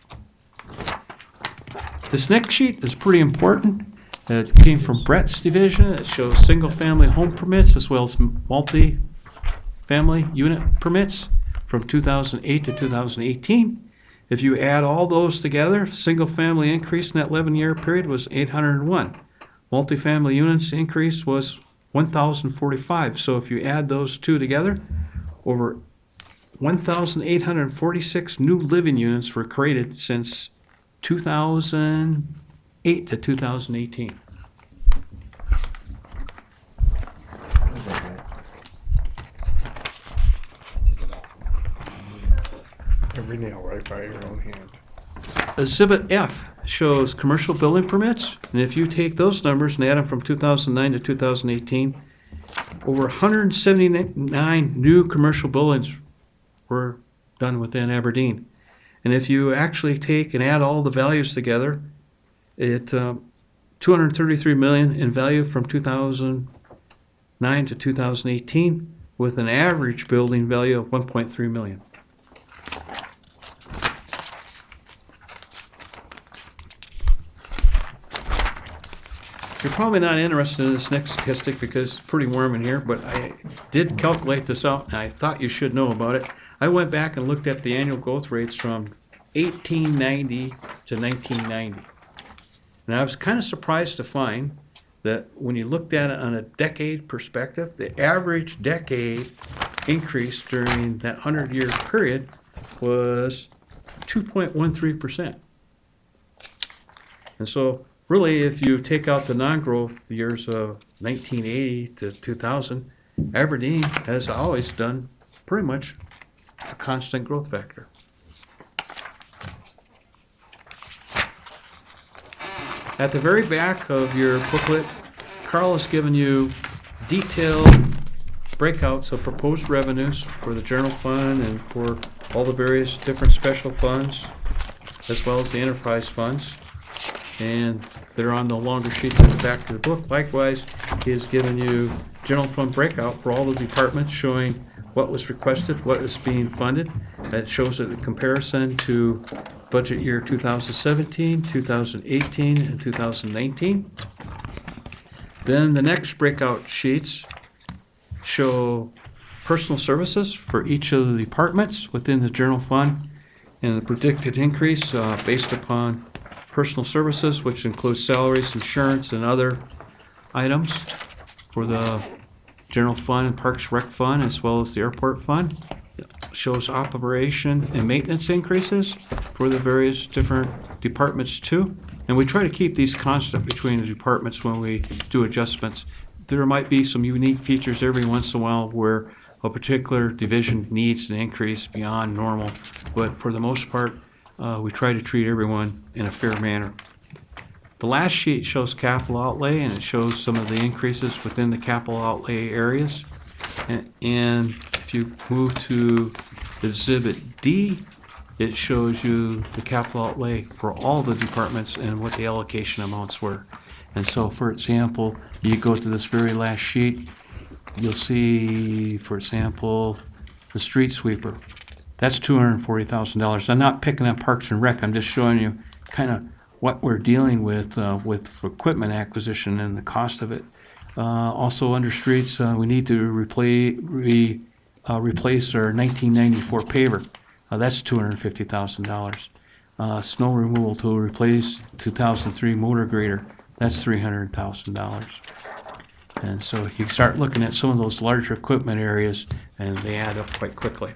This next sheet is pretty important. It came from Brett's division. It shows single-family home permits as well as multi-family unit permits from 2008 to 2018. If you add all those together, single-family increase in that 11-year period was 801. Multi-family units increase was 1,045. So if you add those two together, over 1,846 new living units were created since 2008 to 2018. Every nail right by your own hand. Exhibit F shows commercial building permits, and if you take those numbers and add them from 2009 to 2018, over 179 new commercial buildings were done within Aberdeen. And if you actually take and add all the values together, it 233 million in value from 2009 to 2018, with an average building value of 1.3 million. You're probably not interested in this next statistic because it's pretty warm in here, but I did calculate this out and I thought you should know about it. I went back and looked at the annual growth rates from 1890 to 1990. And I was kind of surprised to find that when you looked at it on a decade perspective, the average decade increase during that 100-year period was 2.13%. And so really, if you take out the non-growth years of 1980 to 2000, Aberdeen has always done pretty much a constant growth factor. At the very back of your booklet, Carl has given you detailed breakouts of proposed revenues for the general fund and for all the various different special funds, as well as the enterprise funds. And they're on the longer sheets at the back of the book. Likewise, he has given you general fund breakout for all the departments, showing what was requested, what is being funded. That shows a comparison to budget year 2017, 2018, and 2019. Then the next breakout sheets show personal services for each of the departments within the general fund and the predicted increase based upon personal services, which includes salaries, insurance, and other items for the general fund and Parks Rec Fund, as well as the airport fund. It shows operation and maintenance increases for the various different departments too. And we try to keep these constant between the departments when we do adjustments. There might be some unique features every once in a while where a particular division needs an increase beyond normal, but for the most part, we try to treat everyone in a fair manner. The last sheet shows capital outlay, and it shows some of the increases within the capital outlay areas. And if you move to Exhibit D, it shows you the capital outlay for all the departments and what the allocation amounts were. And so, for example, you go to this very last sheet, you'll see, for example, the street sweeper. That's $240,000. I'm not picking up Parks and Rec. I'm just showing you kind of what we're dealing with equipment acquisition and the cost of it. Also under streets, we need to replace our 1994 paver. That's $250,000. Snow removal to replace 2003 motor grader. That's $300,000. And so you start looking at some of those larger equipment areas, and they add up quite quickly.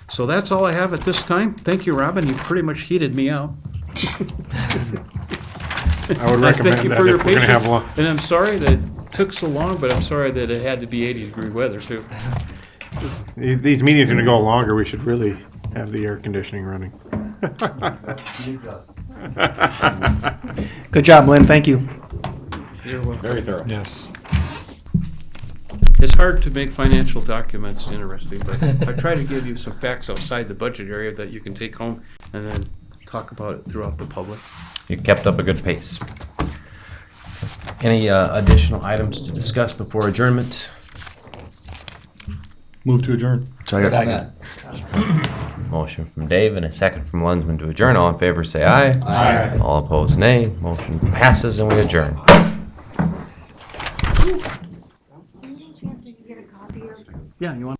So that's all I have at this time. Thank you, Robin. You pretty much heated me out. I would recommend Thank you that for your if we're gonna patience. have one. And I'm sorry that it took so long, but I'm sorry that it had to be 80-degree weather, too. These meetings are gonna go longer, we should really have the air conditioning running. Good job, Lynn, thank you. You're welcome. Very thorough. Yes. It's hard to make financial documents interesting, but I try to give you some facts outside the budget area that you can take home and then talk about it throughout the public. You kept up a good pace. Any additional items to discuss before adjournment? Move to adjourn. Second. Motion from Dave and a second from Lensman to adjourn. All in favor, say aye. Aye. All opposed, nay. Motion passes and we adjourn. Yeah, you want